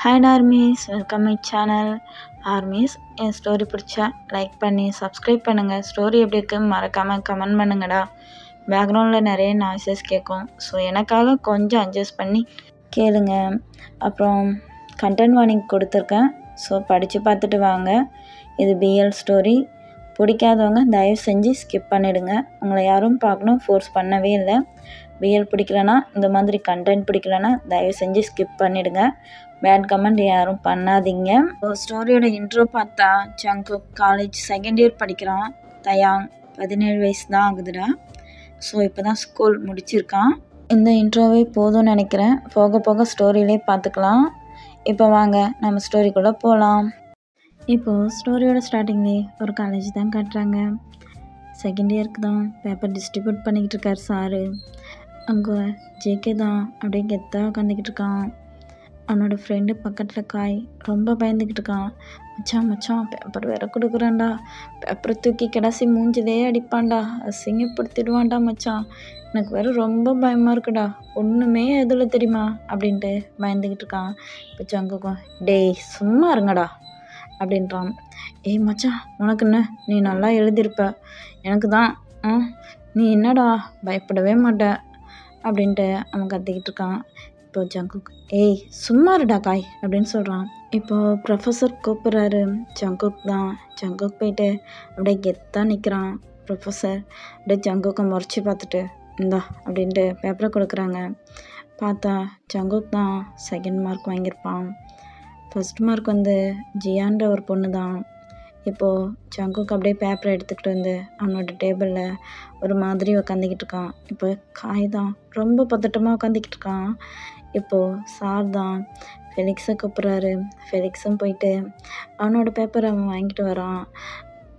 Hi armies, welcome my channel. Armies, N story பிடிச்சா like பண்ணி subscribe பண்ணுங்கள். Story எப்படி இருக்குன்னு மறக்காமல் கமெண்ட் பண்ணுங்கடா. பேக்ரவுண்டில் நிறைய நாய்ஸஸ் கேட்கும், ஸோ எனக்காக கொஞ்சம் அட்ஜஸ்ட் பண்ணி கேளுங்க. அப்புறம் கண்டென்ட் வார்னிங் கொடுத்துருக்கேன், ஸோ படித்து பார்த்துட்டு வாங்க. இது பிஎல் ஸ்டோரி. பிடிக்காதவங்க தயவு செஞ்சு ஸ்கிப் பண்ணிவிடுங்க. உங்களை யாரும் பார்க்கணும் ஃபோர்ஸ் பண்ணவே இல்லை. பிஎல் பிடிக்கலனா, இந்த மாதிரி கண்டென்ட் பிடிக்கலனா தயவு செஞ்சு ஸ்கிப் பண்ணிவிடுங்க. பேட் கமெண்ட் யாரும் பண்ணாதீங்க. ஸ்டோரியோட இன்ட்ரோ பார்த்தா, ஜங்குக் காலேஜ் செகண்ட் இயர் படிக்கிறான். தயாங் 17 வயசு தான் ஆகுதுடா. ஸோ இப்போ தான் ஸ்கூல் முடிச்சிருக்கான். இந்த இன்ட்ரோவே போதும்னு நினைக்கிறேன். போக போக ஸ்டோரியிலே பார்த்துக்கலாம். இப்போ வாங்க நம்ம ஸ்டோரிக்குள்ளே போகலாம். இப்போது ஸ்டோரியோட ஸ்டார்டிங்லேயே ஒரு காலேஜ் தான் காட்டுறாங்க. செகண்ட் இயருக்கு தான் பேப்பர் டிஸ்ட்ரிபியூட் பண்ணிக்கிட்டு இருக்கார் சாரு. அங்கே ஜேகே தான் அப்படியே கெத்தாக உட்காந்துக்கிட்டு இருக்கான். அவனோட ஃப்ரெண்டு பக்கத்தில் காய் ரொம்ப பயந்துக்கிட்டு இருக்கான். மச்சான் மச்சான் பேப்பர் வேற கொடுக்குறான்டா, பேப்பரை தூக்கி கிடாசி மூஞ்சிலே அடிப்பான்டா, அசிங்கப்படுத்திடுவான்டா மச்சான், எனக்கு வேற ரொம்ப பயமாக இருக்குடா, ஒன்றுமே எதில் தெரியுமா அப்படின்ட்டு பயந்துக்கிட்டு இருக்கான். இப்போ ஜங்குக்கும் டேய் சும்மா இருங்கடா அப்படின்றான். ஏய் மச்சான், உனக்கு என்ன, நீ நல்லா எழுதியிருப்ப, எனக்கு தான் நீ என்னடா பயப்படவே மாட்ட அப்படின்ட்டு அவன் கத்திக்கிட்டு இருக்கான். இப்போ ஜங்குக் ஏய் சும்மா இருடா காய் அப்படின்னு சொல்கிறான். இப்போது ப்ரொஃபஸர் கூப்பிட்றாரு. ஜங்குக் தான். ஜங்குக் போயிட்டு அப்படியே கெத்தாக நிற்கிறான். ப்ரொஃபஸர் அப்படியே ஜங்குக்கை முறைச்சி பார்த்துட்டு இந்தா அப்படின்ட்டு பேப்பரை கொடுக்குறாங்க. பார்த்தா ஜங்குக் தான் செகண்ட் மார்க் வாங்கியிருப்பான். ஃபஸ்ட் மார்க் வந்து ஜியான்ற ஒரு பொண்ணு தான். இப்போது ஜங்குக் அப்படியே பேப்பரை எடுத்துக்கிட்டு வந்து அவனோட டேபிளில் ஒரு மாதிரி உக்காந்துக்கிட்டு இருக்கான். இப்போ காய் தான் ரொம்ப பதட்டமாக உட்காந்துக்கிட்டு இருக்கான். இப்போது சார் தான் ஃபெலிக்ஸை கூப்பிட்றாரு. ஃபெலிக்ஸும் போயிட்டு அவனோட பேப்பரை அவன் வாங்கிட்டு வரான்.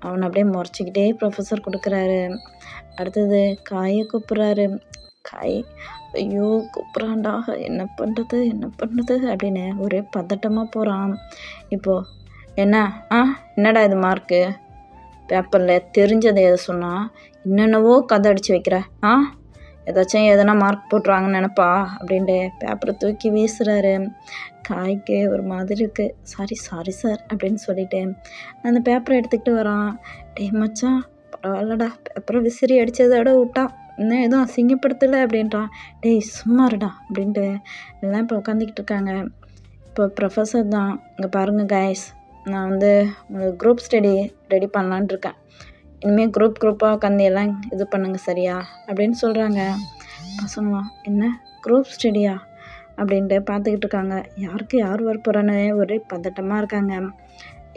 அவனை அப்படியே முறைச்சிக்கிட்டே ப்ரொஃபஸர் கொடுக்குறாரு. அடுத்தது காயை கூப்பிட்றாரு. காய் ஐயோ கூப்பிட்றான்டா, என்ன பண்ணுறது அப்படின்னு ஒரே பதட்டமாக போகிறான். இப்போது என்னடா இது மார்க்கு, பேப்பரில் தெரிஞ்சதை எதை சொன்னால் என்னென்னவோ கதை அடித்து வைக்கிற, ஏதாச்சும் எதனா மார்க் போட்டுருவாங்கன்னு நினப்பா அப்படின்ட்டு பேப்பரை தூக்கி வீசுகிறாரு. காய்க்கு ஒரு மாதிரி இருக்குது. சாரி சார் அப்படின்னு சொல்லிட்டு அந்த பேப்பரை எடுத்துக்கிட்டு வரான். டேய் மச்சான் பரவாயில்லடா, பேப்பரை விசிறி அடித்ததோட விட்டா, இன்னும் எதுவும் அசிங்கப்படுத்தலை அப்படின்றான். டேய் சும்மா இருடா அப்படின்ட்டு எல்லாம் இப்போ உட்காந்துக்கிட்டு இருக்காங்க. இப்போ ப்ரொஃபஸர் தான் இங்கே பாருங்கள் கைஸ், நான் வந்து உங்களுக்கு குரூப் ஸ்டடி ரெடி பண்ணலான் இருக்கேன். இனிமேல் குரூப்பாக உட்காந்து எல்லாம் இது பண்ணுங்க சரியா அப்படின்னு சொல்கிறாங்க. பசங்களாம் என்ன குரூப் ஸ்டடியா அப்படின்ட்டு பார்த்துக்கிட்டு இருக்காங்க. யாருக்கு யார் வரப்போகிறான்னு ஒரே பதட்டமாக இருக்காங்க.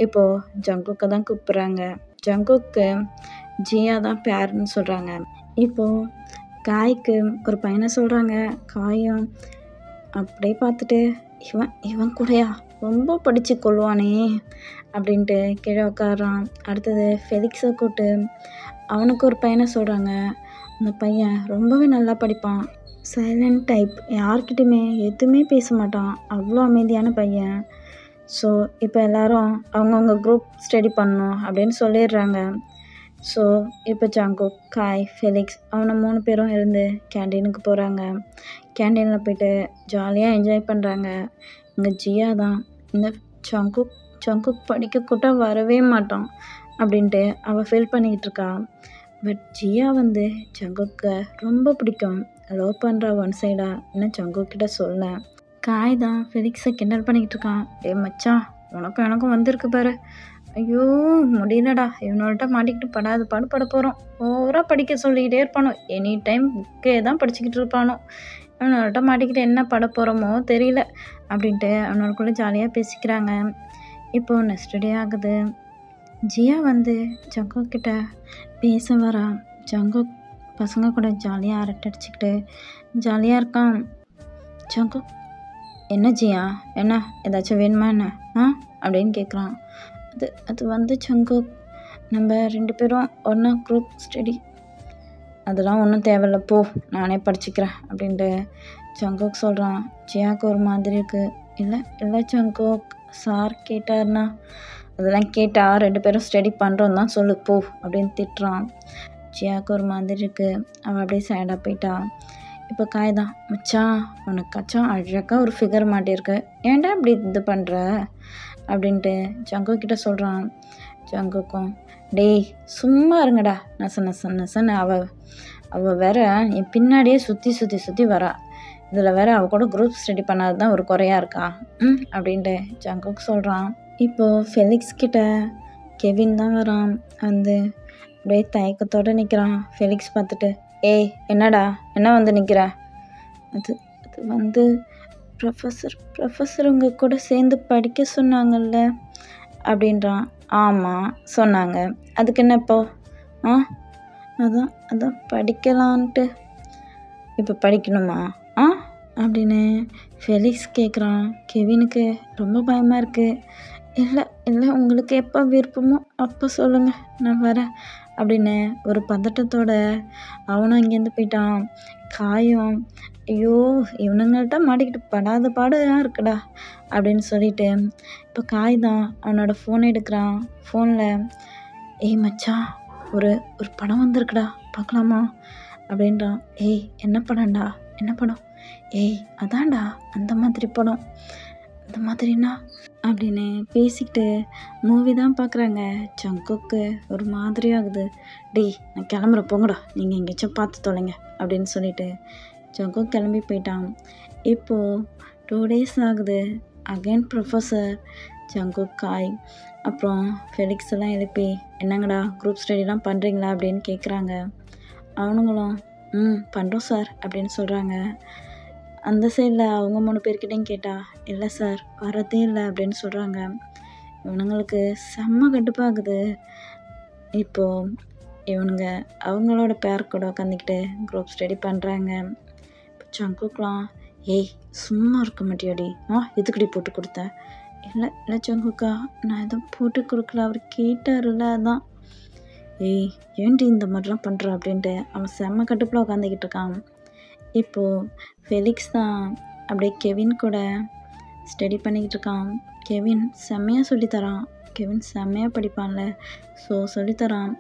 இப்போது ஜங்குக்கை தான் கூப்பிட்றாங்க. ஜங்குக்கு ஜியா தான் பேருன்னு சொல்கிறாங்க. இப்போது காய்க்கு ஒரு பையனை சொல்கிறாங்க. காயும் அப்படியே பார்த்துட்டு இவன் கூடயா ரொம்ப படித்து கொள்வானே அப்படின்ட்டு கீழே உட்காரான். அடுத்தது ஃபெலிக்ஸை கூப்பிட்டு அவனுக்கு ஒரு பையனை சொல்கிறாங்க. அந்த பையன் ரொம்பவே நல்லா படிப்பான், சைலண்ட் டைப், யார்கிட்டையுமே எதுவுமே பேச மாட்டான், அவ்வளோ அமைதியான பையன். ஸோ இப்போ எல்லோரும் அவங்கவுங்க குரூப் ஸ்டடி பண்ணணும் அப்படின்னு சொல்லிடுறாங்க. ஸோ இப்போ ஜங்குக், காய், ஃபெலிக்ஸ் அவனை 3 பேரும் இருந்து கேண்டீனுக்கு போகிறாங்க. கேண்டீனில் போய்ட்டு ஜாலியாக என்ஜாய் பண்ணுறாங்க. இங்கே ஜியா தான் இந்த ஜங்குக் படிக்க கூட வரவே மாட்டான் அப்படின்ட்டு அவள் ஃபீல் பண்ணிக்கிட்டு இருக்கா. பட் ஜியா வந்து ஜங்குக்கை ரொம்ப பிடிக்கும், லவ் பண்ணுறா ஒன் சைடா, இன்னும் ஜங்குக்கிட்ட சொல்ல. காய் தான் ஃபெலிக்ஸை கிண்டல் பண்ணிக்கிட்டு இருக்கான். டேய் மச்சான், உனக்கும் எனக்கும் வந்திருக்கு பாரு, ஐயோ முடியலடா, இவனோட மாட்டிக்கிட்டு பாட போகிறோம், ஓவராக படிக்க சொல்லிக்கிட்டே இருப்பானோ, எனி டைம் புக்கே தான் படிச்சுக்கிட்டு இருப்பானோ, அவனோட மாட்டிக்கிட்டு என்ன பட போகிறோமோ தெரியல அப்படின்ட்டு அவனோடக்குள்ளே ஜாலியாக பேசிக்கிறாங்க. இப்போது நெக்ஸ்ட் டே ஆகுது. ஜியா வந்து ஜங்குக் கிட்ட பேச வரா. ஜங்குக் பசங்க கூட ஜாலியாக அரட்டை அடிச்சுக்கிட்டு ஜாலியாக இருக்கான். ஜங்குக் என்ன ஜியா, என்ன ஏதாச்சும் வேணுமா என்ன அப்படின்னு கேட்குறான். அது வந்து ஜங்குக், நம்ம 2 பேரும் ஒன்றா குரூப் ஸ்டடி, அதெல்லாம் ஒன்றும் தேவையில்ல போ, நானே படிச்சுக்கிறேன் அப்படின்ட்டு ஜங்குக் சொல்கிறான். ஜியாவுக்கு ஒரு மாதிரி இருக்குது. இல்லை ஜங்குக், சார் கேட்டார்னா, அதெல்லாம் கேட்டால் 2 பேரும் ஸ்டடி பண்ணுறோம் தான் சொல்லு போ அப்படின்னு திட்டுறான். ஜியாவுக்கு ஒரு மாதிரி இருக்குது. அவள் அப்படியே சேடாக போயிட்டா. இப்போ காய் தான், மச்சான் உனக்காச்சும் அழகாக ஒரு ஃபிகர் மாட்டியிருக்கு, ஏன்டா இப்படி இது பண்ணுற அப்படின்ட்டு ஜங்குக் கிட்ட சொல்கிறான். ஜங்குக்கும், டேய் சும்மா இருங்கடா, நசன்னு அவள் வேற என் பின்னாடியே சுற்றி வரா, இதில் வேற அவள் கூட குரூப் ஸ்டடி பண்ணாது தான் ஒரு குறையா இருக்கா அப்படின்ட்டு ஜங்குக் சொல்கிறான். இப்போது ஃபெலிக்ஸ் கிட்ட கெவின் தான் வரான். வந்து அப்படியே தயக்கத்தோடு நிற்கிறான். ஃபெலிக்ஸ் பார்த்துட்டு, ஏய் என்னடா என்ன வந்து நிற்கிற? அது அது வந்து ப்ரொஃபஸர் உங்கள் கூட சேர்ந்து படிக்க சொன்னாங்கல்ல அப்படின்றான். ஆமாம் சொன்னாங்க, அதுக்கு என்ன இப்போ? அதான் படிக்கலான்ட்டு. இப்போ படிக்கணுமா அப்படின்னு ஃபெலிக்ஸ் கேட்குறான். கெவினுக்கு ரொம்ப பயமாக இருக்குது. இல்லை உங்களுக்கு எப்போ விருப்பமோ அப்போ சொல்லுங்கள், நான் வரேன் அப்படின்னு ஒரு பதட்டத்தோட அவனும் இங்கேருந்து போயிட்டான். காயும், ஐயோ இவனுங்கள்ட்ட மாட்டிக்கிட்டு படாத பாடாக இருக்குடா அப்படின்னு சொல்லிட்டு இப்போ காய் தான் அவனோட ஃபோன் எடுக்கிறான். ஃபோனில், ஏய் மச்சான் ஒரு படம் வந்திருக்குடா பார்க்கலாமா அப்படின்றான். ஏய் என்ன படம்? ஏய் அதான்டா அந்த மாதிரி படம். அந்த மாதிரினா அப்படின்னு பேசிக்கிட்டு மூவி தான் பார்க்குறாங்க. ஜங்குக்கு ஒரு மாதிரி ஆகுது. டேய் நான் கிளம்புற போங்கடா, நீங்கள் எங்கேயாச்சும் பார்த்து தொலைங்க அப்படின்னு சொல்லிட்டு ஜங்குக் கிளம்பி போயிட்டான். இப்போது 2 days ஆகுது. அகைன் ப்ரொஃபஸர், ஜங்குக், காய் அப்புறம் ஃபெலிக்ஸ் எல்லாம் எழுப்பி, என்னங்கடா குரூப் ஸ்டடிலாம் பண்ணுறீங்களா அப்படின்னு கேட்குறாங்க. அவனுங்களும் பண்ணுறோம் சார் அப்படின்னு சொல்கிறாங்க. அந்த சைடில் அவங்க 3 பேர்கிட்டையும் கேட்டால், இல்லை சார் வரதே இல்லை அப்படின்னு சொல்கிறாங்க. இவனுங்களுக்கு செம்ம கடுப்பாகுது. இப்போது இவனுங்க அவங்களோட பேர் கூட உட்காந்துக்கிட்டு குரூப் ஸ்டடி பண்ணுறாங்க. இப்போ ஜங்குக்லாம், ஏய் சும்மா இருக்க மாட்டியாடி, எதுக்கடி போட்டு கொடுத்த? இல்லை ஜங்குக்கா நான் எதுவும் போட்டு கொடுக்கல, அவர் கேட்டார்ல அதான். ஏய் ஏன்டி இந்த மாதிரிலாம் பண்ணுற அப்படின்ட்டு அவன் செம்ம கடுப்பில் உட்காந்துக்கிட்டு இருக்கான். இப்போது ஃபெலிக்ஸ் தான் அப்படியே கெவின் கூட ஸ்டடி பண்ணிக்கிட்டு இருக்கான். கெவின் செம்மையாக சொல்லித்தரான். கெவின் செம்மையாக படிப்பான்ல, ஸோ சொல்லித்தரான்.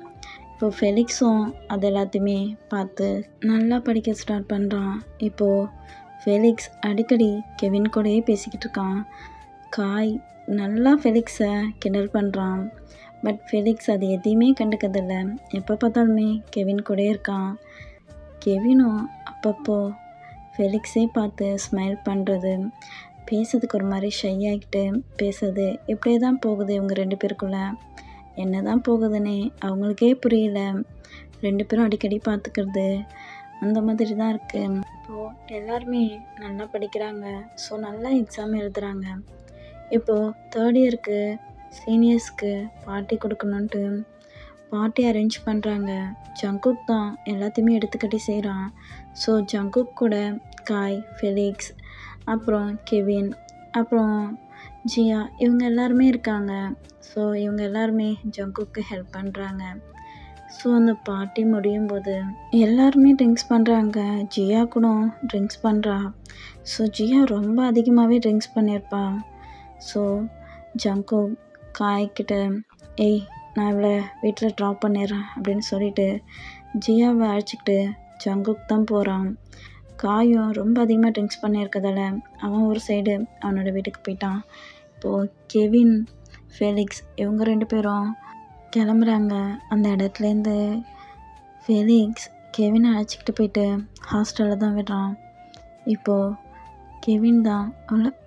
இப்போ ஃபெலிக்ஸும் அது எல்லாத்தையுமே பார்த்து நல்லா படிக்க ஸ்டார்ட் பண்ணுறான். இப்போது ஃபெலிக்ஸ் அடிக்கடி கெவின் கூடயே பேசிக்கிட்டு இருக்கான். காய் நல்லா ஃபெலிக்ஸை கிண்டல் பண்ணுறான். பட் ஃபெலிக்ஸ் அது எதையுமே கண்டுக்கிறதில்ல. எப்போ பார்த்தாலுமே கெவின் கூடயே இருக்கான். கெவினும் அப்பப்போ ஃபெலிக்ஸே பார்த்து ஸ்மைல் பண்ணுறது, பேசுறதுக்கு ஒரு மாதிரி ஷை ஆகிட்டு பேசுறது, இப்படியே தான் போகுது இவங்க 2 பேருக்குள்ளே. என்ன தான் போகுதுன்னே அவங்களுக்கே புரியல. 2 பேரும் அடிக்கடி பார்த்துக்கிறது அந்த மாதிரி தான் இருக்குது. இப்போது எல்லாருமே நல்லா படிக்கிறாங்க. ஸோ நல்லா எக்ஸாம் எழுதுகிறாங்க. இப்போது 3rd இயருக்கு சீனியர்ஸ்க்கு பார்ட்டி கொடுக்கணுன்ட்டு பார்ட்டி அரேஞ்ச் பண்ணுறாங்க. ஜங்குக் தான் எல்லாத்தையுமே எடுத்துக்கட்டி செய்கிறான். ஸோ ஜங்குக் கூட காய், ஃபெலிக்ஸ், அப்புறம் கெவின், அப்புறம் ஜியா இவங்க எல்லாருமே இருக்காங்க. ஸோ இவங்க எல்லாருமே ஜங்குக்கு ஹெல்ப் பண்ணுறாங்க. ஸோ அந்த பார்ட்டி முடியும் போது எல்லாருமே ட்ரிங்க்ஸ் பண்ணுறாங்க. ஜியா கூட ட்ரிங்க்ஸ் பண்ணுறா. ஸோ ஜியா ரொம்ப அதிகமாகவே ட்ரிங்க்ஸ் பண்ணியிருப்பா. ஸோ ஜங்குக் காய்கிட்ட, ஏய் நான் இவளை வீட்டில் ட்ராப் பண்ணிடுறேன் அப்படின்னு சொல்லிட்டு ஜியாவை அழைச்சிக்கிட்டு ஜங்குக் தான் போகிறான். காயும் ரொம்ப அதிகமாக ட்ரிங்க்ஸ் பண்ணியிருக்கதால அவன் ஒரு சைடு அவனோட வீட்டுக்கு போயிட்டான். இப்போது கெவின், ஃபெலிக்ஸ் இவங்க 2 பேரும் கிளம்புறாங்க. அந்த இடத்துலேருந்து ஃபெலிக்ஸ் கெவினை அழைச்சிக்கிட்டு போயிட்டு ஹாஸ்டலில் தான் விடுறான். இப்போது கெவின் தான்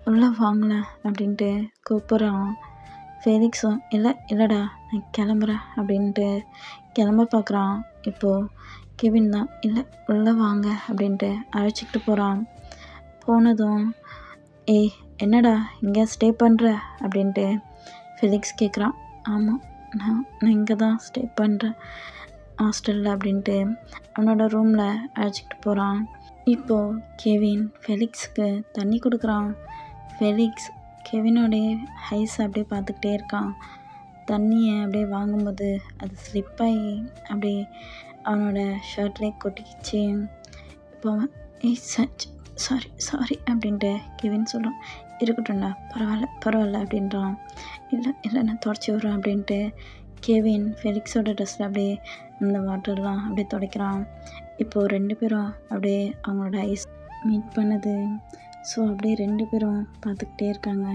உள்ள வாங்கல அப்படின்ட்டு கூப்பிட்றான். ஃபெலிக்ஸும் இல்லைடா நான் கிளம்புறேன் அப்படின்ட்டு கிளம்ப பார்க்குறான். இப்போது கெவின் தான் இல்லை உள்ளே வாங்க அப்படின்ட்டு அழைச்சிக்கிட்டு போகிறான். போனதும், ஏய் என்னடா இங்கே ஸ்டே பண்ணுற அப்படின்ட்டு ஃபெலிக்ஸ் கேட்குறான். ஆமாம் நான் இங்கே தான் ஸ்டே பண்ணுறேன் ஹாஸ்டலில் அப்படின்ட்டு அவனோட ரூமில் அழைச்சிக்கிட்டு போகிறான். இப்போது கெவின் ஃபெலிக்ஸுக்கு தண்ணி கொடுக்குறான். ஃபெலிக்ஸ் கெவினோடைய ஐஸ் அப்படியே பார்த்துக்கிட்டே இருக்கான். தண்ணியை அப்படியே வாங்கும்போது அது ஸ்லிப்பாகி அப்படியே அவனோட ஷர்ட்லேயே கொட்டிக்கிச்சு. இப்போ அவன், ஏய் சாரி அப்படின்ட்டு கெவின் சொல்கிறான். இருக்கட்டும்டா பரவாயில்ல அப்படின்றான். இல்லை நான் தொடச்சி விட்றேன் அப்படின்ட்டு கெவின் ஃபெலிக்ஸோட ட்ரெஸ்ஸில் அப்படியே அந்த வாட்டர்லாம் அப்படியே துடைக்கிறான். இப்போது 2 பேரும் அப்படியே அவங்களோட ஐஸ் மீட் பண்ணுது. ஸோ அப்படியே 2 பேரும் பார்த்துக்கிட்டே இருக்காங்க.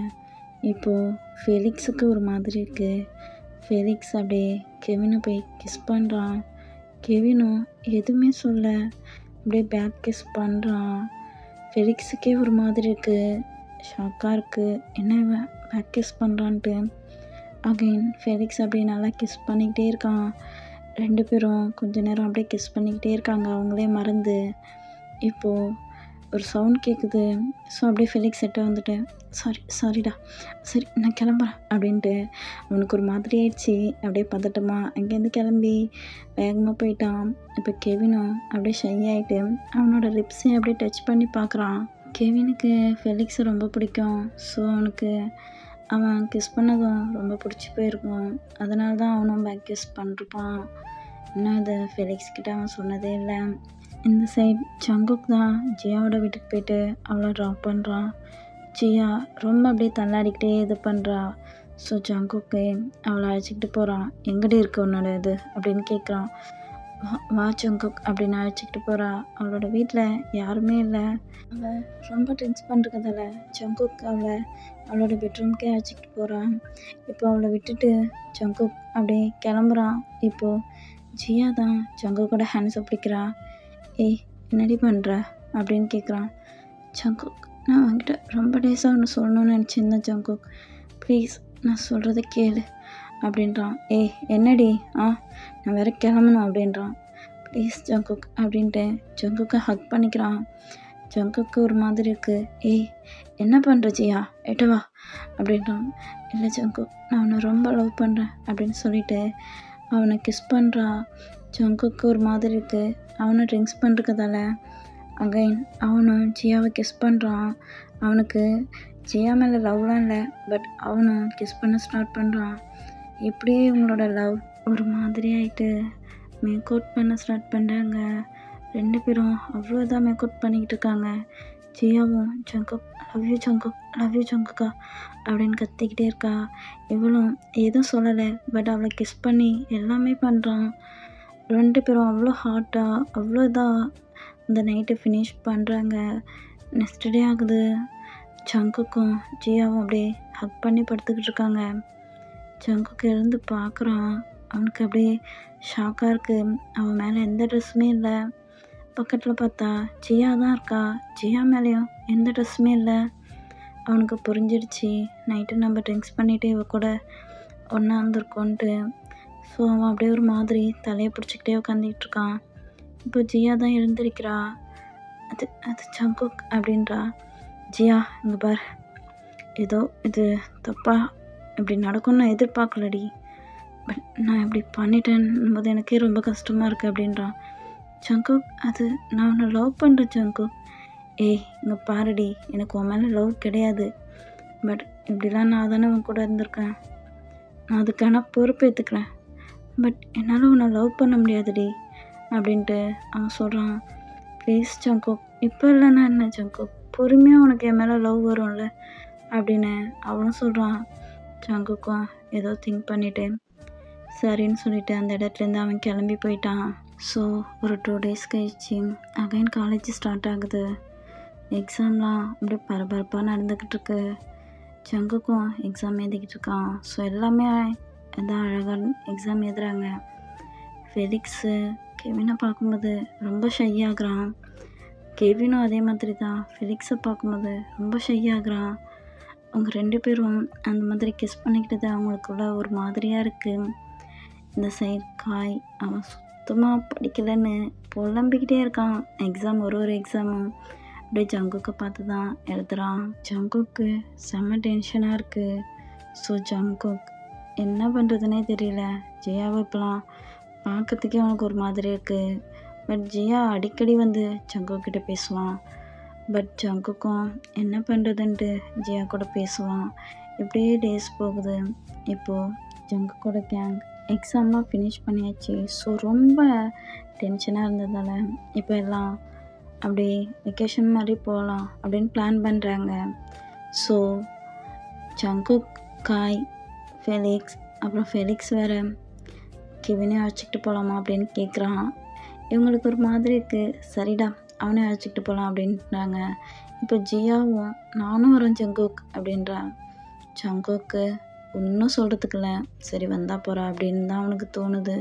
இப்போது ஃபெலிக்ஸுக்கு ஒரு மாதிரி இருக்குது. ஃபெலிக்ஸ் அப்படியே கெவினை போய் கிஸ் பண்ணுறான். கெவினும் எதுவுமே சொல்ல அப்படியே பேக் கிஸ் பண்ணுறான். ஃபெலிக்ஸுக்கே ஒரு மாதிரி இருக்குது, ஷாக்காக இருக்குது, என்ன இவன் பேக் கிஸ் பண்ணுறான்ட்டு. அகைன் ஃபெலிக்ஸ் அப்படியே நல்லா கிஸ் பண்ணிக்கிட்டே இருக்கான். 2 பேரும் கொஞ்ச நேரம் அப்படியே கிஸ் பண்ணிக்கிட்டே இருக்காங்க, அவங்களே மறந்து. இப்போது ஒரு சவுண்ட் கேட்குது. ஸோ அப்படியே ஃபெலிக்ஸ் கிட்ட வந்துட்டு சாரிடா, சரி நான் கிளம்புறேன் அப்படின்ட்டு அவனுக்கு ஒரு மாதிரி ஆயிடுச்சு. அப்படியே பதட்டமா அங்கேருந்து கிளம்பி வேகமாக போயிட்டான். இப்போ கெவினும் அப்படியே ஷை ஆகிட்டு அவனோட லிப்ஸையும் அப்படியே டச் பண்ணி பார்க்குறான். கெவினுக்கு ஃபெலிக்ஸை ரொம்ப பிடிக்கும். ஸோ அவனுக்கு அவன் கிஸ் பண்ணதும் ரொம்ப பிடிச்சி போயிருக்கும். அதனால தான் அவனும் பேக் கிஸ் பண்ணிருப்பான். இன்னும் இதை ஃபெலிக்ஸ் கிட்ட அவன் சொன்னதே இல்லை. இந்த சைட் ஜங்குக் தான் ஜியாவோட வீட்டுக்கு போயிட்டு அவளை ட்ராப் பண்ணுறான். ஜியா ரொம்ப அப்படியே தள்ளாடிக்கிட்டே இது பண்ணுறா. ஸோ ஜங்குக்கு அவளை அழைச்சிக்கிட்டு போகிறான். எங்கடி இருக்கு உன்னோட இது அப்படின்னு கேட்குறான். வா ஜங்குக் அப்படின்னு அழைச்சிக்கிட்டு போகிறா. அவளோட வீட்டில் யாருமே இல்லை. அவள் ரொம்ப டென்ஸ் பண்ணுறதால ஜங்குக் அவளோட பெட்ரூம்க்கே அழைச்சிக்கிட்டு போகிறான். இப்போ அவளை விட்டுட்டு ஜங்குக் அப்படியே கிளம்புறான். இப்போது ஜியா தான் ஜங்குக்கோட ஹேண்ட்ஸை பிடிக்கிறா. ஏய் என்னடி பண்ணுற அப்படின்னு கேட்குறான். ஜங்குக் நான் அவன்கிட்ட ரொம்ப டேஸாக ஒன்று சொல்லணும்னு நினச்சிருந்தேன் ஜங்குக், ப்ளீஸ் நான் சொல்கிறத கேளு அப்படின்றான். ஏய் என்னடி நான் வேற கிளம்பணும் அப்படின்றான். ப்ளீஸ் ஜங்குக் அப்படின்ட்டு ஜங்குக்கை ஹக் பண்ணிக்கிறான். ஜங்குக்கு ஒரு மாதிரி இருக்குது. ஏய் என்ன பண்ணுற ஜியா எட்டவா அப்படின்றான். இல்லை ஜங்குக் நான் அவனை ரொம்ப லவ் பண்ணுறேன் அப்படின்னு சொல்லிட்டு அவனை கிஸ் பண்ணுறா. ஜங்குக்கு ஒரு மாதிரி இருக்குது. அவனை ட்ரிங்க்ஸ் பண்ணுறதால அகைன் அவனும் ஜியாவை கிஸ் பண்ணுறான். அவனுக்கு ஜியா மேலே லவ்லாம் இல்லை, பட் அவனும் கிஸ் பண்ண ஸ்டார்ட் பண்ணுறான். இப்படியே இவங்களோட லவ் ஒரு மாதிரி ஆகிட்டு மேக் அவுட் பண்ண ஸ்டார்ட் பண்ணுறாங்க. 2 பேரும் அவ்வளோதான் மேக் அவுட் பண்ணிக்கிட்டு இருக்காங்க. ஜியாவும் ஜங்குக் லவ் யூ ஜங்குக்கா அப்படின்னு கத்திக்கிட்டே இருக்கா. இவளும் எதுவும் சொல்லலை, பட் அவளை கிஸ் பண்ணி எல்லாமே பண்ணுறான். 2 பேரும் அவ்வளோ ஹாட்டாக அவ்வளோதான் இந்த நைட்டை ஃபினிஷ் பண்ணுறாங்க. நெக்ஸ்ட் டே ஆகுது. ஜங்குக்கும் ஜியாவும் அப்படியே ஹக் பண்ணி படுத்துக்கிட்டு இருக்காங்க. ஜங்குக்கு எழுந்து பார்க்குறான். அவனுக்கு அப்படியே ஷாக்காக இருக்குது. அவன் மேலே எந்த ட்ரெஸ்ஸுமே இல்லை. பக்கத்தில் பார்த்தா ஜியா தான் இருக்கா. ஜியா மேலேயும் எந்த ட்ரெஸ்ஸுமே இல்லை. அவனுக்கு புரிஞ்சிடுச்சு நைட்டு நம்ம ட்ரிங்க்ஸ் பண்ணிவிட்டு இவ கூட ஒன்றா இருந்திருக்கோன்ட்டு. ஸோ அவன் அப்படியே ஒரு மாதிரி தலையை பிடிச்சிக்கிட்டே உட்காந்துக்கிட்டு இருக்கான். இப்போ ஜியா தான் எழுந்திருக்கிறா. அது ஜங்குக் அப்படின்றா. ஜியா இங்கே பார், ஏதோ இது தப்பா இப்படி நடக்கும்னு நான் எதிர்பார்க்கலடி, பட் நான் இப்படி பண்ணிட்டேன் போது எனக்கே ரொம்ப கஷ்டமாக இருக்குது அப்படின்றான். ஜங்குக் அது நான் உன்னை லவ் பண்ணுறேன் ஜங்குக். ஏய் இங்கே பாருடி, எனக்கு உன் மேலே லவ் கிடையாது, பட் இப்படிலாம் நான் தானே உன் கூட இருந்திருக்கேன், நான் அதுக்கான பொறுப்பு ஏற்றுக்கிறேன், பட் என்னால் உன்னை லவ் பண்ண முடியாதுடி அப்படின்ட்டு அவன் சொல்கிறான். ப்ளீஸ் ஜங்குக் இப்போ இல்லைன்னா என்ன ஜங்குக், பொறுமையாக உனக்கு என் மேலே லவ் வரும்ல அப்படின்னு அவனும் சொல்கிறான். ஜங்குக்கும் ஏதோ திங்க் பண்ணிவிட்டு சரின்னு சொல்லிட்டு அந்த இடத்துலேருந்து அவன் கிளம்பி போயிட்டான். ஸோ ஒரு 2 days கழிச்சு அகைன் காலேஜ் ஸ்டார்ட் ஆகுது. எக்ஸாம்லாம் அப்படியே பரபரப்பாக நடந்துக்கிட்டு இருக்கு. ஜங்குக்கும் எக்ஸாம் எழுதிக்கிட்டு இருக்கான். ஸோ எல்லாமே எதாவது அழகாக எக்ஸாம் எழுதுறாங்க. ஃபெலிக்ஸு கெவினை பார்க்கும்போது ரொம்ப ஷை ஆகுறான். கெவினும் அதே மாதிரி தான் ஃபெலிக்ஸை பார்க்கும்போது ரொம்ப ஷை ஆகுறான். அவங்க 2 பேரும் அந்த மாதிரி கிஸ் பண்ணிக்கிட்டது அவங்களுக்குள்ள ஒரு மாதிரியாக இருக்குது. இந்த சைடு காய் அவன் சுத்தமாக படிக்கலைன்னு புலம்பிக்கிட்டே இருக்கான். எக்ஸாம் ஒரு எக்ஸாமும் அப்படியே ஜங்குக்கை பார்த்து தான் எழுதுகிறான். ஜங்குக்கு செம்ம டென்ஷனாக இருக்குது. ஸோ ஜங்குக் என்ன பண்ணுறதுனே தெரியல. ஜியாவை இப்போலாம் பார்க்கறதுக்கே அவனுக்கு ஒரு மாதிரி இருக்குது. பட் ஜியா அடிக்கடி வந்து ஜங்குக்கிட்ட பேசுவான். பட் ஜங்குக்கும் என்ன பண்ணுறதுன்ட்டு ஜியா கூட பேசுவான். இப்படியே டேஸ் போகுது. இப்போது ஜங்குக்கோட கேங் எக்ஸாம்லாம் ஃபினிஷ் பண்ணியாச்சு. ஸோ ரொம்ப டென்ஷனாக இருந்ததால் இப்போ எல்லாம் அப்படியே வெக்கேஷன் மாதிரி போகலாம் அப்படின்னு பிளான் பண்ணுறாங்க. ஸோ ஜங்குக், காய், ஃபெலிக்ஸ், அப்புறம் ஃபெலிக்ஸ் வேறு கெவினே அழைச்சிக்கிட்டு போகலாமா அப்படின்னு கேட்குறான். இவங்களுக்கு ஒரு மாதிரி இருக்குது. சரிடா அவனே அழைச்சிக்கிட்டு போகலாம் அப்படின்றாங்க. இப்போ ஜியாவும் நானும் வரேன் ஜங்குக் அப்படின்றான். ஜங்குக்கு ஒன்றும் சொல்கிறதுக்கு இல்லை, சரி வந்தால் போகிறா அப்படின்னு தான் அவனுக்கு தோணுது.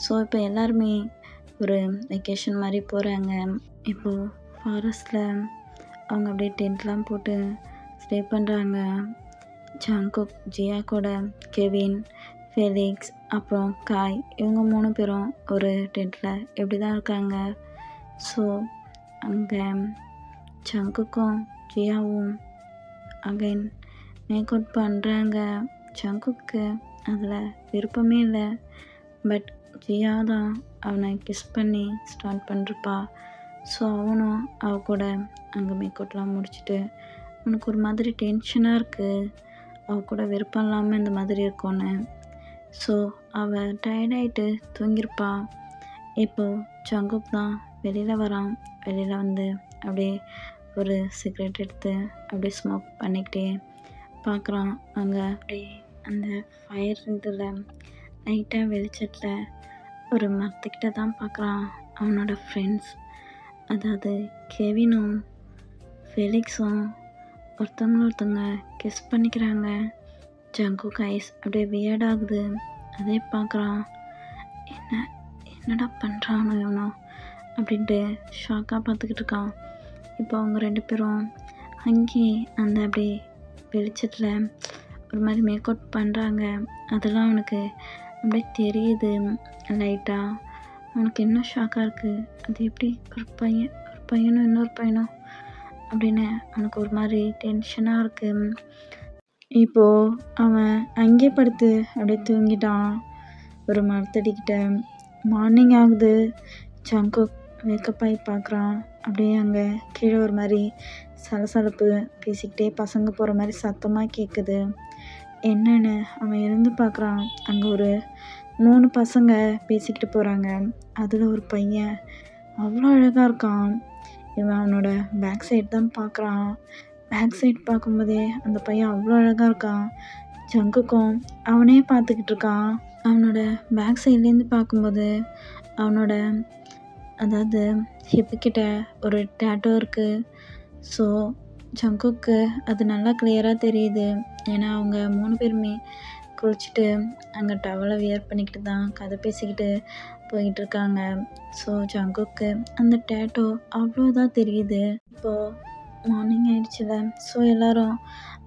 ஸோ இப்போ எல்லாருமே ஒரு வெக்கேஷன் மாதிரி போகிறாங்க. இப்போது ஃபாரஸ்ட்டில் அவங்க அப்படியே டென்ட்லாம் போட்டு ஸ்டே பண்ணுறாங்க. ஜங்குக், ஜியா கூட கெவின், ஃபெலிக்ஸ் அப்புறம் காய் இவங்க 3 பேரும் ஒரு டென்ட்டில் இப்படி தான் இருக்காங்க. ஸோ அங்கே ஜங்குக்கும் ஜியாவும் அகைன் மேக் அவுட் பண்ணுறாங்க. ஜங்குக்கு அதில் விருப்பமே இல்லை. பட் ஜியா தான் அவனை கிஸ் பண்ணி ஸ்டார்ட் பண்ணிருப்பா. ஸோ அவனும் அவ கூட அங்கே மேக் அவுட்லாம் முடிச்சுட்டு அவனுக்கு ஒரு மாதிரி டென்ஷனாக இருக்குது. அவ கூட விருப்பம் இல்லாமல் இந்த மாதிரி இருக்கும்னு. ஸோ அவள் டயர்டாயிட்டு தூங்கியிருப்பா. இப்போது ஜங்குக் தான் வெளியில் வரான். வெளியில் வந்து அப்படியே ஒரு சிகரெட் எடுத்து அப்படியே ஸ்மோக் பண்ணிக்கிட்டே பார்க்குறான். அங்கே அப்படியே அந்த ஃபயர் இதில் லைட்டாக வெளிச்சத்தில் ஒரு மரத்துக்கிட்ட தான் பார்க்குறான் அவனோட ஃப்ரெண்ட்ஸ். அதாவது கெவினும் ஃபெலிக்ஸும் ஒருத்தவங்க கிஸ் பண்ணிக்கிறாங்க. ஜங்குக் ஐஸ் அப்படியே வியர்டாகுது. அதே பார்க்குறான். என்னடா பண்ணுறானோ இவனோ அப்படின்ட்டு ஷாக்காக பார்த்துக்கிட்டு இருக்கான். இப்போ அவங்க 2 பேரும் அங்கேயே அந்த அப்படியே வெளிச்சத்தில் ஒரு மாதிரி மேக் அவுட் பண்ணுறாங்க. அதெல்லாம் அவனுக்கு அப்படியே தெரியுது லைட்டாக. அவனுக்கு இன்னும் ஷாக்காக இருக்குது. அது எப்படி ஒரு பையனும் இன்னொரு பையனும் அப்படின்னு அவனுக்கு ஒரு மாதிரி டென்ஷனாக இருக்குது. இப்போது அவன் அங்கேயே படுத்து அப்படியே தூங்கிட்டான் ஒரு மரத்தடிக்கிட்ட. மார்னிங் ஆகுது. ஜங்குக் வேக்கப் ஆகி பார்க்குறான். அப்படியே அங்கே கீழே ஒரு மாதிரி சலசலப்பு பேசிக்கிட்டே பசங்க போகிற மாதிரி சத்தமாக கேட்குது. என்னன்னு அவன் எழுந்து பார்க்குறான். அங்கே ஒரு 3 பசங்க பேசிக்கிட்டு போகிறாங்க. அதில் ஒரு பையன் அவ்வளோ அழகாக இருக்கான். இவன் அவனோட பேக் சைடு தான் பார்க்குறான். பேக் சைடு பார்க்கும்போதே அந்த பையன் அவ்வளோ அழகாக இருக்கான். ஜங்குக்கும் அவனே பார்த்துக்கிட்டு இருக்கான். அவனோட பேக் சைட்லேருந்து பார்க்கும்போது அவனோட அதாவது ஹிப்புக்கிட்ட ஒரு டேட்டோ இருக்குது. ஸோ ஜங்குக்கு அது நல்லா கிளியராக தெரியுது. ஏன்னா அவங்க 3 பேருமே குளிச்சுட்டு அங்கே டவலை வியர் பண்ணிக்கிட்டு தான் கதை பேசிக்கிட்டு போய்கிட்டு இருக்காங்க. ஸோ ஜங்குக்கு அந்த டேட்டோ அவ்வளோதான் தெரியுது. இப்போது மார்னிங் ஆயிடுச்சுல. ஸோ எல்லோரும்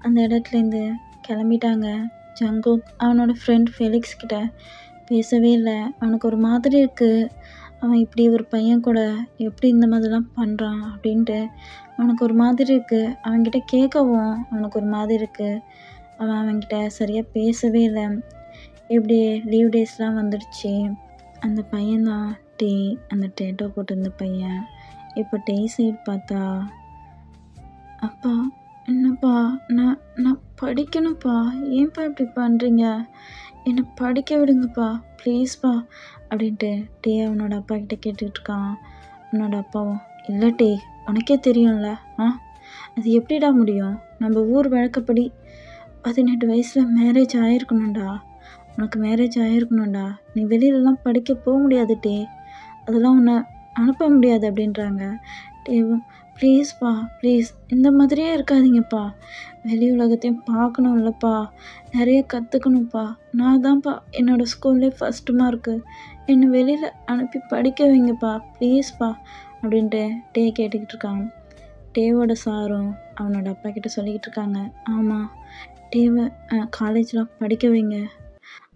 அந்த இடத்துலேருந்து கிளம்பிட்டாங்க. ஜங்குக் அவனோட ஃப்ரெண்ட் ஃபெலிக்ஸ் கிட்ட பேசவே இல்லை. அவனுக்கு ஒரு மாதிரி இருக்குது. அவன் இப்படி ஒரு பையன் கூட எப்படி இந்த மாதிரிலாம் பண்ணுறான் அப்படின்ட்டு அவனுக்கு ஒரு மாதிரி இருக்குது. அவன்கிட்ட கேட்கவும் அவனுக்கு ஒரு மாதிரி இருக்குது. அவன்கிட்ட சரியாக பேசவே இல்லை. இப்படி லீவ் டேஸ்லாம் வந்துடுச்சு. அந்த பையன்தான் டே, அந்த டேட்டோ போட்டிருந்த பையன். இப்போ டே சைடு பார்த்தா, அப்பா என்னப்பா நான் படிக்கணும்ப்பா, ஏன்ப்பா இப்படி பண்ணுறீங்க, என்னை படிக்க விடுங்கப்பா ப்ளீஸ்ப்பா அப்படின்ட்டு டே அவனோட அப்பா கிட்ட கேட்டுக்கிட்டு இருக்கான். அவனோட அப்பாவும் இல்லை டே, உனக்கே தெரியும்ல, அது எப்படிடா முடியும், நம்ம ஊர் வழக்கப்படி 18 வயசில் மேரேஜ் ஆகிருக்கணும்டா, உனக்கு மேரேஜ் ஆகிருக்கணும்டா, நீ வெளியிலலாம் படிக்க போக முடியாது டே, அதெல்லாம் உன்னை அனுப்ப முடியாது அப்படின்றாங்க. டேவும் ப்ளீஸ்ப்பா ப்ளீஸ் இந்த மாதிரியே இருக்காதீங்கப்பா, வெளி உலகத்தையும் பார்க்கணும் இல்லைப்பா, நிறைய கற்றுக்கணும்ப்பா, நான் தான்ப்பா என்னோடய ஸ்கூல்லே ஃபஸ்ட்டு மார்க்கு, என்னை வெளியில் அனுப்பி படிக்க வைங்கப்பா ப்ளீஸ்ப்பா அப்படின்ட்டு டே கேட்டுக்கிட்டு இருக்காங்க. டேவோட சாரும் அவனோட அப்பா கிட்ட சொல்லிக்கிட்டு இருக்காங்க. ஆமாம், டேவை காலேஜில் படிக்க வைங்க,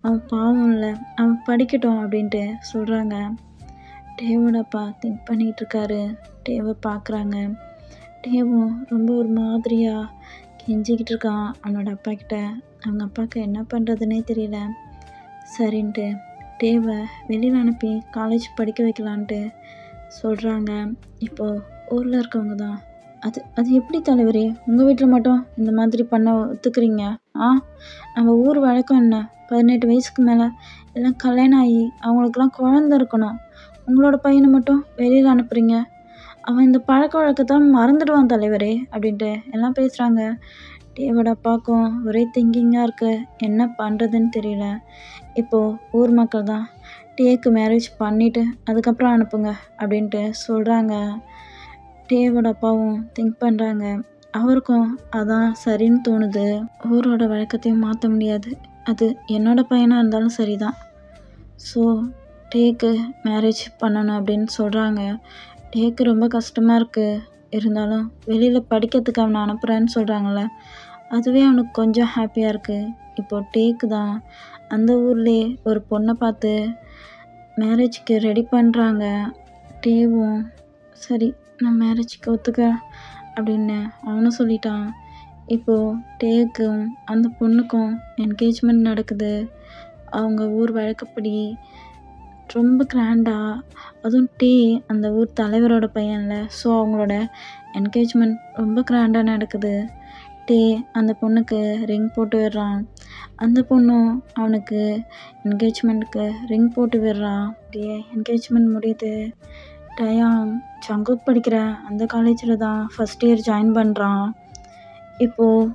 அவன் பாவம் இல்லை, அவன் படிக்கட்டும் அப்படின்ட்டு சொல்கிறாங்க. டேவோட அப்பா திங்க் பண்ணிக்கிட்டு இருக்காரு. டேவை பார்க்குறாங்க. டேவும் ரொம்ப ஒரு மாதிரியாக கெஞ்சிக்கிட்டு இருக்கான் அவனோட அப்பா கிட்ட. அவங்க அப்பாவுக்கு என்ன பண்ணுறதுனே தெரியல. சரின்ட்டு டேவை வெளியில் அனுப்பி காலேஜ் படிக்க வைக்கலான்ட்டு சொல்கிறாங்க. இப்போது ஊரில் இருக்கவங்க தான் அது எப்படி தலைவரே, உங்கள் வீட்டில் மட்டும் இந்த மாதிரி பண்ண ஒத்துக்கிறீங்க? நம்ம ஊர் வழக்கம் என்ன, 18 வயசுக்கு மேலே எல்லாம் கல்யாணம் ஆகி அவங்களுக்குலாம் குழந்த இருக்கணும், உங்களோட பையனை மட்டும் வெளியில் அனுப்புகிறீங்க, அவன் இந்த பழக்க வழக்கத்தை மறந்துடுவான் தலைவரே அப்படின்ட்டு எல்லாம் பேசுகிறாங்க. டேவோட அப்பாவுக்கும் ஒரே திங்கிங்காக இருக்குது, என்ன பண்ணுறதுன்னு தெரியல. இப்போது ஊர் மக்கள் தான் டேக்கு மேரேஜ் பண்ணிவிட்டு அதுக்கப்புறம் அனுப்புங்க அப்படின்ட்டு சொல்கிறாங்க. டேவோட அப்பாவும் திங்க் பண்ணுறாங்க. அவருக்கும் அதான் சரின்னு தோணுது. ஊரோட வழக்கத்தையும் மாற்ற முடியாது, அது என்னோட பையனாக இருந்தாலும் சரி தான். ஸோ டேக்கு மேரேஜ் பண்ணணும் அப்படின்னு சொல்கிறாங்க. டேக்கு ரொம்ப கஷ்டமாக இருக்குது, இருந்தாலும் வெளியில் படிக்கிறதுக்கு அவனை அனுப்புகிறேன்னு சொல்கிறாங்கள, அதுவே அவனுக்கு கொஞ்சம் ஹாப்பியாக இருக்குது. இப்போது டேக்கு தான் அந்த ஊர்லேயே ஒரு பொண்ணை பார்த்து மேரேஜுக்கு ரெடி பண்ணுறாங்க. டேவும் சரி நான் மேரேஜுக்கு ஒத்துக்கிறேன் அப்படின்னு அவனும் சொல்லிட்டான். இப்போது டேக்கும் அந்த பொண்ணுக்கும் என்கேஜ்மெண்ட் நடக்குது. அவங்க ஊர் வழக்கப்படி ரொம்ப கிராண்டாக, அதுவும் டே அந்த ஊர் தலைவரோட பையன்ல, ஸோ அவங்களோட என்கேஜ்மெண்ட் ரொம்ப கிராண்டாக நடக்குது. டே அந்த பொண்ணுக்கு ரிங் போட்டு விடுறான். அந்த பொண்ணும் அவனுக்கு என்கேஜ்மெண்ட்டுக்கு ரிங் போட்டு விடுறான். அப்படியே என்கேஜ்மெண்ட் முடியுது. டயாங் ஜங்குக் படிக்கிற அந்த காலேஜில் தான் ஃபஸ்ட் இயர் ஜாயின் பண்ணுறான். இப்போது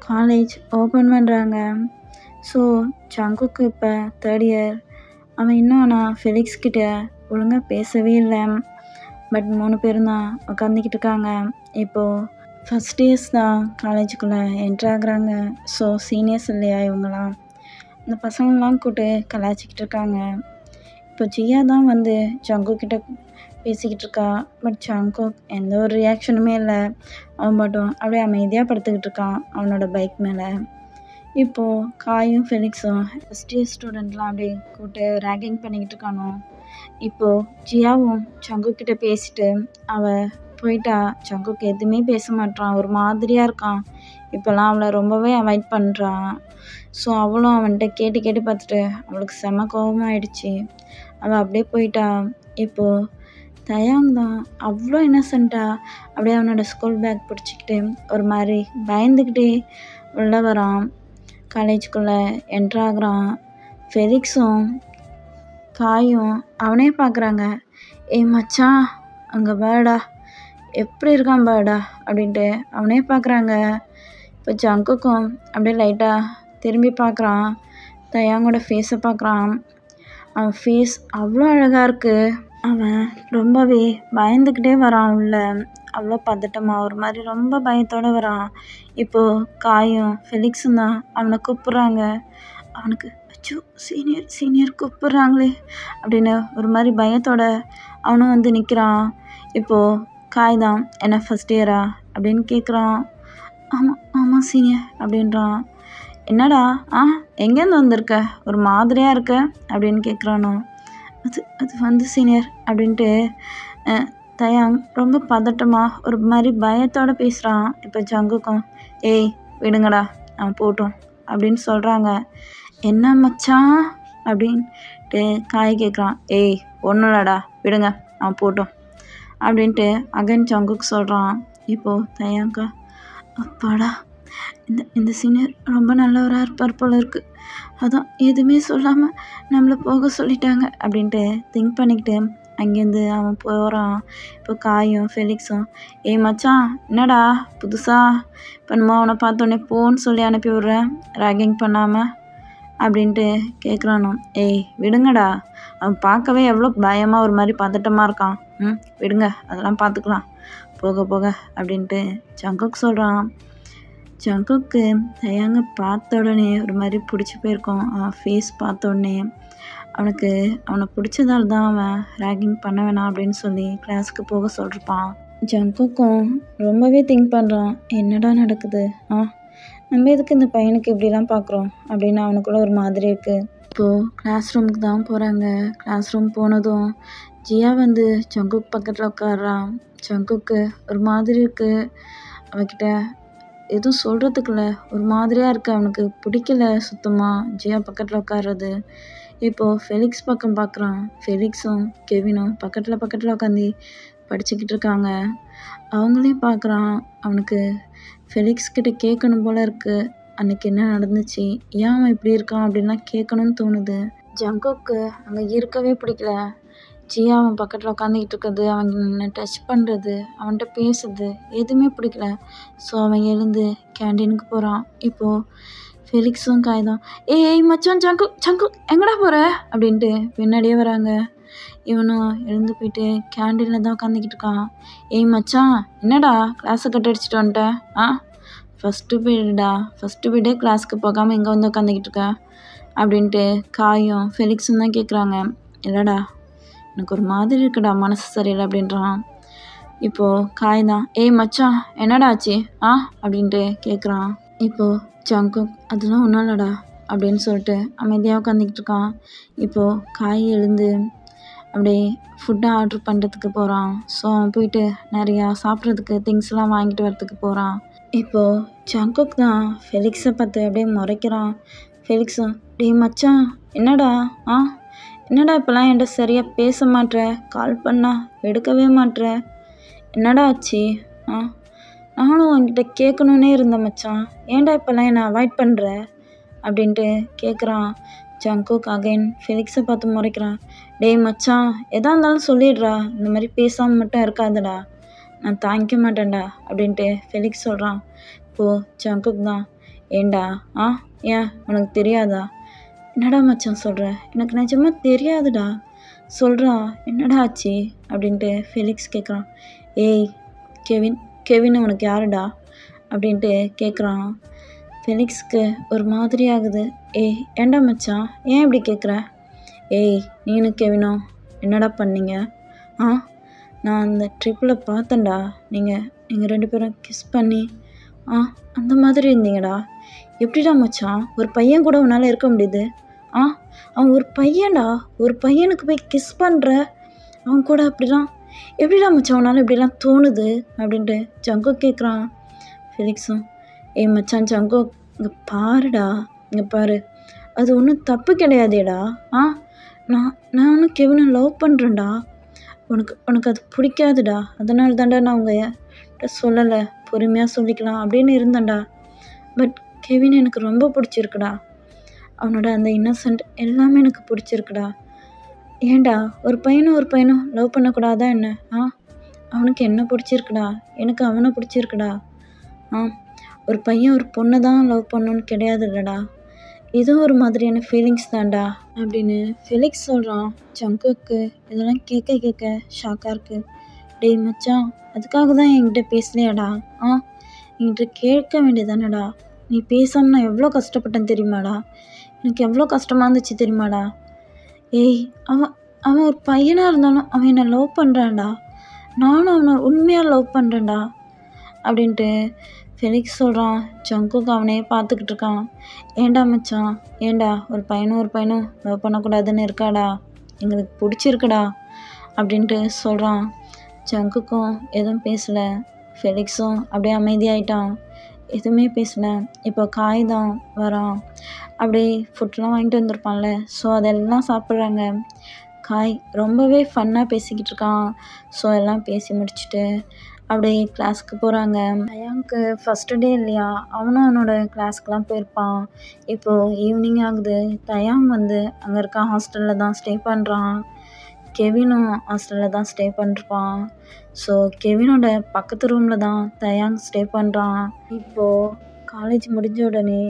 காலேஜ் ஓப்பன் பண்ணுறாங்க. ஸோ ஜங்குக்கு இப்போ தேர்ட் இயர். அவன் இன்னும் ஆனால் ஃபெலிக்ஸ் கிட்ட ஒழுங்காக பேசவே இல்லை. பட் 3 பேரும் தான் உட்காந்துக்கிட்டு இருக்காங்க. இப்போது ஃபஸ்ட் இயர்ஸ் தான் காலேஜுக்குள்ளே என்ட்ரு ஆகுறாங்க. ஸோ சீனியர்ஸ் இல்லையா இவங்களாம், இந்த பசங்கள்லாம் கூப்பிட்டு கலாய்ச்சிக்கிட்டு இருக்காங்க. இப்போ ஜியா தான் வந்து ஜங்குக் கிட்ட பேசிக்கிட்டு இருக்கா. பட் ஜங்குக் எந்த ஒரு ரியாக்ஷனுமே இல்லை. அவன் மட்டும் அப்படியே அமைதியாக படுத்துக்கிட்டு இருக்கான் அவனோட பைக் மேலே. இப்போது காயும் ஃபெலிக்ஸும் ஃபஸ்ட் இயர் ஸ்டூடெண்ட்லாம் அப்படியே கூப்பிட்டு ரேகிங் பண்ணிக்கிட்டு இருக்கானோ. இப்போது ஜியாவும் ஜங்குக் கிட்ட பேசிட்டு அவள் போயிட்டா. ஜங்குக் எதுவுமே பேச மாட்டான், ஒரு மாதிரியாக இருக்கான். இப்போல்லாம் அவளை ரொம்பவே அவாய்ட் பண்ணுறான். ஸோ அவளும் அவன்கிட்ட கேட்டு கேட்டு பார்த்துட்டு அவளுக்கு செம கோபமாயிடுச்சு. அவள் அப்படியே போயிட்டா. இப்போது தயாங் தான் அவ்வளோ இன்னசென்ட்டாக அப்படியே அவனோட ஸ்கூல் பேக் பிடிச்சிக்கிட்டு ஒரு மாதிரி பயந்துக்கிட்டே உள்ள வரான். காலேஜுக்குள்ளே என்ட்ரு ஆகுறான். ஃபெலிக்ஸும் காயும் அவனே பார்க்குறாங்க. ஏய் மச்சான் அங்கே பாடா, எப்படி இருக்கான் பாடா அப்படின்ட்டு அவனே பார்க்குறாங்க. இப்போ ஜங்குக்கும் அப்படியே லைட்டாக திரும்பி பார்க்குறான். தயாங்கோட ஃபேஸை பார்க்குறான். அவன் ஃபேஸ் அவ்வளோ அழகாக இருக்குது. அவன் ரொம்பவே பயந்துக்கிட்டே வரான் உள்ள, அவ்வளோ பதட்டமாக ஒரு மாதிரி ரொம்ப பயத்தோடு வரான். இப்போது காயும் ஃபெலிக்ஸும் தான் அவனை கூப்பிட்றாங்க. அவனுக்கு அச்சோ சீனியர் சீனியர் கூப்பிட்றாங்களே அப்படின்னு ஒரு மாதிரி பயத்தோட அவனும் வந்து நிற்கிறான். இப்போது காய் தான் என்ன ஃபஸ்ட் இயரா அப்படின்னு கேட்குறான். ஆமாம் ஆமாம் சீனியர் அப்படின்றான். என்னடா எங்கேருந்து வந்திருக்க, ஒரு மாதிரியாக இருக்க அப்படின்னு கேட்குறானோ. அது அது வந்து சீனியர் அப்படின்ட்டு தயாங் ரொம்ப பதட்டமாக ஒரு மாதிரி பயத்தோடு பேசுகிறான். இப்போ ஜங்குக்கும் ஏய் விடுங்கடா அவன் போட்டோம் அப்படின்னு சொல்கிறாங்க. என்ன மச்சான் அப்படின்ட்டு காய் கேட்குறான். ஏய் ஒன்றும் இல்லடா விடுங்க அவன் போட்டோம் அப்படின்ட்டு அகைன் ஜங்குக் சொல்கிறான். இப்போது தயாங்கா அப்பாடா இந்த சீனியர் ரொம்ப நல்லவராக இருப்பார் போல இருக்குது, அதான் எதுவுமே சொல்லாமல் நம்மளை போக சொல்லிட்டாங்க அப்படின்ட்டு திங்க் பண்ணிக்கிட்டு அங்கேருந்து அவன் போகிறான். இப்போ காயும் ஃபெலிக்ஸும் ஏய் மச்சான் என்னடா புதுசாக இப்போ நம்ம அவனை பார்த்தோன்னே போன்னு சொல்லி அனுப்பி விட்றேன் ரேகிங் பண்ணாமல் அப்படின்ட்டு கேட்குறானோ. ஏய் விடுங்கடா, அவன் பார்க்கவே எவ்வளோ பயமாக ஒரு மாதிரி பதட்டமாக இருக்கான். விடுங்க அதெல்லாம் பார்த்துக்கலாம் போக போக அப்படின்ட்டு ஜங்குக் சொல்கிறான். ஜங்குக்கு தயாங்க பார்த்த உடனே ஒரு மாதிரி பிடிச்சி போயிருக்கோம். அவன் ஃபேஸ் பார்த்த உடனே அவனுக்கு அவனை பிடிச்சதால தான் அவன் ரேகிங் பண்ண வேணாம் அப்படின்னு சொல்லி கிளாஸுக்கு போக சொல்லிருப்பான். ஜங்குக்கும் ரொம்பவே திங்க் பண்ணுறான், என்னடா நடக்குது, நம்ம எதுக்கு இந்த பையனுக்கு இப்படிலாம் பார்க்குறோம் அப்படின்னு அவனுக்குள்ள ஒரு மாதிரி இருக்குது. இப்போது கிளாஸ் ரூமுக்கு தான் போகிறாங்க. கிளாஸ் ரூம் போனதும் ஜியா வந்து ஜங்குக் பக்கத்தில் உட்காடுறான். ஜங்குக்கு ஒரு மாதிரி இருக்குது, அவகிட்ட எதுவும் சொல்கிறதுக்குள்ள ஒரு மாதிரியாக இருக்குது. அவனுக்கு பிடிக்கல சுத்தமாக ஜியா பக்கத்தில் உட்கார்றது. இப்போது ஃபெலிக்ஸ் பக்கம் பார்க்குறான். ஃபெலிக்ஸும் கெவினும் பக்கத்தில் உட்காந்து படிச்சுக்கிட்டு இருக்காங்க. அவங்களையும் பார்க்குறான். அவனுக்கு ஃபெலிக்ஸ் கிட்ட கேட்கணும் போல் இருக்குது, அன்றைக்கி என்ன நடந்துச்சு, ஏன் அவன் இப்படி இருக்கான் அப்படின்லாம் கேட்கணும்னு தோணுது. ஜங்குக்கு அங்கே இருக்கவே பிடிக்கல. ஜியா அவன் பக்கத்தில் உட்காந்துக்கிட்டு இருக்கிறது, அவன் டச் பண்ணுறது, அவன்கிட்ட பேசுறது எதுவுமே பிடிக்கல. ஸோ அவன் எழுந்து கேண்டீனுக்கு போகிறான். இப்போது ஃபெலிக்ஸும் காய்தான் ஏய் மச்சான் சங்கு சங்கு எங்கடா போகிற அப்படின்ட்டு பின்னாடியே வராங்க. இவனும் எழுந்து போயிட்டு கேண்டீனில் தான் உட்காந்துக்கிட்டு இருக்கான். ஏய் மச்சான் என்னடா கிளாஸை கட் அடிச்சுட்டு வந்துட்டேன்? ஃபஸ்ட்டு பீரியடா, ஃபஸ்ட்டு பீரியடே கிளாஸுக்கு போகாமல் இங்கே வந்து உட்காந்துக்கிட்டு இருக்க அப்படின்ட்டு காயும் ஃபெலிக்ஸும் தான் கேட்குறாங்க. இல்லைடா எனக்கு ஒரு மாதிரி இருக்குடா, மனசு சரியில்லை அப்படின்றான். இப்போது காய் தான் ஏய் மச்சான் என்னடா ஆச்சு அப்படின்ட்டு கேட்குறான். இப்போது ஜங்குக் அதெல்லாம் ஒன்றும் இல்லைடா அப்படின்னு சொல்லிட்டு அமைதியாக உட்காந்துக்கிட்டு இருக்கான். இப்போது காய் எழுந்து அப்படியே ஃபுட்டை ஆர்டர் பண்ணுறதுக்கு போகிறான். ஸோ அவன் போயிட்டு நிறையா சாப்பிட்றதுக்கு திங்ஸ்லாம் வாங்கிட்டு வரதுக்கு போகிறான். இப்போது ஜங்குக் தான் ஃபெலிக்ஸை பார்த்து அப்படியே முறைக்கிறான். ஃபெலிக்ஸும் டேய் மச்சான் என்னடா என்னடா இப்போலாம் என்கிட்ட சரியாக பேச மாட்ற, கால் பண்ணால் எடுக்கவே மாட்ற, என்னடா ஆச்சு? நானும் உன்கிட்ட கேட்கணுன்னே இருந்தேன் மச்சான், ஏன்டா இப்போல்லாம் என்னை அவாய்ட் பண்ணுற அப்படின்ட்டு கேட்குறான். ஜங்குக் அகைன் ஃபெலிக்ஸை பார்த்து முறைக்கிறான். டேய் மச்சான் எதாக இருந்தாலும் சொல்லிடுறா, இந்த மாதிரி பேசாமல் மட்டும் இருக்காதடா, நான் தாங்கிக்க மாட்டேன்டா அப்படின்ட்டு ஃபெலிக்ஸ் சொல்கிறான். இப்போது ஜங்குக் தான் ஏண்டா ஏன் உனக்கு தெரியாதா? என்னடா மச்சான் சொல்கிற? எனக்கு நிஜமாக தெரியாதுடா, சொல்கிறா என்னடா ஆச்சு அப்படின்ட்டு ஃபெலிக்ஸ் கேட்குறான். ஏய் கெவின் உனக்கு யாருடா அப்படின்ட்டு கேட்குறான். ஃபெலிக்ஸ்க்கு ஒரு மாதிரி ஆகுது. ஏய் ஏண்டா மச்சான் ஏன் இப்படி கேட்குற? ஏய் நீனும் கெவினும் என்னடா பண்ணீங்க? நான் அந்த ட்ரிப்பில் பார்த்தேன்டா, நீங்கள் 2 பேரும் கிஸ் பண்ணி அந்த மாதிரி இருந்தீங்கடா. எப்படிடா மச்சான் ஒரு பையன் கூட உன்னால் இருக்க முடியுது? அவன் ஒரு பையன்டா, ஒரு பையனுக்கு போய் கிஸ் பண்ணுற, அவன் கூட அப்படிலாம் எப்படிடா மச்சான் உன்னால் இப்படிலாம் தோணுது அப்படின்ட்டு ஜங்குக் கேட்குறான். ஃபெலிக்ஸும் ஏய் மச்சான் ஜங்குக் இங்கே பாருடா, இங்கே பாரு, அது ஒன்றும் தப்பு கிடையாதேடா. நானும் கெவினும் லவ் பண்ணுறேன்டா, உனக்கு அது பிடிக்காதுடா, அதனால தான்டா நான் உங்கள்கிட்ட சொல்லலை, பொறுமையாக சொல்லிக்கலாம் அப்படின்னு இருந்தேன்டா. பட் கெவின் எனக்கு ரொம்ப பிடிச்சிருக்குடா, அவனோட அந்த இன்னசென்ட் எல்லாமே எனக்கு பிடிச்சிருக்குடா. ஏன்டா ஒரு பையனும் லவ் பண்ணக்கூடாதா என்ன? அவனுக்கு என்ன பிடிச்சிருக்குடா, எனக்கு அவனை பிடிச்சிருக்குடா. ஒரு பையன் ஒரு பொண்ணை தான் லவ் பண்ணணுன்னு கிடையாது இல்லைடா, இதுவும் ஒரு மாதிரியான ஃபீலிங்ஸ் தான்டா அப்படின்னு ஃபெலிக்ஸ் சொல்கிறான். ஜங்குக்கு இதெல்லாம் கேட்க ஷாக்காக இருக்குது. டேய் மச்சான் அதுக்காக தான் என்கிட்ட பேசலையாடா? என்கிட்ட கேட்க வேண்டியதானடா, நீ பேசாமல் நான் எவ்வளோ கஷ்டப்பட்டேன் தெரியுமாடா, எனக்கு எவ்வளோ கஷ்டமாக இருந்துச்சு தெரியுமாடா? ஏய் அவன் ஒரு பையனாக இருந்தாலும் அவன் என்னை லவ் பண்ணுறான்டா, நானும் அவனை உண்மையாக லவ் பண்ணுறேன்டா அப்படின்ட்டு ஃபெலிக்ஸ் சொல்கிறான். ஜங்குக்கு அவனையே பார்த்துக்கிட்டு இருக்கான். ஏண்டா மச்சான் ஏண்டா ஒரு பையனும் லவ் பண்ணக்கூடாதுன்னு இருக்காடா, எங்களுக்கு பிடிச்சிருக்குடா அப்படின்ட்டு சொல்கிறான். ஜங்குக்கும் எதுவும் பேசலை, ஃபெலிக்ஸும் அப்படியே அமைதியாயிட்டான், எதுவுமே பேசலை. இப்போ காய் தான் வரான், அப்படியே ஃபுட்லாம் வாங்கிட்டு வந்திருப்பான்ல, ஸோ அதெல்லாம் சாப்பிட்றாங்க. காய் ரொம்பவே ஃபன்னாக பேசிக்கிட்டு இருக்கான். ஸோ எல்லாம் பேசி முடிச்சுட்டு அப்படியே கிளாஸுக்கு போகிறாங்க. தயாங்க்கு ஃபஸ்ட்டு டே இல்லையா, அவனும் அவனோட கிளாஸ்க்கெலாம் போயிருப்பான். இப்போது ஈவினிங் ஆகுது. தயாங் வந்து அங்கே இருக்க ஹாஸ்டலில் தான் ஸ்டே பண்ணுறான். கெவினும் ஹாஸ்டலில் தான் ஸ்டே பண்ணிருப்பான். ஸோ கெவினோட பக்கத்து ரூமில் தான் தயாங் ஸ்டே பண்ணுறான். இப்போது காலேஜ் முடிஞ்ச உடனே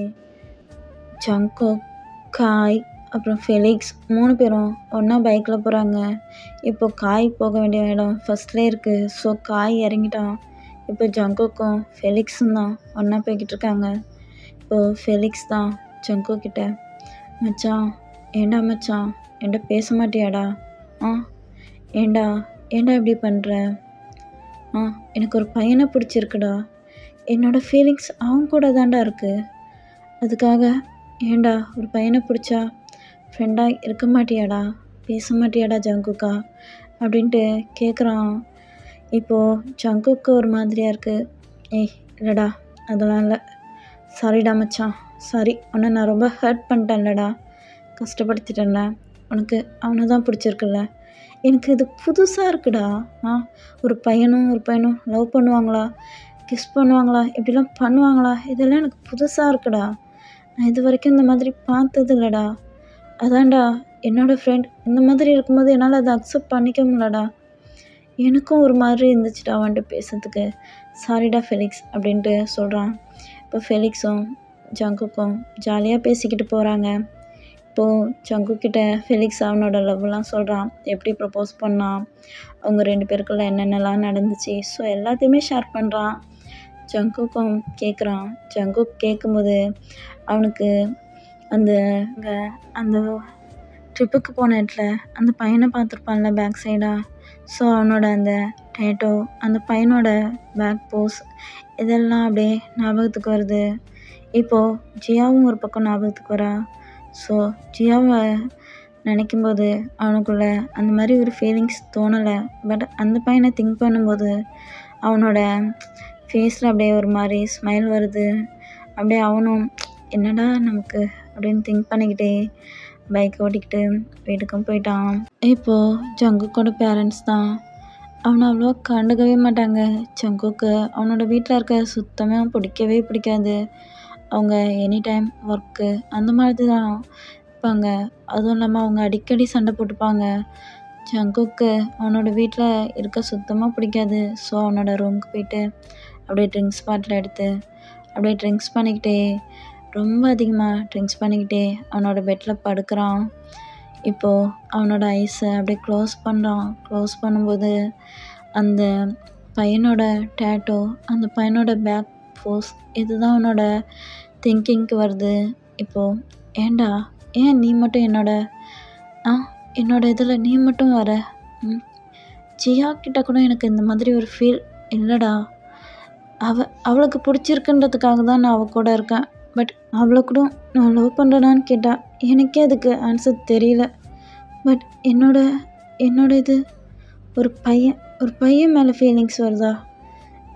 ஜங்குக், காய் அப்புறம் ஃபெலிக்ஸ் 3 பேரும் ஒன்றா பைக்கில் போகிறாங்க. இப்போது காய் போக வேண்டிய இடம் ஃபஸ்ட்லேயே இருக்குது. ஸோ காய் இறங்கிட்டான். இப்போ ஜங்குக்கும் ஃபெலிக்ஸும் தான் ஒன்றா போய்கிட்டு இருக்காங்க. இப்போது ஃபெலிக்ஸ் தான் ஜங்குக் கிட்ட மச்சான் ஏண்டா மச்சான் என்கிட்ட பேச மாட்டியாடா? ஏண்டா இப்படி பண்ணுற? எனக்கு ஒரு பையனை பிடிச்சிருக்குடா, என்னோடய ஃபீலிங்ஸ் அவன் கூட தான்டா இருக்குது, அதுக்காக ஏண்டா ஒரு பையனை பிடிச்சா ஃப்ரெண்டாக இருக்க மாட்டியாடா, பேச மாட்டியாடா ஜங்குக்கா அப்படின்ட்டு கேட்குறான். இப்போது ஜங்குக்கு ஒரு மாதிரியாக இருக்குது. ஏய் இல்லைடா அதெல்லாம் இல்லை, சாரிடா மச்சான், சாரி, உன்னை நான் ரொம்ப ஹர்ட் பண்ணிட்டேன்லடா, கஷ்டப்படுத்திட்டேன்ல, உனக்கு அவனை தான் பிடிச்சிருக்குல்ல, எனக்கு இது புதுசாக இருக்குடா. ஒரு பையனும் லவ் பண்ணுவாங்களா, கிஸ் பண்ணுவாங்களா, இப்படிலாம் பண்ணுவாங்களா, இதெல்லாம் எனக்கு புதுசாக இருக்குடா, நான் இது வரைக்கும் இந்த மாதிரி பார்த்தது இல்லைடா, அதான்டா என்னோடய ஃப்ரெண்ட் இந்த மாதிரி இருக்கும்போது என்னால் அதை அக்செப்ட் பண்ணிக்க முடியலடா. எனக்கும் ஒரு மாதிரி இருந்துச்சுடா வந்துட்டு பேசுறதுக்கு. சாரிடா ஃபெலிக்ஸ் அப்படின்ட்டு சொல்கிறான். இப்போ ஃபெலிக்ஸும் ஜங்குக்கும் ஜாலியாக பேசிக்கிட்டு போகிறாங்க. இப்போது ஜங்குக்கிட்ட ஃபெலிக்ஸ் அவனோட லவ்லாம் சொல்கிறான். எப்படி ப்ரப்போஸ் பண்ணான், அவங்க 2 பேருக்குள்ள என்னென்னலாம் நடந்துச்சு, ஸோ எல்லாத்தையுமே ஷேர் பண்ணுறான். ஜங்குக்கும் கேட்குறான். ஜங்குக் கேட்கும்போது அவனுக்கு அந்த அந்த ட்ரிப்புக்கு போன இடத்துல அந்த பையனை பார்த்துருப்பான்ல பேக் சைடாக, ஸோ அவனோட அந்த டேட்டோ, அந்த பையனோட பேக் போஸ் இதெல்லாம் அப்படியே ஞாபகத்துக்கு வருது. இப்போது ஜியாவும் ஒரு பக்கம் ஞாபகத்துக்கு வரா. ஸோ ஜியாவை நினைக்கும்போது அவனுக்குள்ள அந்த மாதிரி ஒரு ஃபீலிங்ஸ் தோணலை. பட் அந்த பையனை திங்க் பண்ணும்போது அவனோட ஃபேஸில் அப்படியே ஒரு மாதிரி ஸ்மைல் வருது. அப்படியே அவனும் என்னடா நமக்கு அப்படின்னு திங்க் பண்ணிக்கிட்டே பைக் ஓட்டிக்கிட்டு வீட்டுக்கும் போயிட்டான். இப்போது ஜங்குக்கோட பேரண்ட்ஸ் தான் அவனை அவ்வளோ கண்டுக்கவே மாட்டாங்க. ஜங்குக்கு அவனோட வீட்டில் இருக்க சுத்தமாக பிடிக்கவே பிடிக்காது. அவங்க எனி டைம் ஒர்க்கு அந்த மாதிரி தான் இருப்பாங்க. அதுவும் இல்லாமல் அவங்க அடிக்கடி சண்டை போட்டுப்பாங்க. ஜங்குக்கு அவனோட வீட்டில் இருக்க சுத்தமாக பிடிக்காது. ஸோ அவனோட ரூமுக்கு போயிட்டு அப்படியே ட்ரிங்க்ஸ் பாட்டில் எடுத்து அப்படியே ட்ரிங்க்ஸ் பண்ணிக்கிட்டே ரொம்ப அதிகமாக ட்ரிங்க்ஸ் பண்ணிக்கிட்டே அவனோட பெட்டில் படுக்கிறான். இப்போது அவனோட ஐஸை அப்படியே க்ளோஸ் பண்ணுறான். க்ளோஸ் பண்ணும்போது அந்த பையனோட டேட்டோ, அந்த பையனோட பேக் போஸ் இதுதான் அவனோட திங்கிங்க்கு வருது. இப்போது ஏன்டா ஏன் நீ மட்டும் என்னோட இதில் நீ மட்டும் வர? ஜியா கிட்ட கூட எனக்கு இந்த மாதிரி ஒரு ஃபீல் இல்லைடா. அவளுக்கு பிடிச்சிருக்குன்றதுக்காக தான் நான் அவள் கூட இருக்கேன். பட் அவளை கூட நான் லவ் பண்ணுறேனான்னு கேட்டால் எனக்கே அதுக்கு ஆன்சர் தெரியல. பட் என்னோட இது ஒரு பையன் மேலே ஃபீலிங்ஸ் வருதா?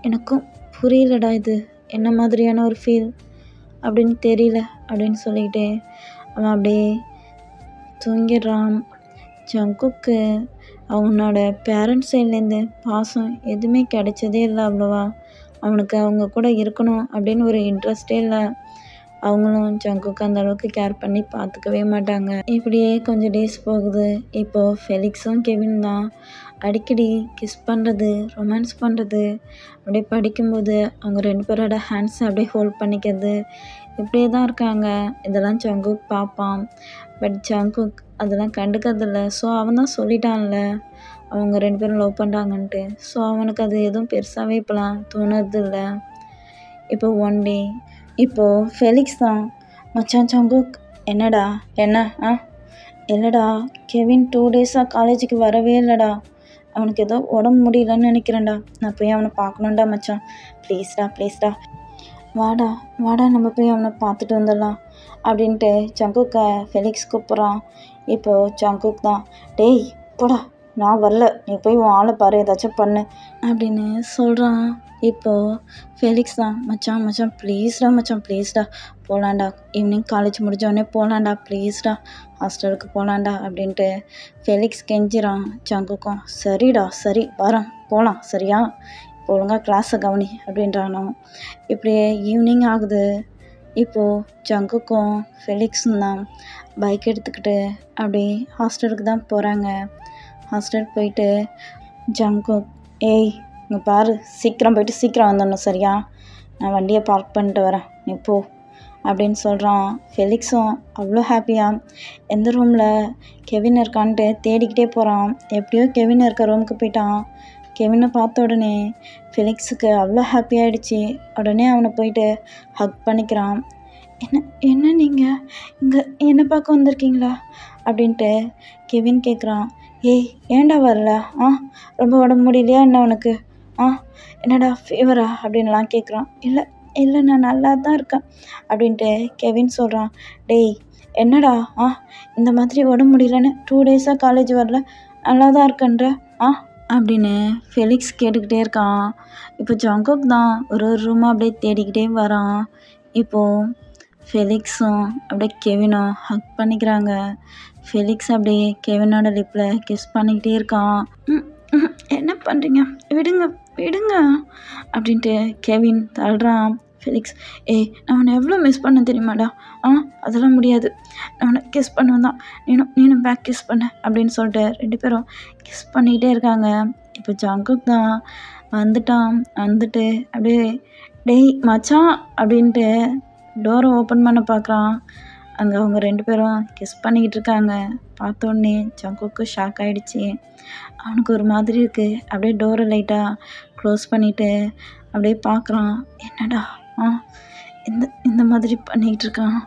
எனக்கும் புரியலடா, இது என்ன மாதிரியான ஒரு ஃபீல் அப்படின்னு தெரியல அப்படின்னு சொல்லிக்கிட்டே அவன் அப்படியே தூங்கிடுறான். ஜங்குக்கு அவனோட பேரண்ட்ஸ் சைட்லேருந்து பாசம் எதுவுமே கிடைச்சதே இல்லை அவ்வளோவா. அவனுக்கு அவங்க கூட இருக்கணும் அப்படின்னு ஒரு இன்ட்ரெஸ்டே இல்லை. அவங்களும் ஜங்குக்கு அந்த அளவுக்கு கேர் பண்ணி பார்த்துக்கவே மாட்டாங்க. இப்படியே கொஞ்சம் டேஸ் போகுது. இப்போது ஃபெலிக்ஸும் கெவின் தான் அடிக்கடி கிஸ் பண்ணுறது, ரொமான்ஸ் பண்ணுறது, அப்படியே படிக்கும்போது அவங்க 2 பேரோட ஹேண்ட்ஸை அப்படியே ஹோல்ட் பண்ணிக்கிறது, இப்படியே தான் இருக்காங்க. இதெல்லாம் ஜங்குக் பார்ப்பான். பட் ஜங்குக் அதெல்லாம் கண்டுக்கிறதில்ல. ஸோ அவன் தான் சொல்லிட்டான்ல அவங்க 2 பேரும் லவ் பண்ணுறாங்கன்ட்டு. ஸோ அவனுக்கு அது எதுவும் பெருசாகவே இப்போலாம் தோணுறது இல்லை. இப்போ ஒன் டே இப்போது ஃபெலிக்ஸ் தான், மச்சான் ஜங்குக் என்னடா இல்லைடா கெவின் 2 டேஸாக காலேஜுக்கு வரவே இல்லைடா. அவனுக்கு ஏதோ உடம்பு முடியலன்னு நினைக்கிறேன்டா. நான் போய் அவனை பார்க்கணுன்டா மச்சான். ப்ளீஸ்டா வாடா நம்ம போய் அவனை பார்த்துட்டு வந்துடலாம் அப்படின்ட்டு ஜங்குக்கை ஃபெலிக்ஸ் கூப்பிட்றான். இப்போது ஜங்குக் தான், டேய் போடா நான் வரல, நீ போய் உன் ஆளை பாரு, ஏதாச்சும் பண்ணு அப்படின்னு சொல்கிறான். இப்போது ஃபெலிக்ஸ் தான், மச்சான் ப்ளீஸ்டா போகலாண்டா, ஈவினிங் காலேஜ் முடிஞ்சோடனே போகலாண்டா, ப்ளீஸ்டா ஹாஸ்டலுக்கு போகலாண்டா அப்படின்ட்டு ஃபெலிக்ஸ் கெஞ்சிறான். ஜங்குக்கும் சரிடா சரி வரேன் போகலாம் சரியா, இப்போ ஒழுங்காக கிளாஸை கவனி அப்படின்றானோ. இப்படியே ஈவினிங் ஆகுது. இப்போது ஜங்குக்கும் ஃபெலிக்ஸும் தான் பைக் எடுத்துக்கிட்டு அப்படியே ஹாஸ்டலுக்கு தான் போகிறாங்க. ஹாஸ்டலுக்கு போயிட்டு ஜங்குக், ஏய் இங்கே பாரு, சீக்கிரம் போயிட்டு சீக்கிரம் வந்துடணும் சரியா, நான் வண்டியை பார்க் பண்ணிட்டு வரேன், நீ போ அப்படின்னு சொல்கிறான். ஃபெலிக்ஸும் அவ்வளோ ஹாப்பியாக எந்த ரூமில் கெவின் இருக்கான்ட்டு தேடிக்கிட்டே போகிறான். எப்படியோ கெவின் இருக்க ரூமுக்கு போயிட்டான். கெவினை பார்த்த உடனே ஃபெலிக்ஸுக்கு அவ்வளோ ஹாப்பியாகிடுச்சு. உடனே அவனை போயிட்டு ஹக் பண்ணிக்கிறான். என்ன நீங்கள் இங்கே என்னை பார்க்க வந்திருக்கீங்களா அப்படின்ட்டு கெவின் கேட்குறான். ஏய் ஏன்டா வரல? ரொம்ப உடம்பு முடியலையா என்ன உனக்கு? என்னடா ஃபீவரா அப்படின்லாம் கேட்குறான். இல்லை நான் நல்லா தான் இருக்கேன் அப்படின்ட்டு கெவின் சொல்கிறான். டேய் என்னடா இந்த மாதிரி உடம்பு முடியலன்னு 2 டேஸாக காலேஜ் வரல, நல்லா தான் இருக்கன்ற அப்படின்னு ஃபெலிக்ஸ் கேட்டுக்கிட்டே இருக்கான். இப்போ ஜங்குக் தான் ஒரு ரூமாக அப்படியே தேடிக்கிட்டே வரான். இப்போது ஃபெலிக்ஸும் அப்படியே கெவினும் ஹக் பண்ணிக்கிறாங்க. ஃபெலிக்ஸ் அப்படியே கெவினோட லிப்பில் கிஸ் பண்ணிக்கிட்டே இருக்கான். என்ன பண்ணுறீங்க, விடுங்க அப்படின்ட்டு கெவின் தள்ளுறான். ஃபெலிக்ஸ், ஏய் நான் உன்னை எவ்வளோ மிஸ் பண்ண தெரியுமாடா? அதெல்லாம் முடியாது. நான் உன்னை கிஸ் பண்ணுவேன் தான். நீனும் பேக் கிஸ் பண்ண அப்படின்னு சொல்லிட்டு 2 பேரும் கிஸ் பண்ணிக்கிட்டே இருக்காங்க. இப்போ ஜங்குக் தான் வந்துட்டு அப்படியே டேய் மச்சான் அப்படின்ட்டு டோரை ஓப்பன் பண்ண பார்க்குறான். அங்கே அவங்க 2 பேரும் கிஸ் பண்ணிக்கிட்டு இருக்காங்க. பார்த்தோன்னே ஜங்குக்கு ஷாக் ஆகிடுச்சி. அவனுக்கு ஒரு மாதிரி இருக்குது. அப்படியே டோரை லைட்டாக க்ளோஸ் பண்ணிவிட்டு அப்படியே பார்க்குறான். என்னடா இந்த மாதிரி பண்ணிக்கிட்டு இருக்கான்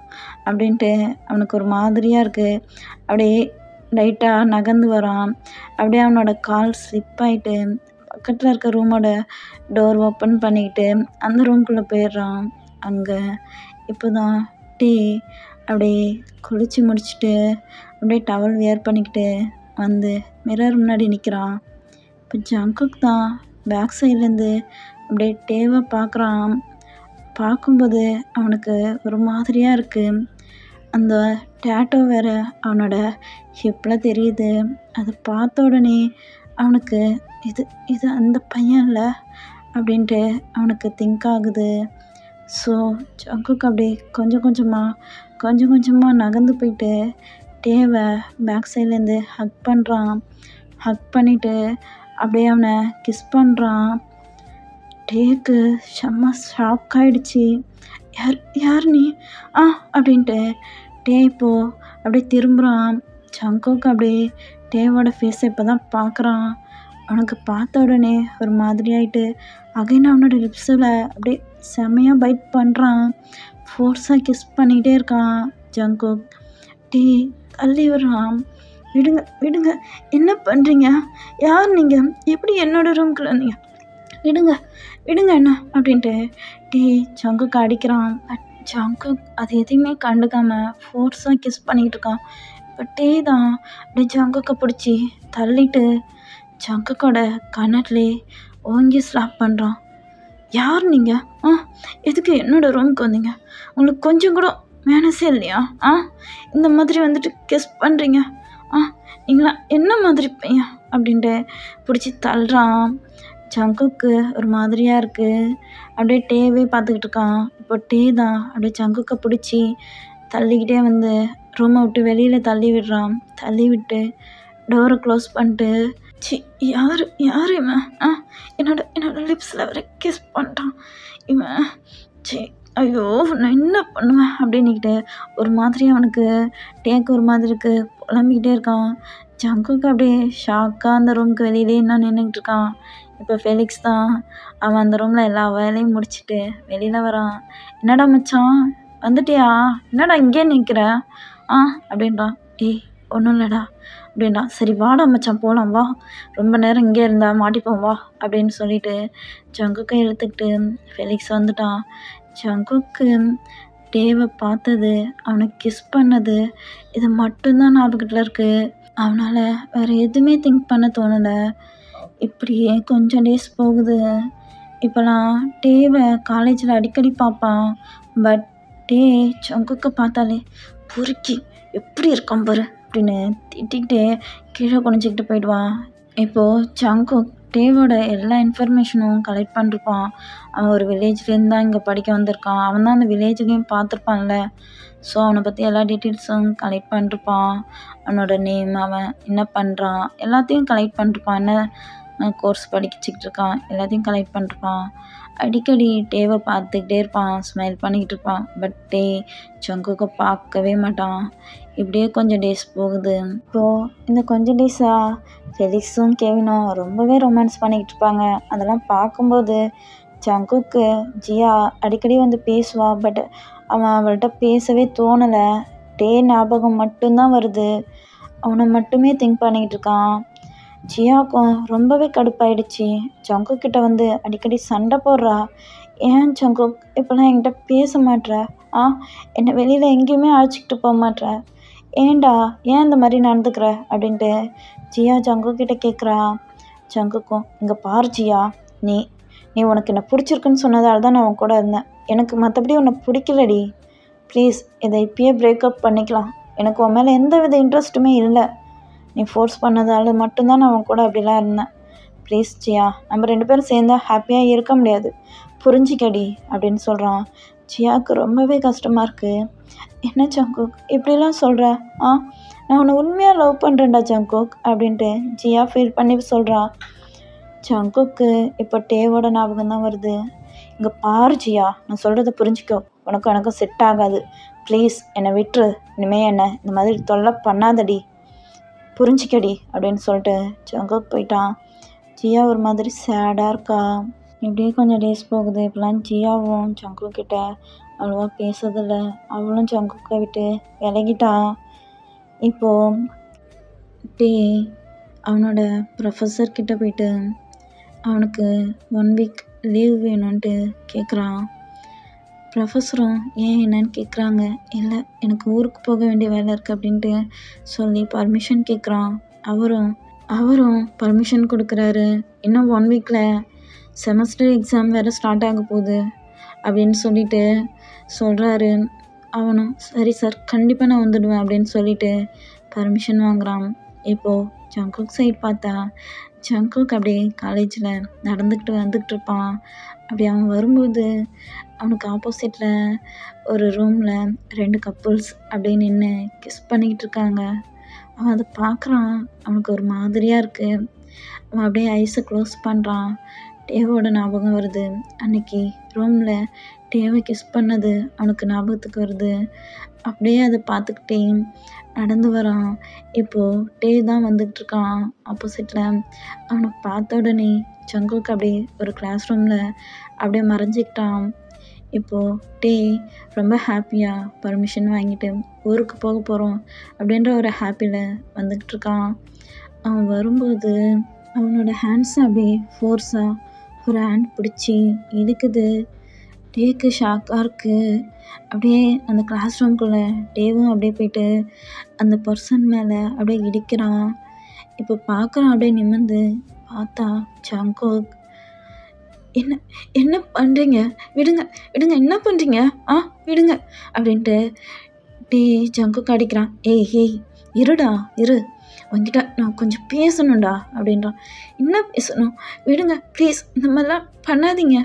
அப்படின்ட்டு அவனுக்கு ஒரு மாதிரியாக இருக்குது. அப்படியே லைட்டாக நகர்ந்து வரான். அப்படியே அவனோட கால் ஸ்லிப் ஆகிட்டு பக்கத்தில் இருக்க ரூமோட டோர் ஓப்பன் பண்ணிக்கிட்டு அந்த ரூம்குள்ளே போயிடுறான். அங்கே இப்போ தான் அப்படியே குளித்து முடிச்சுட்டு அப்படியே டவல் வியர் பண்ணிக்கிட்டு வந்து மிரர் முன்னாடி நிற்கிறான். இப்போ ஜங்குக் தான் பேக் சைட்லேருந்து அப்படியே டேவை பார்க்குறான். பார்க்கும்போது அவனுக்கு ஒரு மாதிரியாக இருக்குது. அந்த டேட்டோ வேறு அவனோட ஹிப்பில் தெரியுது. அதை பார்த்த உடனே அவனுக்கு இது அந்த பையன் இல்லை அப்படின்ட்டு அவனுக்கு திங்க் ஆகுது. ஸோ ஜங்குக் அப்படியே கொஞ்சம் கொஞ்சமாக நகர்ந்து போயிட்டு டேவை பேக் சைட்லேருந்து ஹக் பண்ணுறான். ஹக் பண்ணிவிட்டு அப்படியே அவனை கிஸ் பண்ணுறான். டேக்கு செம்ம ஷாக் ஆகிடுச்சி. யார் நீ அப்படின்ட்டு டே இப்போது அப்படியே திரும்புகிறான். ஜங்குக் அப்படியே டேவோட ஃபேஸை இப்போ தான் பார்க்குறான். அவனுக்கு பார்த்த உடனே ஒரு மாதிரி ஆகிட்டு அகைன் அவனோட லிப்ஸில் அப்படியே செம்மையாக பைட் பண்ணுறான். ஃபோர்ஸாக கிஸ் பண்ணிக்கிட்டே இருக்கான் ஜங்குக். தள்ளி விடுறான். விடுங்க என்ன பண்ணுறீங்க? யார் நீங்கள்? எப்படி என்னோடய ரூம்குள்ள வந்தீங்க? விடுங்க அண்ணா அப்படின்ட்டு ஜங்குக் அடிக்கிறான். பட் ஜங்குக் அது எதையுமே கண்டுக்காமல் ஃபோர்ஸாக கிஸ் பண்ணிக்கிட்டு இருக்கான். இப்போ தான் அப்படியே ஜங்குக்கை பிடிச்சி தள்ளிட்டு ஜங்குக்கோட கன்னட்லே ஓங்கி ஸ்லாப் பண்ணுறான். யார் நீங்கள்? எதுக்கு என்னோடய ரூமுக்கு வந்தீங்க? உங்களுக்கு கொஞ்சம் கூட மேனஸே இல்லையா? இந்த மாதிரி வந்துட்டு கிஸ் பண்ணுறீங்க. நீங்களா என்ன மாதிரி பையன் அப்படின்ட்டு பிடிச்சி தள்ளுறான். ஜங்குக்கு ஒரு மாதிரியாக இருக்குது. அப்படியே டேவே பார்த்துக்கிட்டு இருக்கான். இப்போ தான் அப்படியே ஜங்குக்கை பிடிச்சி தள்ளிக்கிட்டே வந்து ரூமை விட்டு வெளியில் தள்ளி விடுறான். தள்ளி விட்டு டோரை க்ளோஸ் பண்ணிட்டு யார் இவன்? என்னோட லிப்ஸில் வர கிஸ் பண்ணிட்டான் இவன். ஐயோ நான் என்ன பண்ணுவேன் அப்படின்னுக்கிட்டு ஒரு மாதிரி அவனுக்கு டேக்கு ஒரு மாதிரி இருக்குது. புலம்பிக்கிட்டே இருக்கான். ஜங்குக்கு அப்படியே ஷாக்காக அந்த ரூமுக்கு வெளியிலே இன்னும் நின்றுக்கிட்டு இருக்கான். இப்போ ஃபெலிக்ஸ் தான் அவன் அந்த ரூமில் எல்லா வேலையும் முடிச்சுட்டு வெளியில் வரான். என்னடா மச்சான் வந்துட்டியா? என்னடா இங்கே நிற்கிற? அப்படின்றான். ஒன்றும் இல்லைடா அப்படின்றான். சரி வாடா மச்சான் போகலாம் வா, ரொம்ப நேரம் இங்கே இருந்தா மாட்டிப்போம் வா அப்படின்னு சொல்லிட்டு ஜங்குக்கை இழுத்துக்கிட்டு ஃபெலிக்ஸ் வந்துட்டான். ஜங்குக்கு டேவை பார்த்தது, அவனை கிஸ் பண்ணது, இது மட்டும்தான் ஞாபகத்தில் இருக்குது. அவனால் வேறு எதுவுமே திங்க் பண்ண தோணலை. இப்படியே கொஞ்சம் டேஸ் போகுது. இப்போலாம் டேவை காலேஜில் அடிக்கடி பார்ப்பான். பட் ஜங்குக்கை பார்த்தாலே பொறுக்கி எப்படி இருக்கான் பாரு அப்படின்னு திட்டிக்கிட்டே கீழே குனிஞ்சிக்கிட்டு போயிடுவான். இப்போது ஜங்குக் டேவோட எல்லா இன்ஃபர்மேஷனும் கலெக்ட் பண்ணிருப்பான். அவன் ஒரு வில்லேஜ்லேருந்து தான் இங்கே படிக்க வந்திருக்கான். அவன் தான் அந்த வில்லேஜ்லேயும் பார்த்துருப்பான்ல. ஸோ அவனை பற்றி எல்லா டீட்டெயில்ஸும் கலெக்ட் பண்ணிருப்பான். அவனோட நேம், அவன் என்ன பண்ணுறான் எல்லாத்தையும் கலெக்ட் பண்ணிருப்பான். என்ன கோர்ஸ் படிச்சுக்கிட்டு இருக்கான் எல்லாத்தையும் கலெக்ட் பண்ணிருப்பான். அடிக்கடி டேவை பார்த்துக்கிட்டே இருப்பான், ஸ்மைல் பண்ணிக்கிட்டு இருப்பான். பட் ஜங்குக்கை பார்க்கவே மாட்டான். இப்படியே கொஞ்சம் டேஸ் போகுது. இப்போது இந்த கொஞ்சம் டேஸாக ஃபெலிக்ஸும் கெவினும் ரொம்பவே ரொமான்ஸ் பண்ணிக்கிட்டு இருப்பாங்க. அதெல்லாம் பார்க்கும்போது ஜங்குக்கு ஜியா அடிக்கடி வந்து பேசுவா. பட் அவன் அவள்கிட்ட பேசவே தோணலை. ஞாபகம் மட்டும்தான் வருது. அவனை மட்டுமே திங்க் பண்ணிக்கிட்டு இருக்கான். ஜியாவுக்கும் ரொம்பவே கடுப்பாயிடுச்சு. ஜங்குக்கிட்ட வந்து அடிக்கடி சண்டை போடுறா. ஏன் ஜங்குக் இப்போலாம் என்கிட்ட பேச மாட்ற? என்னை வெளியில் எங்கேயுமே அழைச்சிக்கிட்டு போக மாட்ற? ஏன் இந்த மாதிரி நடந்துக்கிற அப்படின்ட்டு ஜியா ஜங்குக்கிட்ட கேட்குறா. ஜங்குக்கும் இங்கே பாரு ஜியா, நீ உனக்கு என்ன பிடிச்சிருக்குன்னு சொன்னதால தான் நான் உன் கூட இருந்தேன். எனக்கு மற்றபடி உன்னை பிடிக்கலடி. ப்ளீஸ் இதை இப்பயே பிரேக்கப் பண்ணிக்கலாம். எனக்கு உன் மேலே எந்த வித இன்ட்ரெஸ்ட்டுமே இல்லை. நீ ஃபோர்ஸ் பண்ணதால் மட்டும்தான் நான் உன் கூட அப்படிலாம் இருந்தேன். ப்ளீஸ் ஜியா, நம்ம 2 பேரும் சேர்ந்தா ஹாப்பியாக இருக்க முடியாது. புரிஞ்சிக்கடி அப்படின்னு சொல்கிறான். ஜியாவுக்கு ரொம்பவே கஷ்டமாக இருக்குது. என்ன ஜங்குக் இப்படிலாம் சொல்கிற? நான் உன்னை உண்மையாக லவ் பண்ணுறேன்டா ஜங்குக் அப்படின்ட்டு ஜியா ஃபீல் பண்ணி சொல்கிறா. ஜங்குக்கு இப்போ டேவோட ஞாபகம் தான் வருது. இங்கே பாரு ஜியா, நான் சொல்கிறத புரிஞ்சிக்கோ. எனக்கும் செட் ஆகாது. ப்ளீஸ் என்னை விட்டுரு. இனிமேல் என்ன இந்த மாதிரி தொல்லை பண்ணாதடி, புரிஞ்சிக்கடி அப்படின்னு சொல்லிட்டு ஜங்குக் போயிட்டான். ஜியா ஒரு மாதிரி சேடாக இருக்கா. இப்படியே கொஞ்சம் டேஸ் போகுது. இப்போலாம் ஜியாவும் ஜங்குக் கிட்ட அவ்வளோவா பேசுறதில்ல. அவளும் ஜங்குக்கை விட்டு விலகிட்டான். இப்போது டே அவனோட ப்ரொஃபஸர் கிட்ட போயிட்டு அவனுக்கு 1 வீக் லீவ் வேணும்ன்ட்டு கேட்குறான். ப்ரொஃபஸரும் ஏன் என்னன்னு கேட்குறாங்க. இல்லை, எனக்கு ஊருக்கு போக வேண்டிய வேலை இருக்குது அப்படின்ட்டு சொல்லி பர்மிஷன் கேட்குறான். அவரும் பர்மிஷன் கொடுக்குறாரு. இன்னும் 1 வீக்கில் செமஸ்டர் எக்ஸாம் வேறு ஸ்டார்ட் ஆக போகுது அப்படின்னு சொல்லிட்டு சொல்கிறாரு. அவனும் சரி சார், கண்டிப்பாக நான் வந்துடுவேன் அப்படின்னு சொல்லிட்டு பர்மிஷன் வாங்குகிறான். இப்போது ஜங்குக் சைட் பார்த்தா ஜங்குக் அப்படியே காலேஜில் நடந்துக்கிட்டு வந்துக்கிட்டு இருப்பான். அப்படி அவன் வரும்போது அவனுக்கு ஆப்போசிட்டில் ஒரு ரூமில் 2 கப்புள்ஸ் அப்படியே நின்று கிஸ் பண்ணிக்கிட்டு இருக்காங்க. அவன் அதை பார்க்குறான். அவனுக்கு ஒரு மாதிரியாக இருக்குது. அவன் அப்படியே ஐஸை க்ளோஸ் பண்ணுறான். டேவோட ஞாபகம் வருது. அன்னைக்கு ரூமில் டேவை கிஸ் பண்ணது அவனுக்கு ஞாபகத்துக்கு வருது. அப்படியே அதை பார்த்துக்கிட்டே நடந்து வரான். இப்போது டே தான் வந்துகிட்ருக்கான் ஆப்போசிட்டில். அவனை பார்த்த உடனே ஜங்குக் அப்படியே ஒரு கிளாஸ் ரூமில் அப்படியே மறைஞ்சிக்கிட்டான். இப்போது டே ரொம்ப ஹாப்பியாக பர்மிஷன் வாங்கிட்டு ஊருக்கு போக போகிறோம் அப்படின்ற ஒரு ஹாப்பியில் வந்துக்கிட்டு இருக்கான். அவன் வரும்போது அவனோட ஹேண்ட்ஸை அப்படியே ஃபோர்ஸாக ஒரு ஹேண்ட் பிடிச்சி இழுக்குது. டேக்கு ஷாக்காக இருக்குது. அப்படியே அந்த கிளாஸ் ரூம்குள்ளே டேவும் அப்படியே போயிட்டு அந்த பர்சன் மேலே அப்படியே இடிக்கிறான். இப்போ பார்க்குறான். அப்படியே நிமிர்ந்து பார்த்தா ஜங்குக். என்ன பண்ணுறீங்க? விடுங்க, என்ன பண்ணுறீங்க? விடுங்க அப்படின்ட்டு டே ஜங்குக் அடிக்கிறான். ஏய் இருடா, உங்ககிட்ட நான் கொஞ்சம் பேசணும்டா அப்படின்றான். என்ன பேசணும்? விடுங்க ப்ளீஸ், இந்த மாதிரிலாம் பண்ணாதீங்க.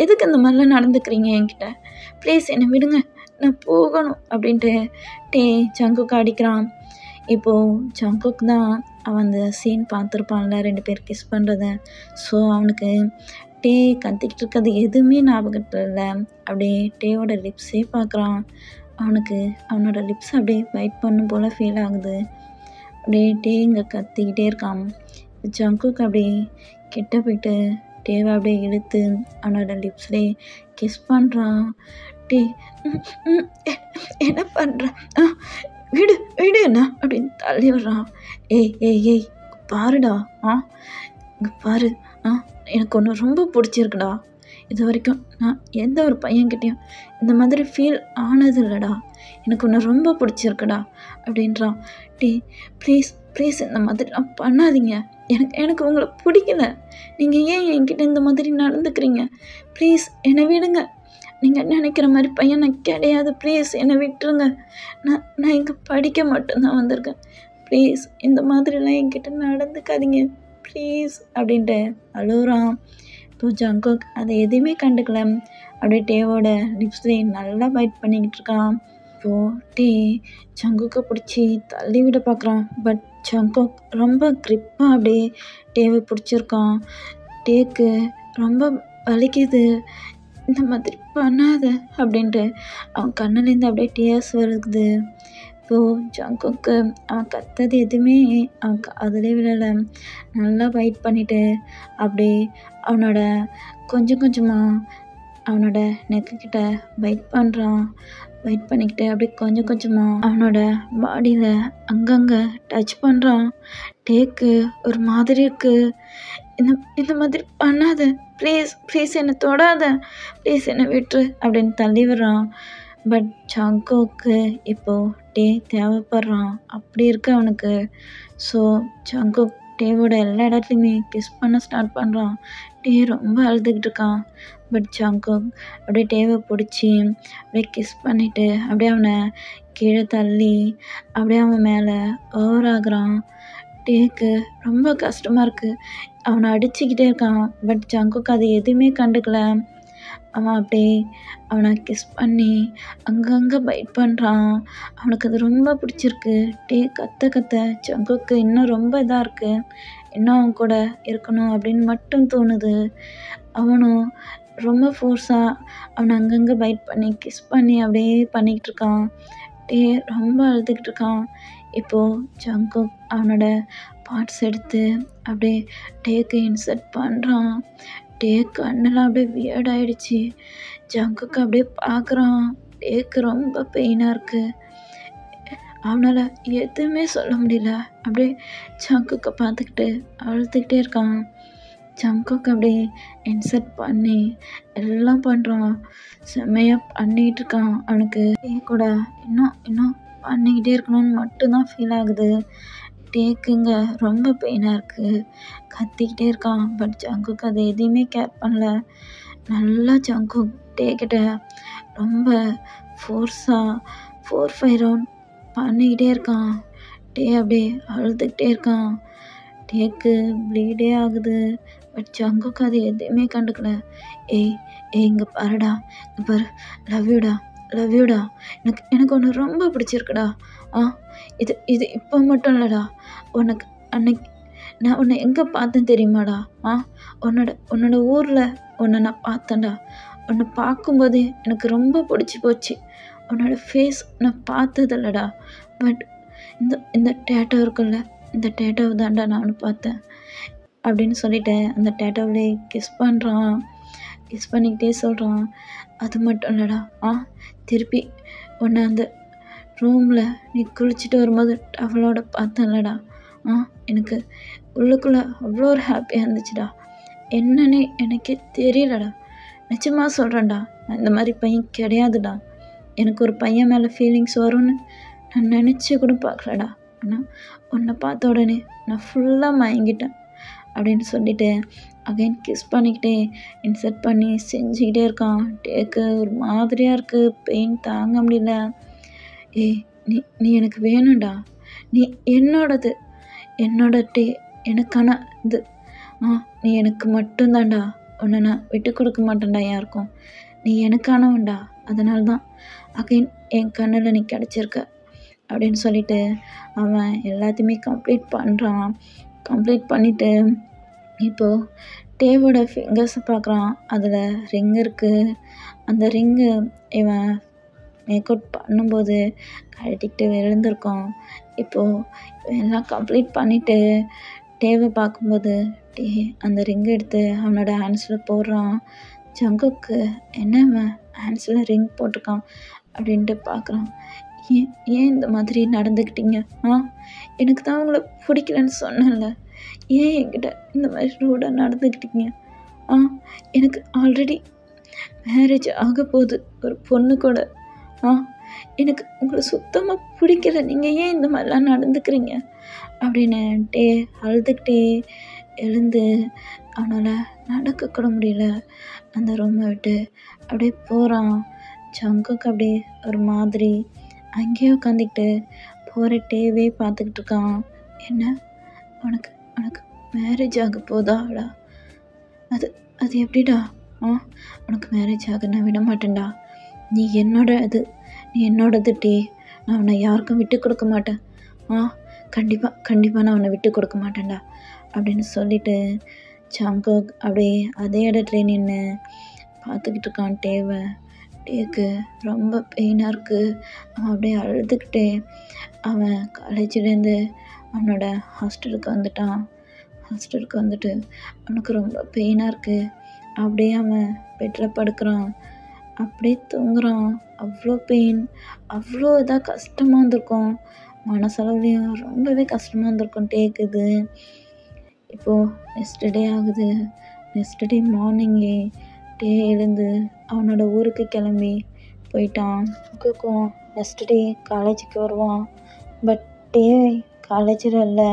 எதுக்கு இந்த மாதிரிலாம் நடந்துக்கிறீங்க என்கிட்ட? ப்ளீஸ் என்னை விடுங்க, நான் போகணும் அப்படின்ட்டு டே ஜங்குக் அடிக்கிறான். இப்போது ஜங்குக் தான் அவன் அந்த சீன் பார்த்துருப்பான்ல 2 பேர் கிஸ் பண்ணுறத. ஸோ அவனுக்கு டே கத்திக்கிட்டு இருக்கிறது எதுவுமே ஞாபகத்தில் இல்லை. அப்படியே டேவோட லிப்ஸே பார்க்குறான். அவனுக்கு அவனோட லிப்ஸ் அப்படியே பைட் பண்ணும் போல் ஃபீல் ஆகுது. அப்படியே டே இங்கே கத்திக்கிட்டே இருக்கான். ஜங்குக் அப்படியே கிட்ட போயிட்டு டேவை அப்படியே இழுத்து அவனோட லிப்ஸ்லேயே கிஸ் பண்ணுறான். டே என்ன பண்ணுறான்? விடு என்ன அப்படின்னு தள்ளி விடுறான். ஏய் பாருடா, இங்கே பாரு, எனக்கு ஒன்று ரொம்ப பிடிச்சிருக்குடா. இது வரைக்கும் நான் எந்த ஒரு பையன்கிட்டையும் இந்த மாதிரி ஃபீல் ஆனது இல்லைடா. எனக்கு ஒன்று ரொம்ப பிடிச்சிருக்குடா அப்படின்றான். டே ப்ளீஸ் இந்த மாதிரிலாம் பண்ணாதீங்க. எனக்கு உங்களை பிடிக்கல. நீங்கள் ஏன் என்கிட்ட இந்த மாதிரி நடந்துக்கிறீங்க? ப்ளீஸ் என்னை விடுங்க. நீங்கள் நினைக்கிற மாதிரி பையன் நான் கிடையாது. ப்ளீஸ் என்னை விட்டுருங்க. நான் இங்கே படிக்க மட்டும்தான் வந்திருக்கேன். ப்ளீஸ் இந்த மாதிரிலாம் என்கிட்ட நடந்துக்காதீங்க ப்ளீஸ் அப்படின்ட்டு அழுகுறான். இப்போ ஜங்குக் அதை எதுவுமே கண்டுக்கல. அப்படியே டேவோட லிப்ஸ்லேயே நல்லா பைட் பண்ணிக்கிட்டு இருக்கான். இப்போது டே ஜங்குக்கை பிடிச்சி தள்ளி விட பார்க்குறான். பட் ஜங்குக் ரொம்ப க்ரிப்பாக அப்படியே டேவை பிடிச்சிருக்கான். டேக்கு ரொம்ப வலிக்குது. இந்த மாதிரி பண்ணாத அப்படின்ட்டு அவன் கண்ணுலேருந்து அப்படியே டியர்ஸ் வருது. இப்போது ஜங்குக்கு அவன் கத்தது எதுவுமே அவன் அதிலே விழலை. நல்லா பைட் பண்ணிவிட்டு அப்படியே அவனோட கொஞ்சமாக அவனோட நெக்குக்கிட்ட பைட் பண்ணுறான். பைட் பண்ணிக்கிட்டு அப்படியே கொஞ்சமாக அவனோட பாடியில் அங்கங்கே டச் பண்ணுறான். டேக்கு ஒரு மாதிரி இருக்குது. இந்த மாதிரி பண்ணாத ப்ளீஸ் என்னை தொடாத, ப்ளீஸ் என்னை விட்டுரு அப்படின்னு தள்ளி விடுறான். பட் ஜங்குக்கு இப்போது டே தேவைப்படுறான். அப்படி இருக்கு அவனுக்கு. ஸோ ஜங்குக் டேவோட எல்லா இடத்துலையுமே கிஸ் பண்ண ஸ்டார்ட் பண்ணுறான். டே ரொம்ப அழுதுகிட்டு இருக்கான். பட் ஜங்குக் அப்படியே டேவை பிடிச்சி அப்படியே கிஸ் பண்ணிவிட்டு அப்படியே அவனை கீழே தள்ளி அப்படியே அவன் மேலே ஓவர் ஆகுறான். டேக்கு ரொம்ப கஷ்டமாக இருக்குது. அவனை அடிச்சுக்கிட்டே இருக்கான். பட் ஜங்குக் அது எதுவுமே கண்டுக்கல. அவன் அப்படியே அவனை கிஸ் பண்ணி அங்கங்கே பைட் பண்ணுறான். அவனுக்கு அது ரொம்ப பிடிச்சிருக்கு. கத்த கத்த ஜங்குக்கு இன்னும் ரொம்ப இதாக இருக்குது. இன்னும் அவன் கூட இருக்கணும் அப்படின்னு மட்டும் தோணுது. அவனும் ரொம்ப ஃபோர்ஸாக அவனை அங்கங்கே பைட் பண்ணி கிஸ் பண்ணி அப்படியே பண்ணிக்கிட்டு இருக்கான். ரொம்ப அழுதுகிட்டு இருக்கான். இப்போது ஜங்குக் அவனோட பார்ட்ஸ் எடுத்து அப்படியே டேக்கு இன்சர்ட் பண்ணுறான். கண்ணெல்லாம் அப்படியே வியர்ட் ஆகிடுச்சு. ஜங்குக்கு அப்படியே பார்க்குறான். ரொம்ப பெயினாக இருக்குது. அவனால் எதுவுமே சொல்ல முடியல. அப்படியே ஜங்குக்கை பார்த்துக்கிட்டு அழுதுகிட்டே இருக்கான். ஜங்குக்கு அப்படியே இன்சர்ட் பண்ணி எல்லாம் பண்ணுறான். செம்மையாக பண்ணிகிட்டு இருக்கான். அவனுக்கு கூட இன்னும் பண்ணிக்கிட்டே இருக்கணும்னு மட்டும்தான் ஃபீல் ஆகுது. டேக்குங்க ரொம்ப பெயினாக இருக்குது. கத்திக்கிட்டே இருக்கான். பட் ஜங்குக்கு அதை எதையுமே கேர் பண்ணல. நல்லா ஜங்குக் டேக்கிட்ட ரொம்ப ஃபோர்ஸாக 4-5 ரவுண்ட் பண்ணிக்கிட்டே இருக்கான். அப்படியே அழுதுகிட்டே இருக்கான். டேக்கு ப்ளீடே ஆகுது. பட் ஜங்குக்கு அது எதையுமே கண்டுக்கல. ஏய் இங்கே பாருடா, இங்கே பாரு, லவ் யூடா, எனக்கு ஒன்று ரொம்ப பிடிச்சிருக்குடா. இது இப்போ மட்டும் இல்லைடா, அன்னைக்கு நான் உன்னை எங்கே பார்த்தேன் தெரியுமாடா? உன்னோட ஊரில் உன்னை நான் பார்த்தேன்டா. உன்னை பார்க்கும்போதே எனக்கு ரொம்ப பிடிச்சி போச்சு. உன்னோட ஃபேஸ் நான் பார்த்ததில்லடா. பட் இந்த டேட்டோ இருக்குல்ல, இந்த டேட்டோவை தான்டா நான் பார்த்தேன் அப்படின்னு சொல்லிட்டு அந்த டேட்டோவிலே கிஸ் பண்ணுறான். கிஸ் பண்ணிக்கிட்டே சொல்கிறான், அது மட்டும் இல்லைடா, திருப்பி உன்னை அந்த ரூமில் நீ குளிச்சுட்டு வரும்போது டவலோட பார்த்தேன்லடா, எனக்கு உள்ளுக்குள்ளே அவ்வளோ ஒரு ஹாப்பியாக இருந்துச்சுடா. என்னன்னே எனக்கே தெரியலடா. நிச்சயமாக சொல்கிறேன்டா, நான் இந்த மாதிரி பையன் கிடையாதுடா. எனக்கு ஒரு பையன் மேலே ஃபீலிங்ஸ் வரும்னு நான் நினச்சி கூட பார்க்கலடா. ஆனால் உன்னை பார்த்த உடனே நான் ஃபுல்லாக மயங்கிட்டேன் அப்படின்னு சொல்லிட்டு அகைன் கிஸ் பண்ணிக்கிட்டே இன்சர்ட் பண்ணி செஞ்சுக்கிட்டே இருக்கான். டேக்கு ஒரு மாதிரியாக இருக்குது. பெயின் தாங்க முடியல. நீ எனக்கு வேணும்டா. நீ என்னோட எனக்கான இது. நீ எனக்கு மட்டும்தான்டா. உன்னை நான் விட்டு கொடுக்க மாட்டேன்டா யாருக்கும். நீ எனக்கானவன்டா. அதனால தான் அகைன் என் கண்ணில் நீ கிடச்சிருக்க அப்படின்னு சொல்லிட்டு அவன் எல்லாத்தையுமே கம்ப்ளீட் பண்ணுறான். கம்ப்ளீட் பண்ணிவிட்டு இப்போது டேவோட ஃபிங்கர்ஸை பார்க்குறான். அதில் ரிங் இருக்குது. அந்த ரிங்கு இவன் மேக் அவுட் பண்ணும்போது கழட்டிக்கிட்டு விழுந்திருக்கான். இப்போது எல்லாம் கம்ப்ளீட் பண்ணிவிட்டு டேவை பார்க்கும்போது அந்த ரிங் எடுத்து அவனோட ஹேண்ட்ஸில் போடுறான். ஜங்குக்கு என்ன அவன் ஹேண்ட்ஸில் ரிங் போட்டிருக்கான் அப்படின்ட்டு பார்க்குறான். ஏன் இந்த மாதிரி நடந்துக்கிட்டீங்க? எனக்கு தான் உங்களை பிடிக்கலன்னு சொன்னேன்ல, ஏன் என்கிட்ட இந்த மாதிரி ரூடாக நடந்துக்கிட்டீங்க? எனக்கு ஆல்ரெடி மேரேஜ் ஆக போகுது ஒரு பொண்ணு கூட. எனக்கு உங்களை சுத்தமாக பிடிக்கல, நீங்கள் ஏன் இந்த மாதிரிலாம் நடந்துக்கிறீங்க அப்படின்னு அழுதுகிட்டே எழுந்து அவனால் நடக்கக்கூட முடியல. அந்த ரூமை விட்டு அப்படியே போகிறான். ஜங்குக்கு அப்படியே ஒரு மாதிரி அங்கேயே உட்காந்துக்கிட்டு போகிற டேவே பார்த்துக்கிட்டு இருக்கான். என்ன உனக்கு மேரேஜ் ஆக போதாடா? அது எப்படிடா? உனக்கு மேரேஜ் ஆக நான் விட மாட்டேன்டா. நீ என்னோடது டே. நான் உன்னை யாருக்கும் விட்டு கொடுக்க மாட்டேன். கண்டிப்பாக நான் உன்னை விட்டு கொடுக்க மாட்டேன்டா அப்படின்னு சொல்லிட்டு ஜங்குக் அப்படியே அதே இடத்துல நின்று பார்த்துக்கிட்டு இருக்கான் டேவை. டேக்கு ரொம்ப பெயினாக இருக்குது. அவன் அப்படியே அழுதுகிட்டே அவன் காலேஜ்லேருந்து அவனோட ஹாஸ்டலுக்கு வந்துட்டான். ஹாஸ்டலுக்கு வந்துட்டு அவனுக்கு ரொம்ப பெயினாக இருக்குது. அப்படியே அவன் பெட்டில் படுக்கிறான். அப்படியே தூங்குறான். அவ்வளோ பெயின், அவ்வளோ இதாக கஷ்டமாக இருந்திருக்கும். மனசளவுலையும் ரொம்பவே கஷ்டமாக இருந்திருக்கும் டேக்குது. இப்போது நெக்ஸ்ட் டே ஆகுது. நெக்ஸ்ட் டே மார்னிங்கே எழுந்து அவனோட ஊருக்கு கிளம்பி போயிட்டான். நெக்ஸ்ட் டே காலேஜுக்கு வருவான். பட் காலேஜில் இல்லை.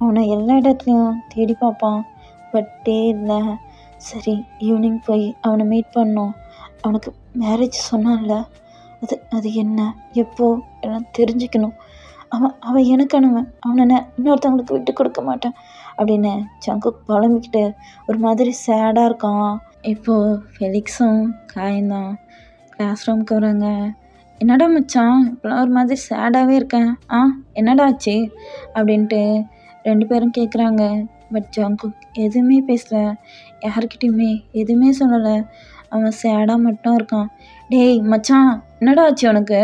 அவனை எல்லா இடத்துலையும் தேடி பார்ப்பான். பட் இல்லை. சரி, ஈவினிங் போய் அவனை மீட் பண்ணோம். அவனுக்கு மேரேஜ் சொன்னான்ல, அது என்ன, எப்போ எல்லாம் தெரிஞ்சுக்கணும். அவன் எனக்கானவன். அவனை இன்னொருத்தவங்களுக்கு விட்டு கொடுக்க மாட்டேன் அப்படின்னு ஜங்குக் புலம்பிக்கிட்டு ஒரு மாதிரி சேடாக இருக்கான். இப்போது ஃபெலிக்ஸும் காயும் தான் கிளாஸ் ரூமுக்கு வராங்க. என்னடா மச்சான் இப்போலாம் ஒரு மாதிரி சேடாகவே இருக்கேன், என்னடா ஆச்சு அப்படின்ட்டு 2 பேரும் கேட்குறாங்க. பட் ஜங்குக் எதுவுமே பேசல, யார்கிட்டையுமே எதுவுமே சொல்லலை. அவன் சேடாக மட்டும் இருக்கான். டேய் மச்சான், என்னடா ஆச்சு உனக்கு?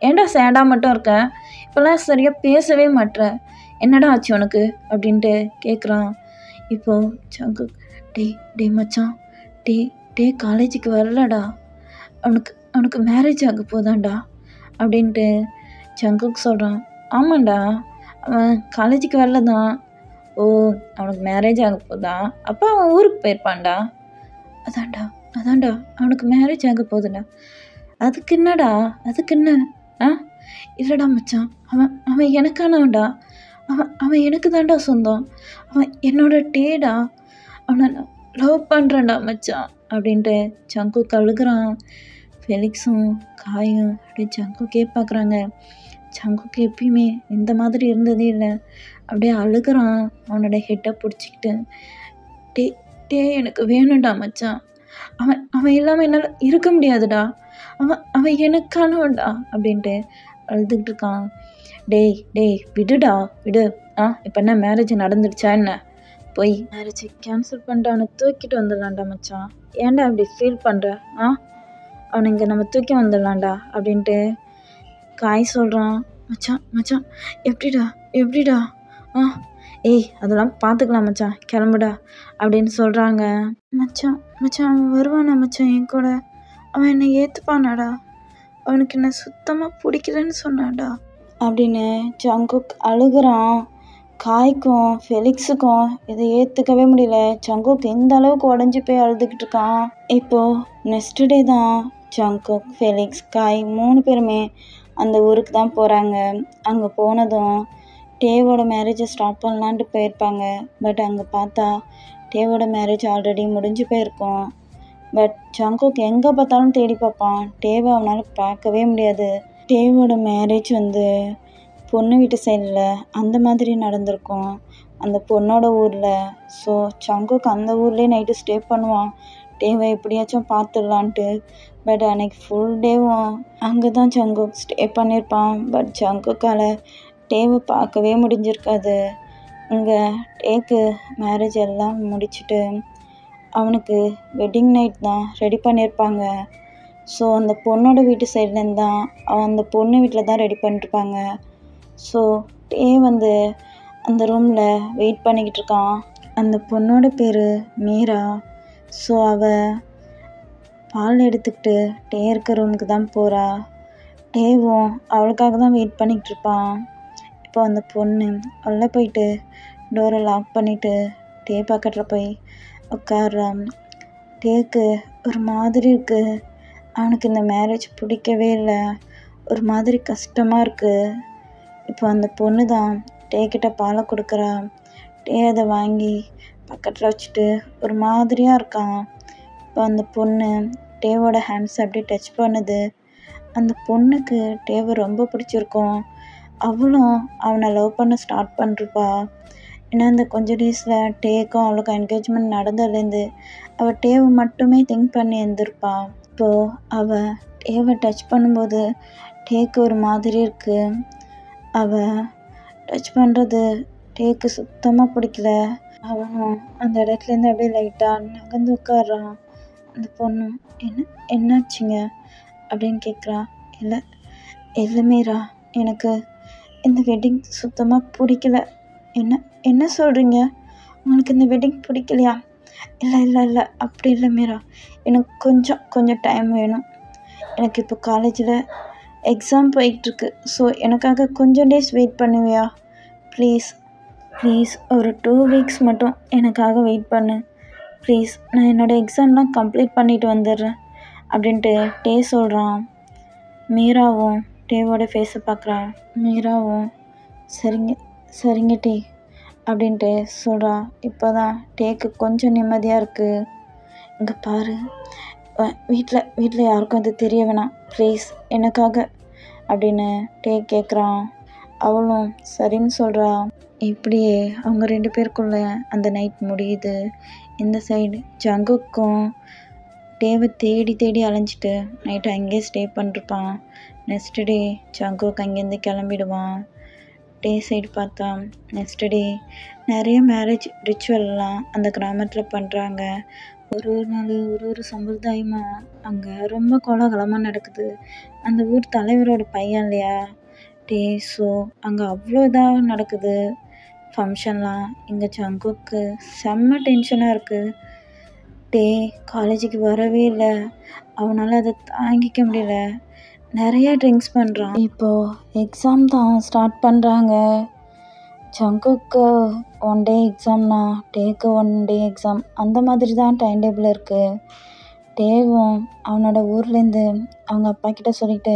ஏன்டா சேடாக மட்டும் இருக்க? இப்போல்லாம் சரியாக பேசவே மாட்ற, என்னடா ஆச்சு உனக்கு அப்படின்ட்டு கேட்குறான். இப்போது ஜங்குக், டேய் மச்சான், டே காலேஜுக்கு வரலடா, அவனுக்கு மேரேஜ் ஆக போதான்டா அப்படின்ட்டு ஜங்குக் சொல்கிறான். ஆமாண்டா, அவன் காலேஜுக்கு வரல தான். ஓ, அவனுக்கு மேரேஜ் ஆக போதா? அப்போ அவன் ஊருக்கு போயிருப்பான்டா. அதான்டா அவனுக்கு மேரேஜ் ஆக போகுதுடா. அதுக்கு என்ன? இல்லைடா மச்சான், அவன் எனக்கானவன்டா. அவன் எனக்கு தான்டா சொந்தம். அவன் என்னோட டேடா. அவனை லவ் பண்ணுறேன்டா மச்சான் அப்படின்ட்டு ஜங்குக் அழுகுறான். ஃபெலிக்ஸும் காயும் அப்படியே ஜங்குக்கே பார்க்குறாங்க. ஜங்குக்கு எப்பயுமே இந்த மாதிரி இருந்ததே இல்லை. அப்படியே அழுகுறான் அவனோட ஹெட்டை பிடிச்சிக்கிட்டு. டே எனக்கு வேணும்டா மச்சான், அவன் இல்லாமல் என்னால் இருக்க முடியாதுடா. அவன் எனக்கானவன்டா அப்படின்ட்டு அழுதுகிட்டு இருக்கான். டேய் விடு. இப்போ என்ன மேரேஜ் நடந்துடுச்சா என்ன? போய் மேரேஜை கேன்சல் பண்ணிட்டு அவனை தூக்கிட்டு வந்துடலாம்டா மச்சான். ஏன்டா அப்படி ஃபீல் பண்ணுற? அவனை இங்கே நம்ம தூக்கி வந்துடலாம்டா அப்படின்ட்டு காய் சொல்கிறான். மச்சான் எப்படிடா? அதெல்லாம் பார்த்துக்கலாம் மச்சான், கிளம்புடா அப்படின்னு சொல்கிறாங்க. மச்சான் அவன் வருவானா மச்சான் என் கூட? அவன் என்னை ஏற்றுப்பானாடா? அவனுக்கு என்ன சுத்தமாக பிடிக்கலன்னு சொன்னான்டா அப்படின்னு ஜங்குக் அழுகுறான். காய்க்கும் ஃபெலிக்ஸுக்கும் இதை ஏற்றுக்கவே முடியல. ஜங்குக் எந்த அளவுக்கு உடஞ்சி போய் அழுதுகிட்டு இருக்கான். இப்போது நெக்ஸ்ட் டே தான் ஜங்குக், ஃபெலிக்ஸ், காய் 3 பேருமே அந்த ஊருக்கு தான் போகிறாங்க. அங்கே போனதும் டேவோட மேரேஜை ஸ்டாப் பண்ணலான்ட்டு போயிருப்பாங்க. பட் அங்கே பார்த்தா டேவோட மேரேஜ் ஆல்ரெடி முடிஞ்சு போயிருக்கும். பட் ஜங்குக் எங்கே பார்த்தாலும் தேடி பார்ப்பான், டேவை அவனால் பார்க்கவே முடியாது. டேவோட மேரேஜ் பொண்ணு வீட்டு சைடில் அந்த மாதிரி நடந்திருக்கும், அந்த பொண்ணோட ஊரில். ஸோ ஜங்குக் அந்த ஊர்லேயே நைட்டு ஸ்டே பண்ணுவான், டேவை எப்படியாச்சும் பார்த்துடலான்ட்டு. பட் அன்னைக்கு ஃபுல் டேவும் அங்கே தான் ஜங்குக் ஸ்டே பண்ணியிருப்பான். பட் ஜங்குக்கால் டேவை பார்க்கவே முடிஞ்சிருக்காது. இங்கே டேக்கு மேரேஜ் எல்லாம் முடிச்சுட்டு அவனுக்கு வெட்டிங் நைட் தான் ரெடி பண்ணியிருப்பாங்க. ஸோ அந்த பொண்ணோட வீட்டு சைட்லேருந்து தான் அவன் அந்த பொண்ணு வீட்டில் தான் ரெடி பண்ணியிருப்பாங்க. ஸோ டே அந்த ரூமில் வெயிட் பண்ணிக்கிட்டு இருக்கான். அந்த பொண்ணோட பேர் மீரா. ஸோ அவள் பால் எடுத்துக்கிட்டு டே இருக்க ரூமுக்கு தான் போகிறா. டேவும் அவளுக்காக தான் வெயிட் பண்ணிக்கிட்டு இருப்பான். இப்போ அந்த பொண்ணு உள்ளே போயிட்டு டோரை லாக் பண்ணிவிட்டு டே பக்கத்தில் போய் உட்கார்றான். டேக்கு ஒரு மாதிரி இருக்குது, அவனுக்கு இந்த மேரேஜ் பிடிக்கவே இல்லை, ஒரு மாதிரி கஷ்டமாக இருக்குது. இப்போ அந்த பொண்ணு தான் டேக்கிட்ட பாலை கொடுக்குறா. டே அதை வாங்கி பக்கத்தில் வச்சுட்டு ஒரு மாதிரியாக இருக்கான். இப்போ அந்த பொண்ணு டேவோட ஹேண்ட்ஸ் அப்படியே டச் பண்ணுது. அந்த பொண்ணுக்கு டேவை ரொம்ப பிடிச்சிருக்கும். அவளும் அவனை லவ் பண்ண ஸ்டார்ட் பண்ணிருப்பா. ஏன்னா இந்த கொஞ்சம் டேஸில் டேக்கும் அவளுக்கும் என்கேஜ்மெண்ட் நடந்ததுலேருந்து அவள் டேவை மட்டுமே திங்க் பண்ணி இருந்திருப்பா. இப்போது அவள் டேவை டச் பண்ணும்போது டேக்கு ஒரு மாதிரி இருக்குது. அவள் டச் பண்ணுறது டேக்கு சுத்தமாக பிடிக்கல. அவனும் அந்த இடத்துலேருந்து அப்படியே லைட்டாக நகர்ந்து உட்காடுறான். அந்த பொண்ணு என்னாச்சுங்க அப்படின்னு கேட்குறான். இல்லை மீரா, எனக்கு இந்த வெட்டிங் சுத்தமாக பிடிக்கல. என்ன சொல்கிறீங்க? உங்களுக்கு இந்த வெட்டிங் பிடிக்கலையா? இல்லை அப்படி இல்லை மீரா, எனக்கு கொஞ்சம் டைம் வேணும். எனக்கு இப்போ காலேஜில் எக்ஸாம் போயிட்டுருக்கு. ஸோ எனக்காக கொஞ்சம் டேஸ் வெயிட் பண்ணுவியா? ப்ளீஸ் ஒரு 2 வீக்ஸ் மட்டும் எனக்காக வெயிட் பண்ணு ப்ளீஸ். நான் என்னோடய எக்ஸாம்லாம் கம்ப்ளீட் பண்ணிவிட்டு வந்துடுறேன் அப்படின்ட்டு டே சொல்கிறான். மீராவும் டேவோட ஃபேஸை பார்க்குறான். மீராவும் சரிங்க டே அப்படின்ட்டு சொல்கிறா. இப்போ தான் டேக்கு கொஞ்சம் நிம்மதியாக இருக்குது. இங்கே பாரு, வீட்டில் யாருக்கும் அது தெரிய வேணாம் ப்ளீஸ் எனக்காக அப்படின்னு டே கேட்குறான். அவளும் சரின்னு சொல்கிறா. இப்படியே அவங்க 2 பேருக்குள்ள அந்த நைட் முடியுது. இந்த சைடு ஜங்குக்கும் டேவை தேடி தேடி அலைஞ்சிட்டு நைட்டு அங்கேயே ஸ்டே பண்ணிருப்பான். நெக்ஸ்ட் டே ஜங்குக் அங்கேருந்து கிளம்பிடுவான். டே சைடு பார்த்தா நெக்ஸ்ட் டே நிறைய மேரேஜ் ரிச்சுவல்லாம் அந்த கிராமத்தில் பண்ணுறாங்க. ஒரு நாள் ஒரு சம்பிரதாயமாக அங்கே ரொம்ப கோலாகலமாக நடக்குது. அந்த ஊர் தலைவரோட பையன் இல்லையா டே, ஸோ அங்கே அவ்வளோ இதாக நடக்குது ஃபங்க்ஷன்லாம். இங்கே ஜங்குக்கு செம்ம டென்ஷனாக இருக்குது. டே காலேஜுக்கு வரவே இல்லை. அவனால் அதை தாங்கிக்க முடியல. நிறைய ட்ரிங்க்ஸ் பண்ணுறான். இப்போது எக்ஸாம் தான் ஸ்டார்ட் பண்ணுறாங்க. ஜங்குக்கு 1 டே எக்ஸாம்னா டேக்கு 1 டே எக்ஸாம் அந்த மாதிரி தான் டைம் டேபிள் இருக்குது. டேவும் அவனோட ஊர்லேருந்து அவங்க அப்பா கிட்ட சொல்லிட்டு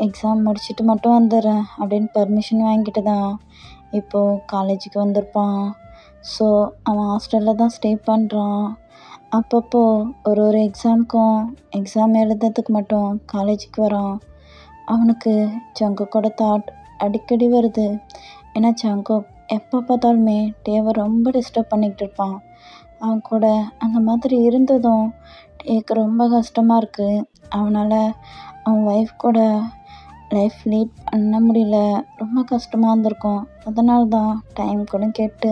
எக்ஸாம் முடிச்சுட்டு மட்டும் வந்துடுறேன் அப்படின்னு பர்மிஷன் வாங்கிட்டு தான் இப்போது காலேஜுக்கு வந்திருப்பான். ஸோ அவன் ஹாஸ்டலில் தான் ஸ்டே பண்ணுறான். அப்பப்போ ஒரு எக்ஸாமுக்கும் எக்ஸாம் எழுதுறதுக்கு மட்டும் காலேஜுக்கு வரான். அவனுக்கு ஜங்குக்கோட தாட் அடிக்கடி வருது. ஏன்னா ஜங்குக் எப்போ பார்த்தாலுமே டேவை ரொம்ப டிஸ்டர்ப் பண்ணிக்கிட்டு இருப்பான். அவன் கூட அந்த மாதிரி இருந்ததும் டேக்கு ரொம்ப கஷ்டமாக இருக்குது. அவனால் அவன் ஒய்ஃப் கூட லைஃப் லீட் பண்ண முடியல. ரொம்ப கஷ்டமாக இருந்திருக்கும். அதனால தான் டைம் கூட கேட்டு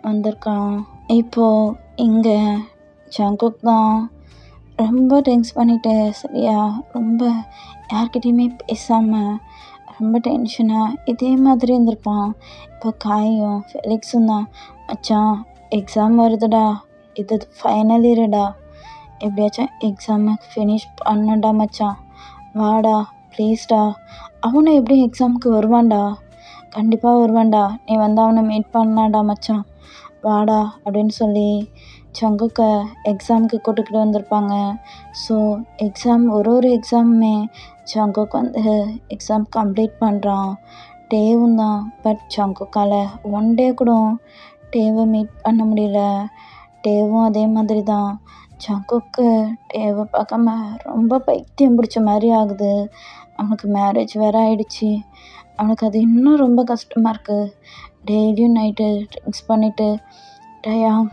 வந்திருக்கான். இப்போது இங்கே ஜங்குக் தான் ரொம்ப ட்ரிங்க்ஸ் பண்ணிவிட்டு சரியா ரொம்ப யார்கிட்டையுமே பேசாமல் ரொம்ப டென்ஷனாக இதே மாதிரி இருந்திருப்பான். இப்போ காயும் ஃபெலிக்ஸும் தான் மச்சான் எக்ஸாம் வருதுடா, இது ஃபைனல் இயருடா, எப்படியாச்சும் எக்ஸாமை ஃபினிஷ் பண்ணடா மச்சான், வாடா ப்ளீஸ்டா. அவனும் எப்படியும் எக்ஸாமுக்கு வருவான்டா, கண்டிப்பாக வருவான்டா, நீ வந்து அவனை மீட் பண்ணலாம்டா மச்சான், வாடா அப்படின்னு சொல்லி ஜங்குக்கை எக்ஸாமுக்கு கூட்டுக்கிட்டு வந்திருப்பாங்க. ஸோ எக்ஸாம் ஒரு எக்ஸாமுமே ஜங்குக் வந்து எக்ஸாம் கம்ப்ளீட் பண்ணுறான். டேவும் தான். பட் ஜங்குக்கால் 1 டே கூட டேவை மீட் பண்ண முடியல. டேவும் அதே மாதிரி தான். ஜங்குக்கு டேவை பார்க்காம ரொம்ப பைத்தியம் பிடிச்ச மாதிரி ஆகுது. அவனுக்கு மேரேஜ் வேறு ஆயிடுச்சு. அவனுக்கு அது இன்னும் ரொம்ப கஷ்டமாக இருக்குது. டெய்லியும் நைட்டு ட்ரிங்க்ஸ் பண்ணிவிட்டு டயாங்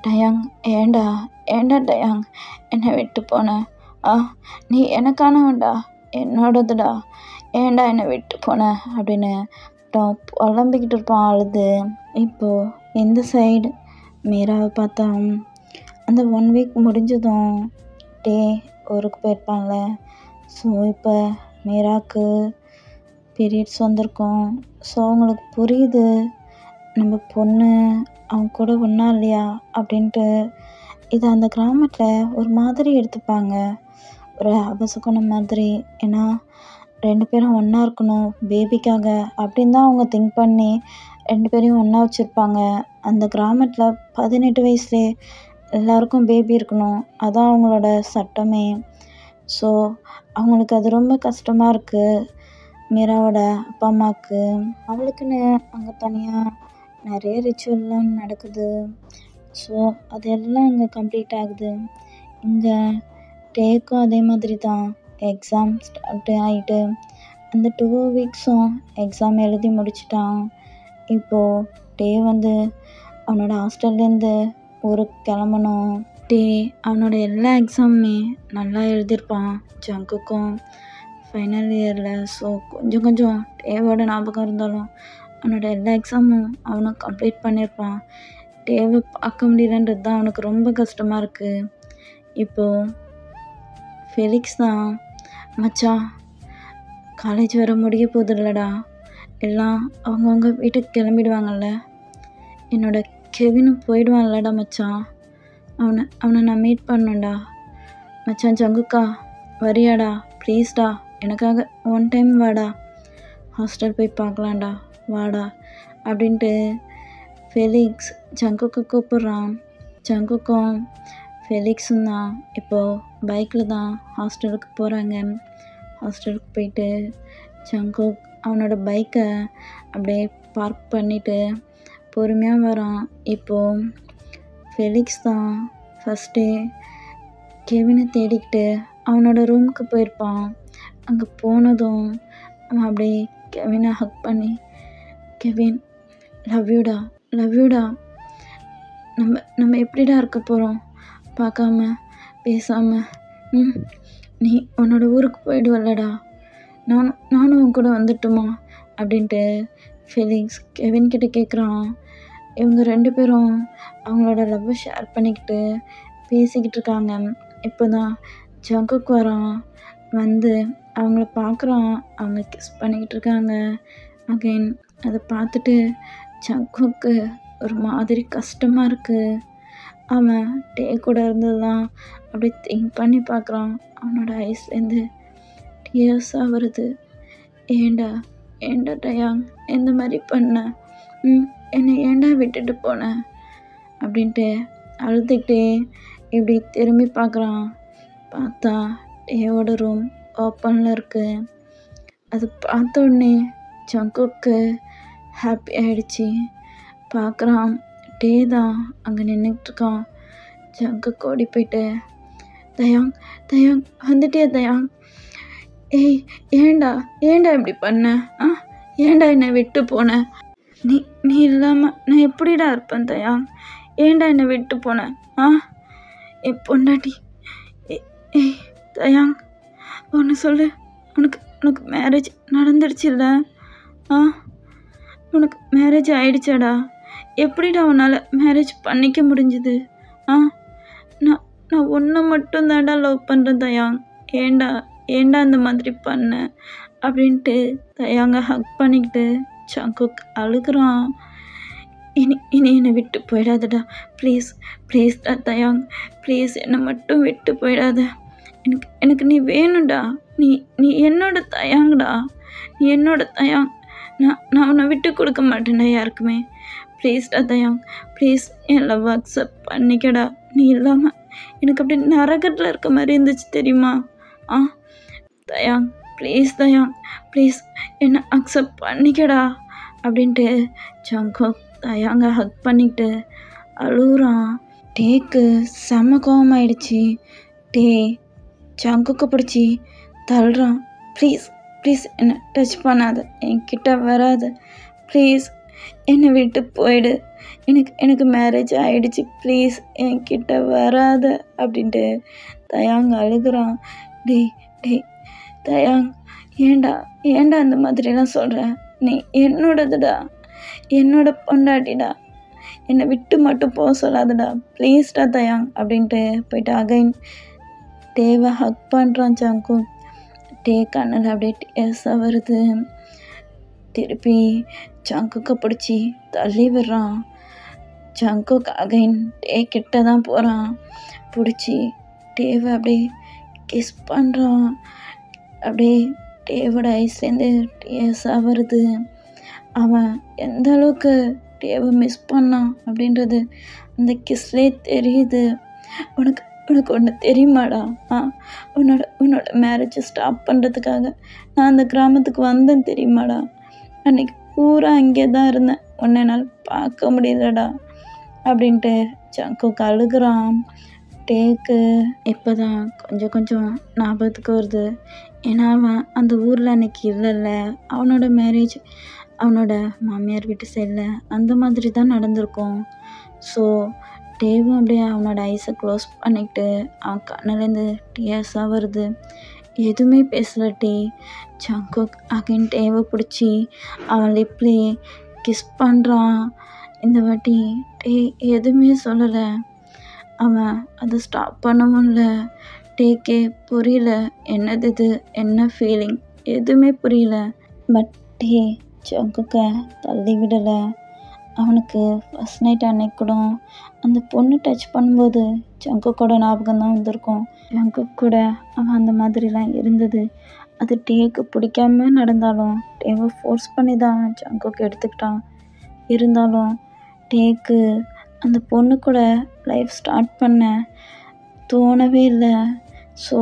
டயாங் ஏண்டா டயாங் என்னை விட்டு போன, நீ எனக்கானவன்டா, என்னோடதுடா, ஏண்டா என்னை விட்டு போன அப்படின்னு புலம்பிக்கிட்டு இருப்பான் அழுது. இப்போது இந்த சைடு மீராவை பார்த்தா அந்த 1 வீக் முடிஞ்சதும் டே ஊருக்கு போயிருப்பான்ல. ஸோ இப்போ மீராவுக்கு பீரியட்ஸ் வந்திருக்கும். ஸோ அவங்களுக்கு புரியுது நம்ம பொண்ணு அவங்க கூட ஒன்றா இல்லையா அப்படின்ட்டு. இதை அந்த கிராமத்தில் ஒரு மாதிரி எடுத்துப்பாங்க, ஒரு அபசகுணம் மாதிரி. ஏன்னா 2 பேரும் ஒன்றா இருக்கணும் பேபிக்காக அப்படின்னு தான் அவங்க திங்க் பண்ணி 2 பேரையும் ஒன்றா வச்சுருப்பாங்க. அந்த கிராமத்தில் 18 வயசுலே எல்லாருக்கும் பேபி இருக்கணும், அதான் அவங்களோட சட்டமே. ஸோ அவங்களுக்கு அது ரொம்ப கஷ்டமாக இருக்குது மீராவோட அப்பா அம்மாவுக்கு. அவளுக்குன்னு அங்கே தனியாக நிறைய ரிச்சுவல்லாம் நடக்குது. ஸோ அதெல்லாம் அங்கே கம்ப்ளீட் ஆகுது. இங்கே டேக்கும் அதே மாதிரி தான். எக்ஸாம் ஸ்டார்ட் ஆகிட்டு அந்த 2 வீக்ஸும் எக்ஸாம் எழுதி முடிச்சிட்டான். இப்போது டே வந்து அவனோட ஹாஸ்டல்லேருந்து ஊருக்கு கிளம்பணும். டே அவனோட எல்லா எக்ஸாமுமே நல்லா எழுதியிருப்பான். ஜங்குக்கும் ஃபைனல் இயரில். ஸோ கொஞ்சம் டேவோட ஞாபகம் இருந்தாலும் அவனோட எல்லா எக்ஸாமும் அவனும் கம்ப்ளீட் பண்ணியிருப்பான். டேவை பார்க்க முடியலன்றது தான் அவனுக்கு ரொம்ப கஷ்டமாக இருக்குது. இப்போது ஃபெலிக்ஸ் தான் மச்சான் காலேஜ் வர முடிய போகுது இல்லைடா, எல்லாம் அவங்கவுங்க வீட்டுக்கு கிளம்பிடுவாங்கல்ல, என்னோட கெவினும் போயிடுவான்லடா மச்சான், அவனை நான் மீட் பண்ணணும்டா மச்சான். ஜங்குக்கா வரியாடா ப்ளீஸ்டா, எனக்காக 1 டைம் வாடா, ஹாஸ்டல் போய் பார்க்கலாம்டா வாடா அப்படின்ட்டு ஃபெலிக்ஸ் ஜங்குக்கை கூப்பிட்றான். ஜங்குக்கும் ஃபெலிக்ஸும் தான் இப்போது பைக்கில் தான் ஹாஸ்டலுக்கு போகிறாங்க. ஹாஸ்டலுக்கு போயிட்டு ஜங்குக் அவனோட பைக்கை அப்படியே பார்க் பண்ணிவிட்டு பொறுமையாக வரான். இப்போது ஃபெலிக்ஸ் தான் ஃபஸ்ட்டு கெவினை தேடிக்கிட்டு அவனோட ரூமுக்கு போயிருப்பான். அங்கே போனதும் அவன் அப்படியே கெவினை ஹக் பண்ணி, கெவின் லவ் யூடா, நம்ம எப்படிடா இருக்க போகிறோம் பார்க்காம பேசாமல்? நீ உன்னோட ஊருக்கு போயிடுவல்லடா, நானும் உன் கூட வந்துட்டுமா அப்படின்ட்டு ஃபெலிக்ஸ் கெவின் கிட்ட கேட்குறான். இவங்க 2 பேரும் அவங்களோட லவ்வை ஷேர் பண்ணிக்கிட்டு பேசிக்கிட்டு இருக்காங்க. இப்போ தான் ஜங்குக் வரான், வந்து அவங்கள பார்க்குறான், அவங்க கிஸ் பண்ணிக்கிட்டு இருக்காங்க. அகைன் அதை பார்த்துட்டு ஜங்குக்கு ஒரு மாதிரி கஷ்டமாக இருக்குது. அவன் டே கூட இருந்ததுதான் அப்படியே திங்க் பண்ணி பார்க்குறான். அவனோட ஐஸ்லேருந்து டியர்ஸாக வருது. ஏண்டா டயாங் இந்த மாதிரி பண்ண? என்னை ஏண்டா விட்டுட்டு போன அப்படின்ட்டு அழுதுகிட்டே இப்படி திரும்பி பார்க்குறான். பார்த்தா டேவோட ரூம் ஓப்பனில் இருக்குது. அது பார்த்த உடனே ஜங்குக்கு ஹாப்பி ஆகிடுச்சி. பார்க்குறான், டே தான் அங்கே நின்றுட்டுருக்கான். ஜங்குக்கு ஓடி போயிட்டு, தயாங் வந்துட்டியா தயாங்? ஏய் ஏண்டா இப்படி பண்ண? ஏண்டா என்னை விட்டு போன? நீ இல்லாமல் நான் எப்படிடா இருப்பேன் தயாங்? ஏண்டா என்னை விட்டு போன? என் பொண்டாட்டி. ஏய் தயாங், ஒன்று சொல்லு, உனக்கு மேரேஜ் நடந்துடுச்சுல்ல? உனக்கு மேரேஜ் ஆயிடுச்சாடா? எப்படிடா உன்னால் மேரேஜ் பண்ணிக்க முடிஞ்சுது? நான் ஒன்றை மட்டும் தான்டா லவ் பண்ணுறேன் தயாங். ஏண்டா இந்த மாதிரி பண்ண அப்படின்ட்டு தயாங்க ஹக் பண்ணிக்கிட்டு ஜங்குக் அழுகுறான். இனி என்னை விட்டு போயிடாதடா, ப்ளீஸ்டா தயாங், ப்ளீஸ் என்னை மட்டும் விட்டு போயிடாத. எனக்கு நீ வேணும்டா. நீ என்னோட தயாங்கடா, நீ என்னோட தயாங். நான் உன்னை விட்டு கொடுக்க மாட்டேன்டா யாருக்குமே. ப்ளீஸ்டா தயாங், ப்ளீஸ் என் லவ் அக்செப்ட் பண்ணிக்கடா. நீ இல்லாமல் எனக்கு அப்படி நரகத்தில் இருக்க மாதிரி இருந்துச்சு தெரியுமா? தயாங் ப்ளீஸ் என்னை அக்செப்ட் பண்ணிக்கடா அப்படின்ட்டு ஜங்குக் தயாங்க ஹக் பண்ணிக்கிட்டு அழுகுறான். டேக்கு செம கோவமாயிடுச்சு. டே ஜங்குக்கு பிடிச்சி தள்ளுறான். ப்ளீஸ் என்னை டச் பண்ணாத, என்கிட்ட வராத, ப்ளீஸ் என்னை விட்டு போயிடு, எனக்கு மேரேஜ் ஆகிடுச்சு, ப்ளீஸ் என்கிட்ட வராத அப்படின்ட்டு தயாங் அழுகுறான். டேய் தயாங், ஏண்டா அந்த மாதிரிலாம் சொல்கிற? நீ என்னோடதுடா, என்னோட பொண்டாட்டிடா, என்னை விட்டு மட்டும் போக சொல்லாதடா, ப்ளீஸ்டா தயாங் அப்படின்ட்டு போயிட்டு அகைன் டேவை ஹக் பண்ணுறான் ஜங்குக். டே கண்ணில் அப்படியே டேஸாக வருது. திருப்பி ஜங்குக்கை பிடிச்சி தள்ளி விடுறான். ஜங்குக் அகைன் டே கிட்ட தான் போகிறான். பிடிச்சி டேவை அப்படியே கிஸ் பண்ணுறான். அப்படியே டேவோட ஐஸ்லேருந்து டேஸாக வருது. அவன் எந்த அளவுக்கு டேவை மிஸ் பண்ணான் அப்படின்றது அந்த கிஸ்லேயே தெரியுது. உனக்கு ஒன்று தெரியுமாடா? உன்னோட மேரேஜை ஸ்டாப் பண்ணுறதுக்காக நான் அந்த கிராமத்துக்கு வந்தேன் தெரியுமாடா? அன்றைக்கி பூரா அங்கே தான் இருந்தேன், உன்னை என்னால் பார்க்க முடியலடா அப்படின்ட்டு ஜங்குக் அழுகுறான். டேக்கு இப்போ தான் கொஞ்சம் ஞாபகத்துக்கு வருது. ஏன்னா அவன் அந்த ஊரில் அன்றைக்கி இல்லைல்ல, அவனோட மேரேஜ் அவனோட மாமியார் வீட்டு சைடில் அந்த மாதிரி தான் நடந்திருக்கும். ஸோ டேவும் அப்படியே அவனோட ஐஸை க்ளோஸ் பண்ணிக்கிட்டு அவன் கண்ணிலேருந்து டியர்ஸாக வருது. எதுவுமே பேசல டே. ஜங்குக் அகைன் டேவை பிடிச்சி அவன் லிப்லேயே கிஸ் பண்ணுறான். இந்த வாட்டி டே எதுவுமே சொல்லலை. அவன் அதை ஸ்டாப் பண்ணவும் இல்லை. டேக்கே புரியல, என்னது இது, என்ன ஃபீலிங், எதுவுமே புரியல. பட் டே ஜங்குக்கை தள்ளி விடலை. அவனுக்கு ஃபஸ்ட் நைட் அன்னைக்கு கூட அந்த பொண்ணு டச் பண்ணும்போது ஜங்குக்கோட ஞாபகம் தான் வந்திருக்கும். ஜங்குக் கூட அவன் அந்த மாதிரிலாம் இருந்தது. அது டேக்கு பிடிக்காம நடந்தாலும் டேவை ஃபோர்ஸ் பண்ணி தான் ஜங்குக் எடுத்துக்கிட்டான். இருந்தாலும் டேக்கு அந்த பொண்ணு கூட லைஃப் ஸ்டார்ட் பண்ண தோணவே இல்லை. ஸோ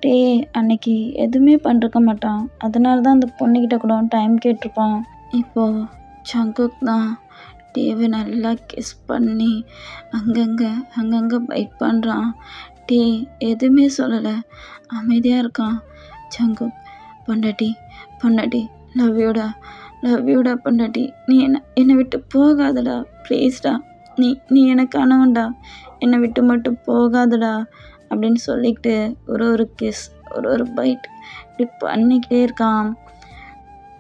டே அன்னைக்கு எதுவுமே பண்ணிருக்க மாட்டான். அதனால தான் அந்த பொண்ணுக்கிட்ட கூட டைம் கேட்டிருப்பான். இப்போது ஜங்குக் தான் டேவை நல்லா கிஸ் பண்ணி அங்கங்கே பைட் பண்ணுறான். டே எதுவுமே சொல்லலை, அமைதியாக இருக்கான். ஜங்குக், பொண்டாட்டி லவ் யூடா பொண்டாட்டி, நீ என்னை விட்டு போகாதடா, ப்ளீஸ்டா நீ நீ எனக்கானவன்டா, என்னை விட்டு மட்டும் போகாதடா அப்படின்னு சொல்லிக்கிட்டு ஒரு கிஸ் ஒரு பைட் இப்படி பண்ணிக்கிட்டே இருக்கான்.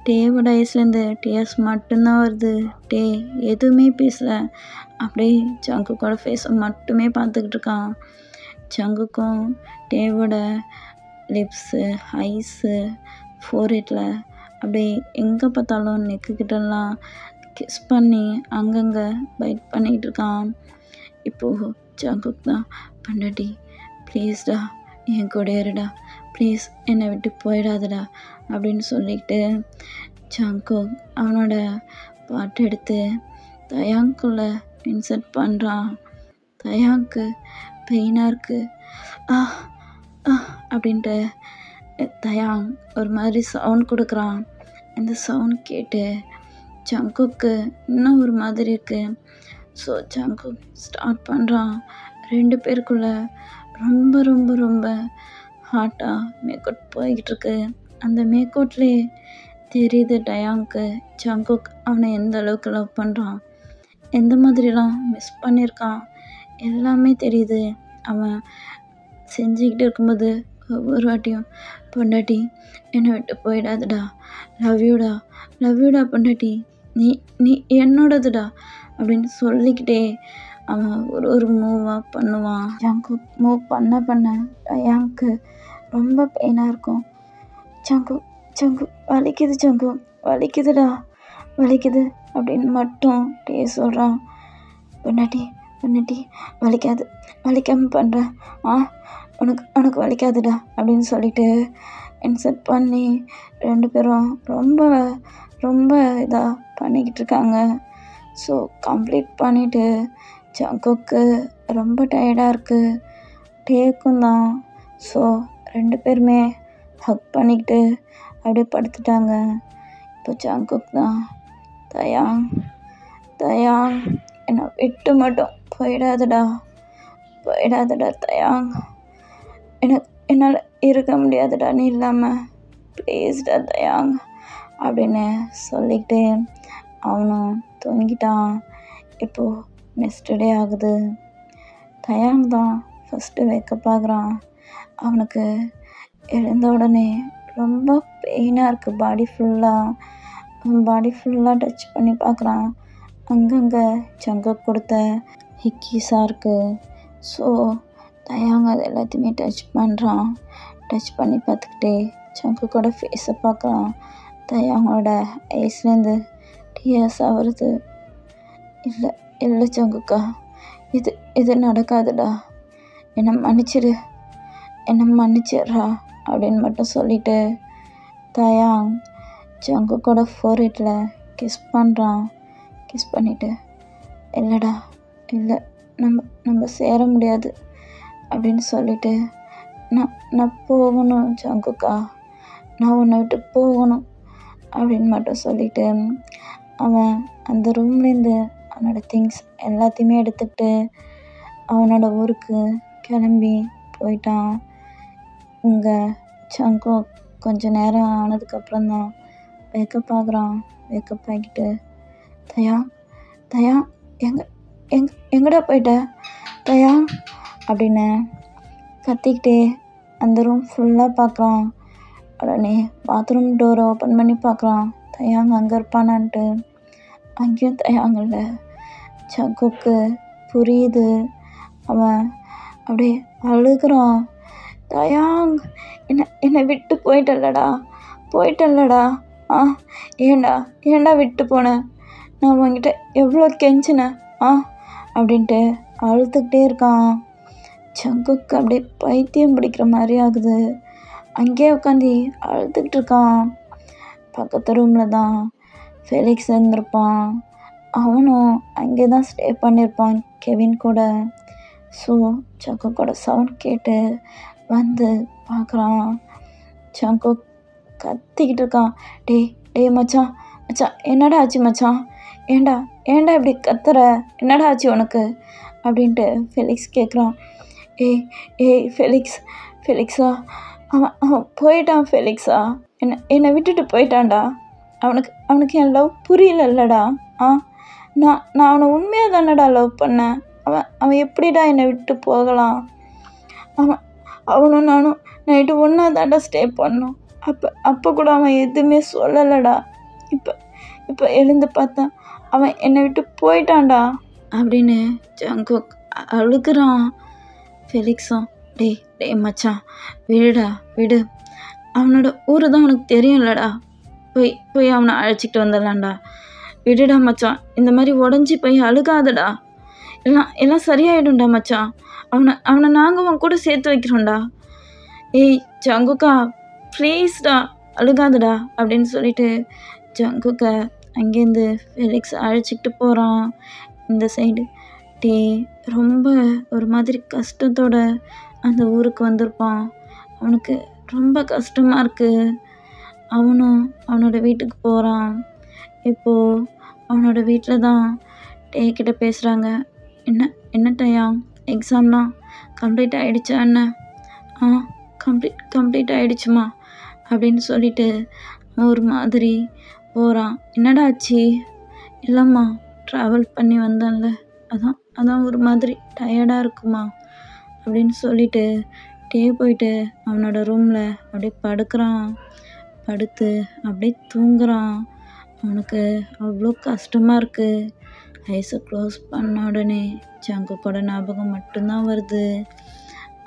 டேவோட ஐஸ்லேருந்து டியர்ஸ் மட்டும்தான் வருது. டே எதுவுமே பேசல, அப்படியே ஜங்குக்கோட ஃபேஸை மட்டுமே பார்த்துக்கிட்டு இருக்கான். ஜங்குக்கும் டேவோட லிப்ஸு, ஐஸு, ஃபோர்ஹெட்டில் அப்படியே எங்கே பார்த்தாலும் நெக்குக்கிட்டலாம் கிஸ் பண்ணி அங்கங்கே பைட் பண்ணிக்கிட்டு இருக்கான். இப்போது ஜங்குக் தான், பொண்டாட்டி ப்ளீஸ்டா என் கூட இருடா, ப்ளீஸ் என்னை விட்டு போயிடாதடா அப்படின்னு சொல்லிக்கிட்டு ஜங்குக் அவனோட பாட்டு எடுத்து தயாங்குள்ளே இன்சர்ட் பண்ணுறான். தயாங்க்கு பெயினாக இருக்குது அப்படின்ட்டு தயாங் ஒரு மாதிரி சவுண்ட் கொடுக்குறான். அந்த சவுண்ட் கேட்டு ஜங்குக்கு இன்னும் ஒரு மாதிரி இருக்குது. ஸோ ஜங்குக் ஸ்டார்ட் பண்ணுறான். 2 பேருக்குள்ளே ரொம்ப ரொம்ப ரொம்ப ஹாட்டாக மேக் அவுட் போய்கிட்டு இருக்கு. அந்த மேக் அவுட்லேயே தெரியுது டயாங்க்கு ஜங்குக் அவனை எந்த அளவுக்கு லவ் பண்ணுறான், எந்த மாதிரிலாம் மிஸ் பண்ணியிருக்கான், எல்லாமே தெரியுது. அவன் செஞ்சுக்கிட்டு இருக்கும்போது ஒவ்வொரு வாட்டியும் பொண்டாட்டி என்னை விட்டு போயிடாதுடா, லவ் யூடா பொண்டாட்டி, நீ என்னோடதுடா அப்படின்னு சொல்லிக்கிட்டே அவன் ஒரு மூவாக பண்ணுவான். ஜங்குக் மூவ் பண்ண டயாங்க்கு ரொம்ப பெயினாக இருக்கும். ஜங்கு வலிக்குது, வலிக்குதுடா வலிக்குது அப்படின்னு மட்டும் டே சொல்கிறான். பொண்டாட்டி வலிக்காமல் பண்ணுறேன், உனக்கு வலிக்காதுடா அப்படின்னு சொல்லிட்டு இன்சர்ட் பண்ணி 2 பேரும் ரொம்ப ரொம்ப இதாக பண்ணிக்கிட்டு இருக்காங்க. ஸோ கம்ப்ளீட் பண்ணிவிட்டு ஜங்குக்கு ரொம்ப டயர்டாக இருக்குது, டேக்கும் தான். ஸோ 2 பேருமே ஹக் பண்ணிக்கிட்டு அப்படியே படுத்துட்டாங்க. இப்போ ஜங்குக் தான், தயாங் என்னை விட்டு மட்டும் போயிடாதடா தயாங், என்னால் இருக்க முடியாதுடா நீ இல்லாமல், ப்ளீஸ்டா தயாங் அப்படின்னு சொல்லிக்கிட்டு அவனும் தூங்கிட்டான். இப்போது நெக்ஸ்ட் டே ஆகுது. தயாங் தான் ஃபஸ்ட்டு வேக்கப் ஆகுறான். அவனுக்கு எழுந்த உடனே ரொம்ப பெயினாக இருக்குது. பாடி ஃபுல்லாக டச் பண்ணி பார்க்குறான். அங்கங்கே ஜங்குக் கொடுத்த ஹிக்கீஸாக இருக்குது. ஸோ தயாங் அது எல்லாத்தையுமே டச் பண்ணுறான். டச் பண்ணி பார்த்துக்கிட்டே ஜங்குக்கோட ஃபேஸை பார்க்குறான். தயாங்கோட ஐஸ்லேருந்து டியர்ஸாக வருது. இல்லை ஜங்குக்கா, இது நடக்காதுடா, என்னை மன்னிச்சிடுறா அப்படின்னு மட்டும் சொல்லிவிட்டு தயாங் ஜங்குக்கோட ஃபோர்ஹெட்டில் கிஸ் பண்ணுறான். கிஸ் பண்ணிவிட்டு இல்லை நம்ம சேர முடியாது அப்படின்னு சொல்லிவிட்டு நான் போகணும் ஜங்குக்கா, நான் உன்னை விட்டு போகணும் அப்படின்னு மட்டும் சொல்லிவிட்டு அவன் அந்த ரூம்லேருந்து அவனோட திங்ஸ் எல்லாத்தையுமே எடுத்துக்கிட்டு அவனோட ஊருக்கு கிளம்பி போயிட்டான். இங்கே ஜங்குக் கொஞ்சம் நேரம் ஆனதுக்கப்புறம் தான் வேக்கப் ஆகுறான். வேக்கப் ஆகிட்டு தயா எங்கடா போயிட்ட தயா அப்படின்னு கத்திக்கிட்டே அந்த ரூம் ஃபுல்லாக பார்க்குறான். உடனே பாத்ரூம் டோரை ஓப்பன் பண்ணி பார்க்குறான், தயாங் அங்கே இருப்பானான்ட்டு. அங்கேயும் தயாங் இல்லை. ஜங்குக்கு புரியுது. அவன் அப்படியே அழுகிறான். தயாங் என்னை விட்டு போயிட்டல்லடா ஏண்டா விட்டு போனேன், நான் உங்ககிட்ட எவ்வளோ கெஞ்சினேன் அப்படின்ட்டு அழுதுகிட்டே இருக்கான். ஜங்குக்கு அப்படியே பைத்தியம் பிடிக்கிற மாதிரி ஆகுது. அங்கேயே உட்காந்து அழுதுகிட்டு இருக்கான். பக்கத்து ரூமில் தான் ஃபெலிக்ஸ் இருந்திருப்பான். அவனும் அங்கே தான் ஸ்டே பண்ணியிருப்பான் கெவின் கூட. ஸோ ஜங்குக்கோட சவுண்ட் கேட்டு வந்து பார்க்குறான். ஜங்குக் கத்திக்கிட்டு இருக்கான். டேய் மச்சான் என்னடா ஆச்சு மச்சான், ஏண்டா இப்படி கத்துற, என்னடா ஆச்சு உனக்கு அப்படின்ட்டு ஃபெலிக்ஸ் கேட்குறான். ஏய் ஃபெலிக்ஸா அவன் போயிட்டான் ஃபெலிக்ஸா, என்னை விட்டுட்டு போயிட்டான்டா, அவனுக்கு என் லவ் புரியலல்லடா நான் அவனை உண்மையாக தானடா லவ் பண்ணேன். அவன் எப்படிடா என்னை விட்டு போகலாம்? அவனும் நானும் நைட்டு ஒன்றா தாண்டா ஸ்டே பண்ணோம். அப்போ கூட அவன் எதுவுமே சொல்லலைடா. இப்போ எழுந்து பார்த்தா அவன் என்னை விட்டு போயிட்டான்டா அப்படின்னு ஜங்குக் அழுகுறான். ஃபெலிக்ஸும் டேய் மச்சான் விடு, அவனோட ஊர் தான் உனக்கு தெரியும்லடா, போய் அவனை அழைச்சிக்கிட்டு வந்துடலாம்டா, விடுடா மச்சான், இந்த மாதிரி உடஞ்சி போய் அழுகாதடா, எல்லாம் சரியாயிடும்டா மச்சான், அவனை நாங்கள் அவன் கூட சேர்த்து வைக்கிறோம்டா. ஏய் ஜங்குக்கா ப்ளீஸ்டா அழுகாதடா அப்படின்னு சொல்லிட்டு ஜங்குக்கை அங்கேருந்து ஃபெலிக்ஸ் அழைச்சிக்கிட்டு போகிறான். இந்த சைடு ரொம்ப ஒரு மாதிரி கஷ்டத்தோட அந்த ஊருக்கு வந்திருப்பான். அவனுக்கு ரொம்ப கஷ்டமாக இருக்குது. அவனும் அவனோட வீட்டுக்கு போகிறான். இப்போது அவனோட வீட்டில் தான் கிட்ட பேசுகிறாங்க. என்ன டயா, எக்ஸாம்லாம் கம்ப்ளீட் ஆகிடுச்சா என்ன? கம்ப்ளீட் ஆகிடுச்சுமா அப்படின்னு சொல்லிட்டு ஒரு மாதிரி போகிறான். என்னடா ஆச்சு? இல்லைம்மா, ட்ராவல் பண்ணி வந்தேன்ல, அதான் ஒரு மாதிரி டயர்டாக இருக்குமா அப்படின்னு சொல்லிட்டு போயிட்டு அவனோட ரூமில் அப்படியே படுத்து அப்படியே தூங்குறான். அவனுக்கு அவ்வளோ கஷ்டமாக இருக்குது. ஐஸை க்ளோஸ் பண்ண உடனே ஜங்குக்கோட ஞாபகம் மட்டும்தான் வருது.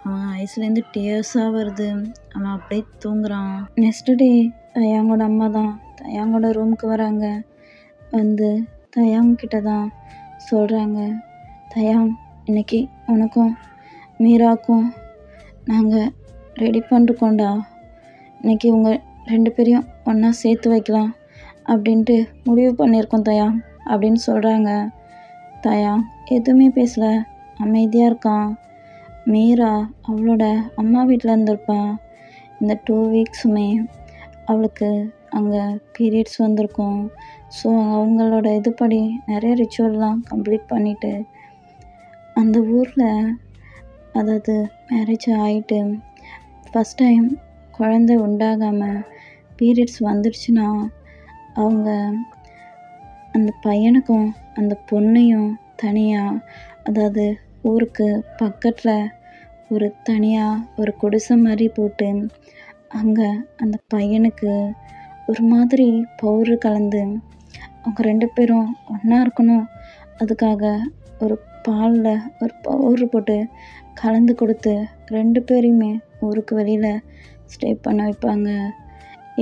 அவன் ஐஸ்லேருந்து டியர்ஸாக வருது. அவன் அப்படியே தூங்குறான். நெக்ஸ்ட் டே தயாங்கோட அம்மா தான் தயாங்கோட ரூமுக்கு வராங்க. வந்து தயாங்கிட்ட தான் சொல்கிறாங்க, தயாங், இன்னைக்கு உனக்கும் மீராக்கும் நாங்கள் ரெடி பண்ணிருக்கோண்டா, இன்னைக்கு உங்கள் 2 பேரையும் ஒன்றா சேர்த்து வைக்கலாம் அப்படின்ட்டு முடிவு பண்ணியிருக்கோம் தயாங் அப்படின்னு சொல்கிறாங்க. தயாங் எதுவுமே பேசலை, அமைதியாக இருக்கான். மீரா அவளோட அம்மா வீட்டில் இருந்திருப்பான். இந்த 2 வீக்ஸுமே அவளுக்கு அங்கே பீரியட்ஸ் வந்திருக்கும். ஸோ அவங்களோட இதுபடி நிறைய ரிச்சுவல்லாம் கம்ப்ளீட் பண்ணிவிட்டு அந்த ஊரில், அதாவது மேரேஜ் ஆகிட்டு ஃபஸ்ட் டைம் குழந்தை உண்டாகாமல் பீரியட்ஸ் வந்துடுச்சுன்னா அவங்க அந்த பையனுக்கும் அந்த பொண்ணையும் தனியாக, அதாவது ஊருக்கு பக்கத்தில் ஒரு குடிசை மாதிரி போட்டு அங்கே அந்த பையனுக்கு ஒரு மாதிரி பவுடர் கலந்து அவங்க 2 பேரும் ஒன்றா இருக்கணும், அதுக்காக ஒரு பாலில் ஒரு பவுடர் போட்டு கலந்து கொடுத்து 2 பேரையுமே ஊருக்கு வெளியில் ஸ்டே பண்ண வைப்பாங்க.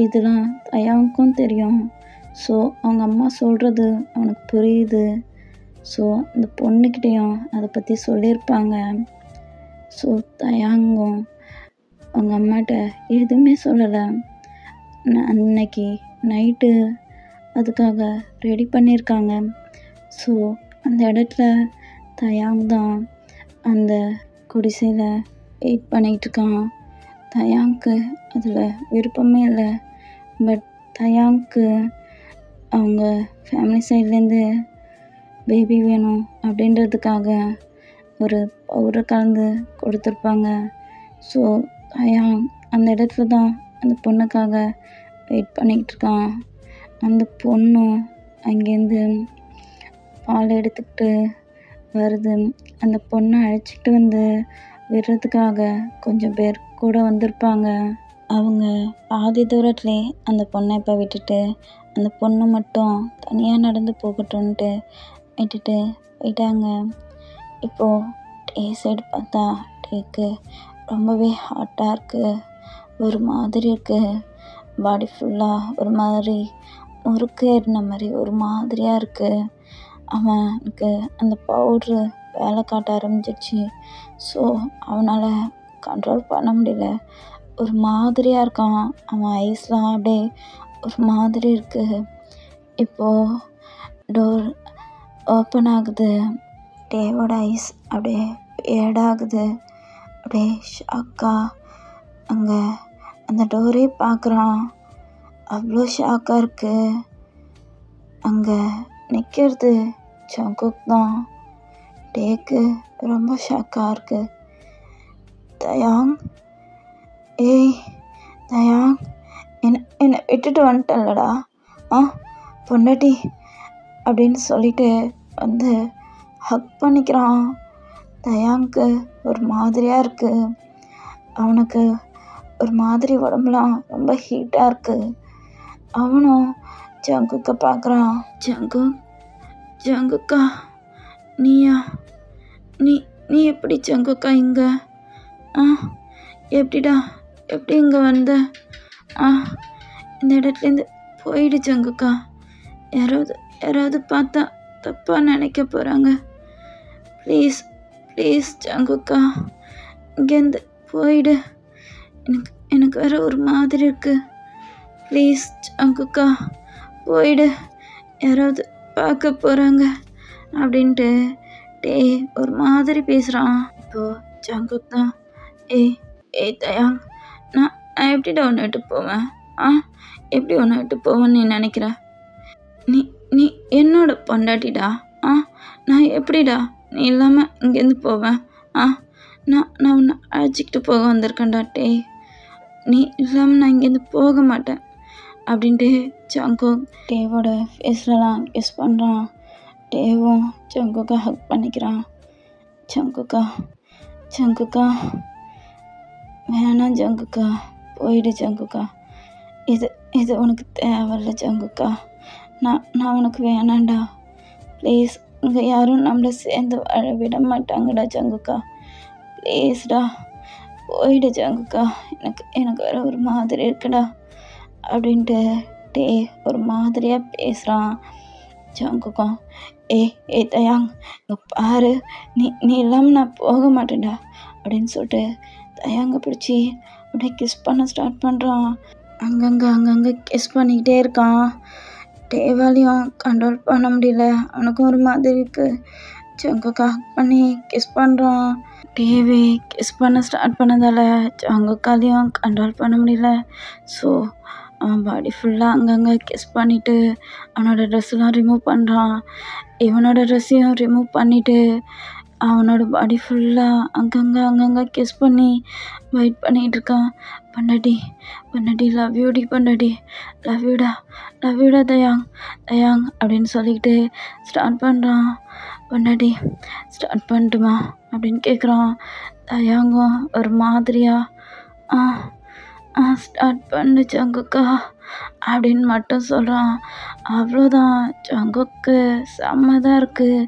இதெல்லாம் தயாவுக்கும் தெரியும். ஸோ அவங்க அம்மா சொல்கிறது அவனுக்கு புரியுது. ஸோ இந்த பொண்ணுக்கிட்டேயும் அதை பற்றி சொல்லியிருப்பாங்க. ஸோ தயாங்கும் அவங்க அம்மாட்ட எதுவுமே சொல்லலை. அன்னைக்கு நைட்டு அதுக்காக ரெடி பண்ணியிருக்காங்க. ஸோ அந்த இடத்துல தயாங் தான் அந்த குடிசையில் வெயிட் பண்ணிகிட்ருக்கான். தயாங்க்கு அதில் விருப்பமே இல்லை. பட் தயாங்க்கு அவங்க ஃபேமிலி சைட்லேருந்து பேபி வேணும் அப்படின்றதுக்காக ஒரு பவுடர் கலந்து கொடுத்துருப்பாங்க. ஸோ தயாங் அந்த இடத்துல தான் அந்த பொண்ணுக்காக வெயிட் பண்ணிக்கிட்டு இருக்கான். அந்த பொண்ணும் அங்கேருந்து பால் எடுத்துக்கிட்டு வருது. அந்த பொண்ணை அழைச்சிக்கிட்டு வந்து விடுறதுக்காக கொஞ்சம் பேர் கூட வந்திருப்பாங்க. அவங்க பாதி தூரத்துலே அந்த பொண்ணை இப்போ விட்டுட்டு அந்த பொண்ணு மட்டும் தனியாக நடந்து போகட்டும்ன்ட்டு விட்டுட்டு போயிட்டாங்க. இப்போது டே சைடு பார்த்தா டேக்கு ரொம்பவே ஹாட்டாக இருக்குது, ஒரு மாதிரி இருக்குது. பாடி ஃபுல்லாக ஒரு மாதிரி முறுக்கு ஏறின மாதிரி ஒரு மாதிரியாக இருக்குது. அவனுக்கு அந்த பவுட்ரு வேலை காட்ட ஆரம்பிச்சிடுச்சு. ஸோ அவனால் கண்ட்ரோல் பண்ண முடியல, ஒரு மாதிரியாக இருக்கான். அவன் ஐஸ்லாம் அப்படியே ஒரு மாதிரி இருக்குது. இப்போது டோர் ஓப்பன் ஆகுது. டேவோட ஐஸ் அப்படியே ஏடாகுது. அப்படியே ஷாக்காக அங்கே அந்த டோரே பார்க்குறான். அவ்வளோ ஷாக்காக இருக்குது. அங்கே நிற்கிறது ஜங்குக் தான். டேக்கு ரொம்ப ஷாக்காக இருக்குது. தயாங், ஏய் தயாங், என்னை விட்டுட்டு வந்துட்டல்லடா, பொண்டாட்டி அப்படின்னு சொல்லிட்டு வந்து ஹக் பண்ணிக்கிறான். தயாங்க்கு ஒரு மாதிரியாக இருக்குது. அவனுக்கு ஒரு மாதிரி உடம்புலாம் ரொம்ப ஹீட்டாக இருக்குது. அவனும் ஜங்குக்கை பார்க்குறான். ஜங்குக்கா நீயா? நீ எப்படி ஜங்குக்கா இங்கே? எப்படிடா எப்படி இங்கே வந்த? இந்த இடத்துலேருந்து போயிடு ஜங்குக்கா. யாராவது பார்த்தா தப்பாக நினைக்க போகிறாங்க. ப்ளீஸ் ஜங்குக்கா, இங்கேருந்து போயிடு. எனக்கு வேற ஒரு மாதிரி இருக்கு. ப்ளீஸ் ஜங்குக்கா போயிடு, யாராவது பார்க்க போகிறாங்க அப்படின்ட்டு ஒரு மாதிரி பேசுகிறான். இப்போது ஜங்குக் தான் ஏய் தயாங், நான் எப்படிடா ஒன்று விட்டு போவேன்? எப்படி ஒன்று விட்டு போவேன்னு நீ நினைக்கிற? நீ என்னோட பொண்டாட்டிடா. நான் எப்படிடா நீ இல்லாமல் இங்கேருந்து போவேன்? நான் உன்னை அழைச்சிக்கிட்டு போக வந்திருக்கேன்டா. நீ இல்லாமல் நான் இங்கேருந்து போக மாட்டேன் அப்படின்ட்டு ஜங்குக் டேவோட ஃபேஸ்லலாம் கிஸ் பண்ணுறான். டேவும் ஜங்குக்கை ஹக் பண்ணிக்கிறான். ஜங்குக்கா வேணாம் ஜங்குக்கா, போயிடு ஜங்குக்கா. இது உனக்கு தேவையில்ல ஜங்குக்கா. நான் உனக்கு வேணாண்டா. ப்ளீஸ், இங்கே யாரும் நம்மளை சேர்ந்து வாழ விட மாட்டாங்கடா ஜங்குக்கா. ப்ளீஸ்டா போயிடு ஜங்குக்கா. எனக்கு வேற ஒரு மாதிரி இருக்குடா அப்படின்ட்டு ஒரு மாதிரியாக பேசுகிறான். ஜங்குக்கும் ஏய் தயாங், இங்கே பாரு, நீ இல்லாமல் நான் போக மாட்டேன்டா அப்படின்னு சொல்லிட்டு தயாங்க பிடிச்சி அப்படியே கிஸ் பண்ண ஸ்டார்ட் பண்ணுறான். அங்கங்கே கிஸ் பண்ணிக்கிட்டே இருக்கான். டேவாலையும் கண்ட்ரோல் பண்ண முடியல. அவனுக்கும் ஒரு மாதிரி இருக்குது. ஜங்குக்கா பண்ணி கிஸ் பண்ணுறான். டேவே கிஸ் பண்ண ஸ்டார்ட் பண்ணதால் ஜங்குக்காலையும் கண்ட்ரோல் பண்ண முடியல. ஸோ அவன் பாடி ஃபுல்லாக அங்கங்கே கிஸ் பண்ணிவிட்டு அவனோட ட்ரெஸ்ஸெலாம் ரிமூவ் பண்ணுறான். இவனோட ட்ரெஸ்ஸையும் ரிமூவ் பண்ணிவிட்டு அவனோட பாடி ஃபுல்லாக அங்கங்கே கிஸ் பண்ணி வெயிட் பண்ணிகிட்ருக்கான். பொண்டாட்டி லவ் யூடா தயாங் அப்படின்னு சொல்லிக்கிட்டு ஸ்டார்ட் பண்ணுறான். பொண்டாட்டி ஸ்டார்ட் பண்ணட்டுமா அப்படின்னு கேட்குறான். தயாங்கும் ஒரு மாதிரியா ஸ்டார்ட் பண்ணு ஜங்குக்கா அப்படின்னு மட்டும் சொல்கிறான். அவ்வளோதான், ஜங்குக்கு செம்மதான் இருக்குது.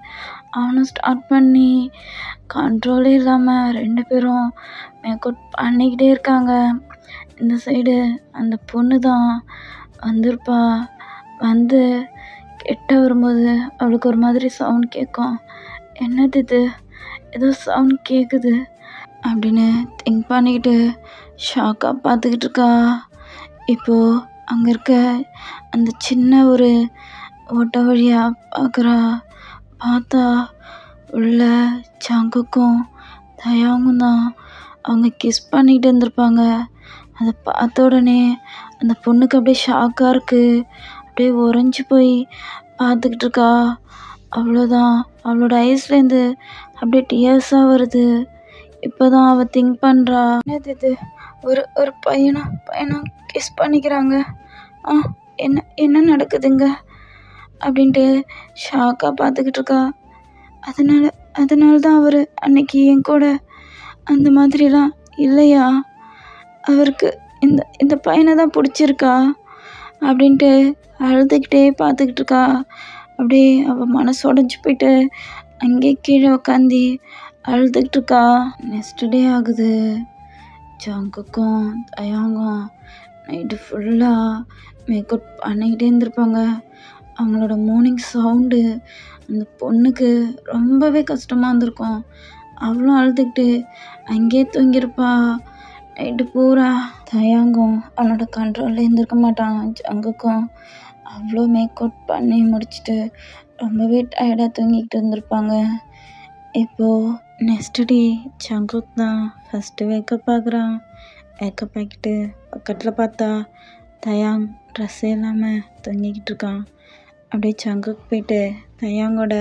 அவனும் ஸ்டார்ட் பண்ணி கண்ட்ரோலே இல்லாமல் 2 பேரும் மேக் அவுட் பண்ணிக்கிட்டே இருக்காங்க. இந்த சைடு அந்த பொண்ணு தான் வந்திருப்பா. வந்து கிட்ட வரும்போது அவளுக்கு ஒரு மாதிரி சவுண்ட் கேட்கும். என்னது இது, ஏதோ சவுண்ட் கேட்குது அப்படின்னு திங்க் பண்ணிக்கிட்டு ஷாக்காக பார்த்துக்கிட்டு இருக்கா. இப்போது அங்கே இருக்க அந்த சின்ன ஒரு ஓட்ட வழியாக பார்க்குறா. பார்த்தா உள்ள ஜங்குக்கும் தயாங்கும் தான். அவங்க கிஸ் பண்ணிகிட்டு இருந்திருப்பாங்க. அதை பார்த்த உடனே அந்த பொண்ணுக்கு அப்படியே ஷாக்காக இருக்குது. அப்படியே உறைஞ்சி போய் பார்த்துக்கிட்டு இருக்கா. அவ்வளோதான், அவளோட ஐஸ்லேருந்து அப்படியே டியர்ஸாக வருது. இப்போ தான் அவள் திங்க் பண்ணுறா, என்னது இது, ஒரு பையனும் கிஸ் பண்ணிக்கிறாங்க. என்ன நடக்குதுங்க அப்படின்ட்டு ஷாக்காக பார்த்துக்கிட்டு இருக்கா. அதனால தான் அவர் அன்னைக்கு என் கூட அந்த மாதிரிலாம் இல்லையா, அவருக்கு இந்த பையனை தான் பிடிச்சிருக்கா அப்படின்ட்டு அழுதுகிட்டே பார்த்துக்கிட்டு இருக்கா. அப்படியே அவள் மனசு உடஞ்சி போயிட்டு அங்கேயே கீழே உட்காந்து அழுதுகிட்டு இருக்கா. நெக்ஸ்ட் டே ஆகுது. ஜங்குக்கும் தயாங்கும் நைட்டு ஃபுல்லாக மேக் அவுட் பண்ணிக்கிட்டே இருந்திருப்பாங்க. அவங்களோட மார்னிங் சவுண்டு அந்த பொண்ணுக்கு ரொம்பவே கஷ்டமாக இருந்திருக்கும். அவ்வளோ அழுதுகிட்டு அங்கேயே தூங்கியிருப்பா நைட்டு பூரா. தயாங்கும் அவனோட கண்ட்ரோலில் இருந்திருக்க மாட்டான். ஜங்குக்கும் அவ்வளோ மேக் அவுட் பண்ணி முடிச்சுட்டு ரொம்பவே டயர்டாக தூங்கிக்கிட்டு இருந்திருப்பாங்க. இப்போது நெக்ஸ்ட் டே ஜங்குக் தான் ஃபஸ்ட்டு வேக்கப் ஆகுறான். வேக்கப் ஆகிட்டு பக்கத்தில் பார்த்தா தயாங் ட்ரெஸ்ஸே இல்லாமல் தூங்கிக்கிட்டு இருக்கான். அப்படியே ஜங்குக் போயிட்டு தயாங்கோட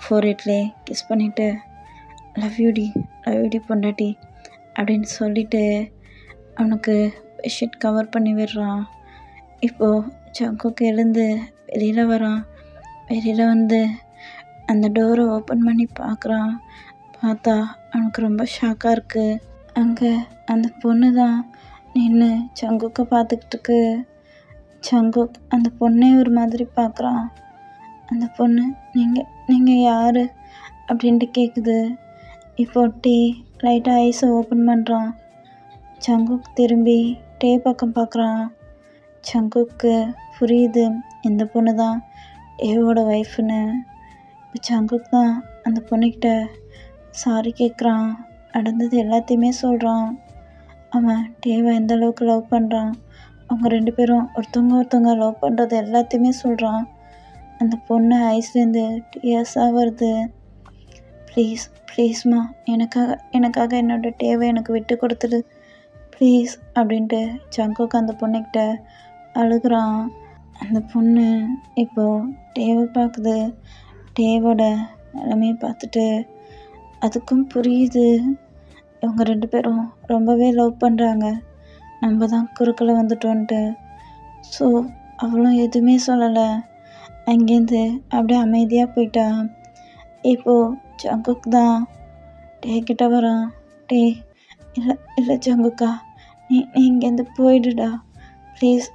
ஃபோர்ஹெட்லே கிஸ் பண்ணிவிட்டு லவ் யூடி பொண்டாட்டி அப்படின்னு சொல்லிவிட்டு அவனுக்கு பெட்ஷீட் கவர் பண்ணி விடுறான். இப்போது ஜங்குக் எழுந்து வெளியில் வரான். வெளியில் வந்து அந்த டோரை ஓப்பன் பண்ணி பார்க்குறான். பார்த்தா அவனுக்கு ரொம்ப ஷாக்காக இருக்குது. அங்கே அந்த பொண்ணு தான் நின்று சங்குக்கை பார்த்துக்கிட்டு இருக்கு. சங்குக் அந்த பொண்ணே ஒரு மாதிரி பார்க்குறான். அந்த பொண்ணு நீங்கள் யார் அப்படின்ட்டு கேட்குது. இப்போ டே லைட்டாக ஐஸை ஓப்பன் பண்ணுறான். சங்குக் திரும்பி டே பக்கம் பார்க்குறான். சங்குக்கு புரியுது இந்த பொண்ணு தான் டேவோட ஒய்ஃப்னு. இப்போ சங்குக் தான் அந்த பொண்ணுக்கிட்ட சாரி கேட்குறான். நடந்தது எல்லாத்தையுமே சொல்கிறான். அவன் டேவை எந்த அளவுக்கு லவ் பண்ணுறான், அவங்க 2 பேரும் ஒருத்தவங்க லவ் பண்ணுறது எல்லாத்தையுமே சொல்கிறான். அந்த பொண்ணு ஐஸ்லேருந்து டியர்ஸாக வருது. ப்ளீஸ்மா எனக்காக என்னோட டேவை எனக்கு விட்டு கொடுத்துடு ப்ளீஸ் அப்படின்ட்டு சங்குக்கு அந்த பொண்ணுக்கிட்ட அழுகுறான். அந்த பொண்ணு இப்போது டேவை பார்க்குது. டேவோட நிலைமையை பார்த்துட்டு அதுக்கும் புரியுது இவங்க 2 பேரும் ரொம்பவே லவ் பண்ணுறாங்க, நம்ம தான் குறுக்கில் வந்துட்டோன்ட்டு. ஸோ அவளும் எதுவுமே சொல்லலை. அங்கேருந்து அப்படியே அமைதியாக போயிட்டா. இப்போது சங்குக் தான் டே கிட்ட வரான். டே இல்லை சங்குக்கா, நீ இங்கேருந்து போயிடுடா ப்ளீஸ்.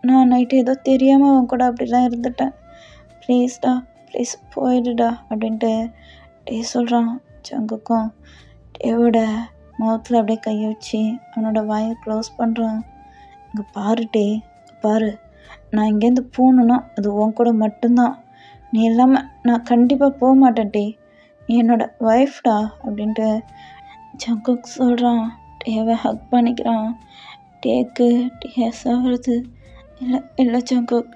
நான் நைட்டு ஏதோ தெரியாமல் அவன் கூட அப்படிலாம் இருந்துட்டேன். ப்ளீஸ்டா ப்ளீஸ் போயிடுடா அப்படின்ட்டு டே சொல்கிறான். சங்குக்கும் டேவோட முகத்தில் அப்படியே கையை வச்சு அவனோட வாயை க்ளோஸ் பண்ணுறான். இங்கே பாரு டே, பாரு, நான் இங்கேருந்து போகணுன்னா அது உன் கூட மட்டும்தான். நீ இல்லாமல் நான் கண்டிப்பாக போக மாட்டேன் டே, நீ என்னோட ஒய்ஃப்டா அப்படின்ட்டு சங்குக் சொல்கிறான். டேவை ஹக் பண்ணிக்கிறான். டேக்கு டிஎஸ்ஸாக வருது. இல்லை சங்குக்,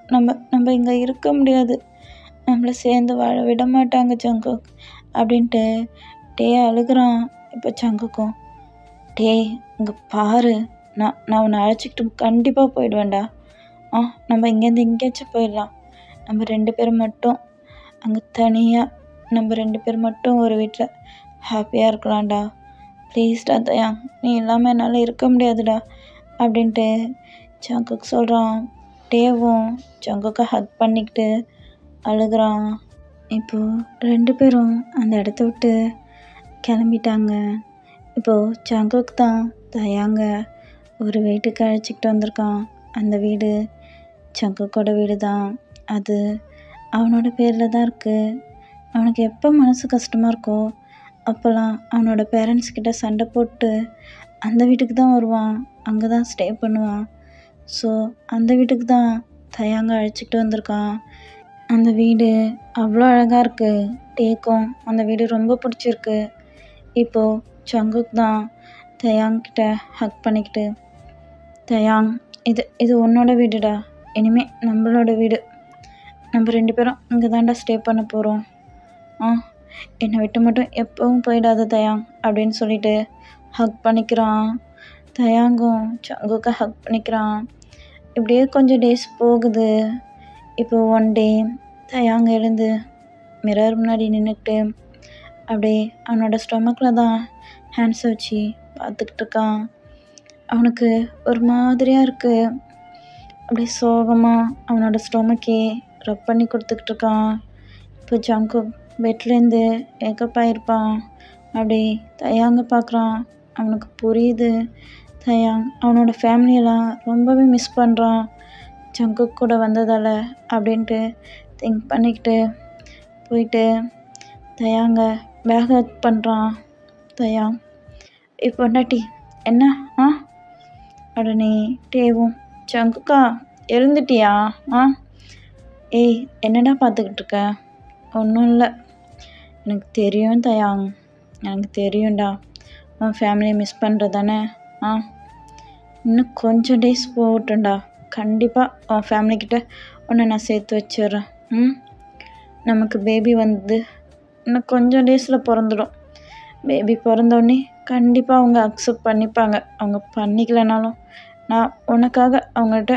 நம்ம இங்கே இருக்க முடியாது, நம்மளை சேர்ந்து வாழ விட மாட்டாங்க சங்குக் அப்படின்ட்டு டே அழுகிறான். இப்போ சங்குக்கும் டே இங்கே பாரு, நான் உன்னை அழைச்சிக்கிட்டு கண்டிப்பாக போயிடுவேன்டா. நம்ம இங்கேருந்து எங்கேயாச்சும் போயிடலாம். நம்ம 2 பேரும் மட்டும் அங்கே தனியாக, நம்ம 2 பேர் மட்டும் ஒரு வீட்டில் ஹாப்பியாக இருக்கலாம்டா. ப்ளீஸ்டா தயா, நீ இல்லாமல் என்னால் இருக்க முடியாதுடா அப்படின்ட்டு சங்குக் சொல்கிறான். டேவும் சங்குக்கை ஹக் பண்ணிக்கிட்டு அழுகிறான். இப்போது 2 பேரும் அந்த இடத்த விட்டு கிளம்பிட்டாங்க. இப்போது சங்குக் தான் தயாங்க ஒரு வீட்டுக்கு அழைச்சிக்கிட்டு வந்திருக்கான். அந்த வீடு சங்குக்கோட வீடு தான். அது அவனோட பேரில் தான் இருக்குது. அவனுக்கு எப்போ மனசு கஷ்டமாக இருக்கோ அப்போல்லாம் அவனோட பேரண்ட்ஸ் கிட்ட சண்டை போட்டு அந்த வீட்டுக்கு தான் வருவான், அங்கே தான் ஸ்டே பண்ணுவான். ஸோ அந்த வீட்டுக்கு தான் தயாங்க அழைச்சிக்கிட்டு வந்திருக்கான். அந்த வீடு அவ்வளோ அழகாக இருக்குது. டேக்கும் அந்த வீடு ரொம்ப பிடிச்சிருக்கு. இப்போது சங்குக் தான் தயாங்கிட்ட ஹக் பண்ணிக்கிட்டு, தயாங், இது உன்னோட வீடுடா, இனிமேல் நம்மளோட வீடு, நம்ம 2 பேரும் இங்கே தான்டா ஸ்டே பண்ண போகிறோம். என்னை விட்டு மட்டும் எப்பவும் போயிடாத தயாங் அப்படின்னு சொல்லிட்டு ஹக் பண்ணிக்கிறான். தயாங்கும் சங்குக்கை ஹக் பண்ணிக்கிறான். இப்படியே கொஞ்சம் டேஸ் போகுது. இப்போ ஒன் டே தயாங்க எழுந்து மிரர் முன்னாடி நின்றுக்கிட்டு அப்படியே அவனோட ஸ்டொமக்கில் தான் ஹேண்ட்ஸை வச்சு பார்த்துக்கிட்டு இருக்கான். அவனுக்கு ஒரு மாதிரியாக இருக்குது. அப்படியே சோகமாக அவனோட ஸ்டொமக்கே ரப் பண்ணி கொடுத்துக்கிட்டு இருக்கான். இப்போ ஜங்குக் பெட்லேருந்து ஏக்கப் ஆகிருப்பான். அப்படி தயாங்க பார்க்குறான். அவனுக்கு புரியுது தயாங் அவனோட ஃபேமிலியெல்லாம் ரொம்பவே மிஸ் பண்ணுறான் ஜங்குக் கூட வந்ததால் அப்படின்ட்டு திங்க் பண்ணிக்கிட்டு போயிட்டு தயாங்க பேக் ஹக் பண்ணுறான். தயாங், இப்போ நட்டி என்ன உடனே டேவும், ஜங்குக்கா எழுந்துட்டியா? ஏய் என்னடா பார்த்துக்கிட்டு இருக்க? ஒன்றும் இல்லை, எனக்கு தெரியும் தயாங், எனக்கு தெரியும்டா உன் ஃபேமிலியை மிஸ் பண்ணுறதானே. இன்னும் கொஞ்சம் டேஸ் போகட்டும்டா, கண்டிப்பாக உன் ஃபேமிலிக்கிட்ட உன்னை நான் சேர்த்து வச்சிடுறேன். நமக்கு பேபி வந்து இன்னும் கொஞ்சம் டேஸில் பிறந்துடும். பேபி பிறந்தோடனே கண்டிப்பாக அவங்க அக்செப்ட் பண்ணிப்பாங்க. அவங்க பண்ணிக்கலைனாலும் நான் உனக்காக அவங்கள்ட்ட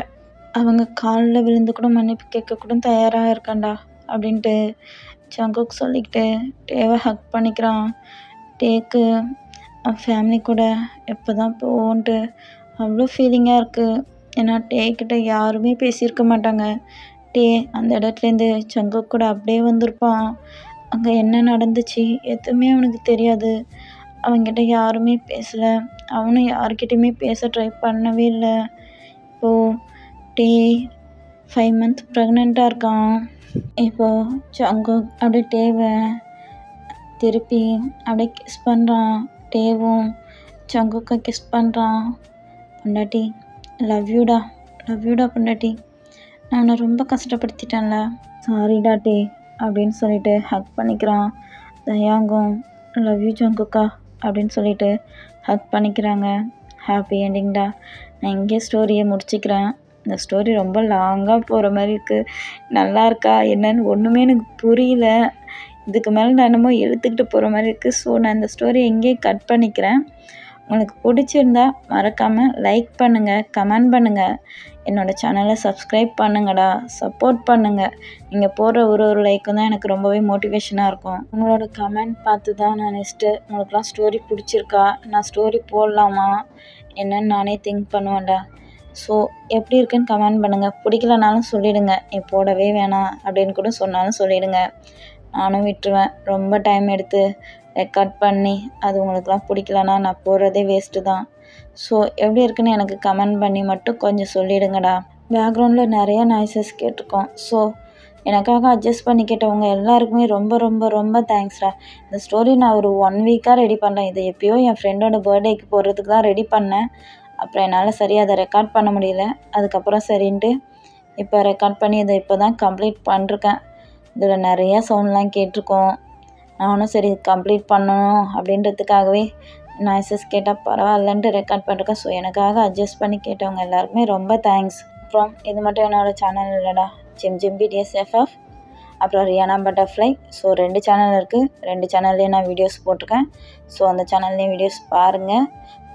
அவங்க காலில் விழுந்து கூட மன்னிப்பு கேட்க கூட தயாராக இருக்கேன்டா அப்படின்ட்டு ஜங்குக் சொல்லிக்கிட்டு டேவை ஹக் பண்ணிக்கிறான். டேக்கு அவன் ஃபேமிலி கூட எப்போ தான் போவோன்ட்டு அவ்வளோ ஃபீலிங்காக இருக்குது. ஏன்னா டேக்கிட்ட யாருமே பேசியிருக்க மாட்டாங்க. டே அந்த இடத்துலேருந்து ஜங்குக் கூட அப்படியே வந்திருப்பான். அங்கே என்ன நடந்துச்சு எதுவுமே அவனுக்கு தெரியாது. அவன்கிட்ட யாருமே பேசலை, அவனும் யார்கிட்டையுமே பேச ட்ரை பண்ணவே இல்லை. இப்போது டே 5 மந்த்ஸ் ப்ரெக்னெண்ட்டாக இருக்கான். இப்போது ஜங்குக் அப்படியே டேவை திருப்பி அப்படியே கிஸ் பண்ணுறான். டேவும் ஜங்குக்கை கிஸ் பண்ணுறான். பொண்டாட்டி லவ் யூடா பொண்டாட்டி, நான் உன்னை ரொம்ப கஷ்டப்படுத்திட்டேன்ல, சாரிடா டே அப்படின்னு சொல்லிட்டு ஹக் பண்ணிக்கிறான். தயாங்கும் லவ் யூ ஜங்குக்கா அப்படின்னு சொல்லிட்டு ஹக் பண்ணிக்கிறாங்க. ஹாப்பி எண்டிங்டா. நான் இங்கே ஸ்டோரியை முடிச்சுக்கிறேன். இந்த ஸ்டோரி ரொம்ப லாங்காக போகிற மாதிரி இருக்குது. நல்லா இருக்கா என்னன்னு ஒன்றுமே எனக்கு புரியல. இதுக்கு மேலே நான் என்னமோ இழுத்துக்கிட்டு போகிற மாதிரி இருக்குது. ஸோ நான் இந்த ஸ்டோரியை எங்கேயே கட் பண்ணிக்கிறேன். உங்களுக்கு பிடிச்சிருந்தா மறக்காமல் லைக் பண்ணுங்கள், கமெண்ட் பண்ணுங்கள், என்னோடய சேனலை சப்ஸ்கிரைப் பண்ணுங்கடா, சப்போர்ட் பண்ணுங்கள். நீங்கள் போடுற ஒரு லைக்கும் தான் எனக்கு ரொம்பவே மோட்டிவேஷனாக இருக்கும். உங்களோட கமெண்ட் பார்த்து தான் நான் நெக்ஸ்ட்டு உங்களுக்குலாம் ஸ்டோரி பிடிச்சிருக்கா, நான் ஸ்டோரி போடலாமா என்னன்னு நானே திங்க் பண்ணுவேன்டா. ஸோ எப்படி இருக்குன்னு கமெண்ட் பண்ணுங்கள். பிடிக்கலனாலும் சொல்லிவிடுங்க, நீ போடவே வேணாம் அப்படின்னு கூட சொன்னாலும் சொல்லிவிடுங்க, நானும் விட்டுருவேன். ரொம்ப டைம் எடுத்து ரெக்கார்ட் பண்ணி அது உங்களுக்குலாம் பிடிக்கலனா நான் போடுறதே வேஸ்ட்டு தான். ஸோ எப்படி இருக்குன்னு எனக்கு கமெண்ட் பண்ணி மட்டும் கொஞ்சம் சொல்லிவிடுங்கடா. பேக்ரவுண்டில் நிறைய நாய்ஸஸ் கேட்டிருக்கோம். ஸோ எனக்காக அட்ஜஸ்ட் பண்ணி கேட்டவங்க எல்லாருக்குமே ரொம்ப ரொம்ப ரொம்ப தேங்க்ஸ்டா. இந்த ஸ்டோரி நான் ஒரு 1 வீக்காக ரெடி பண்ணுறேன். இது எப்போயோ என் ஃப்ரெண்டோட பர்த்டேக்கு போடுறதுக்கு தான் ரெடி பண்ணேன். அப்புறம் என்னால் சரியாக அதை ரெக்கார்ட் பண்ண முடியல. அதுக்கப்புறம் சரின்ட்டு இப்போ ரெக்கார்ட் பண்ணி இதை இப்போ தான் கம்ப்ளீட் பண்ணிருக்கேன். இதில் நிறையா சவுண்ட்லாம் கேட்டிருக்கோம். நானும் சரி கம்ப்ளீட் பண்ணணும் அப்படின்றதுக்காகவே நாய்ஸஸ் கேட்டால் பரவாயில்லன்ட்டு ரெக்கார்ட் பண்ணிருக்கேன். ஸோ எனக்காக அட்ஜஸ்ட் பண்ணி கேட்டவங்க எல்லாருக்குமே ரொம்ப தேங்க்ஸ். அப்புறம் இது மட்டும் என்னோடய சேனல் இல்லைடா, ஜிம் BDSFF, அப்புறம் ரியானா பட்டர்ஃப்ளை. ஸோ 2 சேனல் இருக்குது. 2 சேனல்லையும் நான் வீடியோஸ் போட்டிருக்கேன். ஸோ அந்த சேனல்லையும் வீடியோஸ் பாருங்கள்,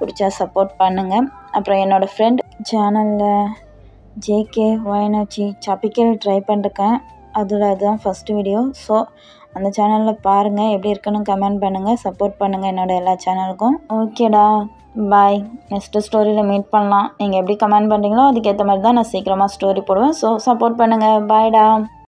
பிடிச்சா சப்போர்ட் பண்ணுங்கள். அப்புறம் என்னோடய ஃப்ரெண்ட் சேனலில் JK வயனாச்சி சப்பிக்கல் ட்ரை பண்ணிருக்கேன். அதுதான் ஃபஸ்ட்டு வீடியோ. ஸோ அந்த சேனலில் பாருங்கள், எப்படி இருக்குன்னு கமெண்ட் பண்ணுங்கள், சப்போர்ட் பண்ணுங்கள் என்னோடய எல்லா சேனலுக்கும். ஓகேடா, பாய். நெக்ஸ்ட்டு ஸ்டோரியில் மீட் பண்ணலாம். நீங்கள் எப்படி கமெண்ட் பண்ணுறீங்களோ அதுக்கேற்ற மாதிரி தான் நான் சீக்கிரமாக ஸ்டோரி போடுவேன். ஸோ சப்போர்ட் பண்ணுங்கள். பாய்டா.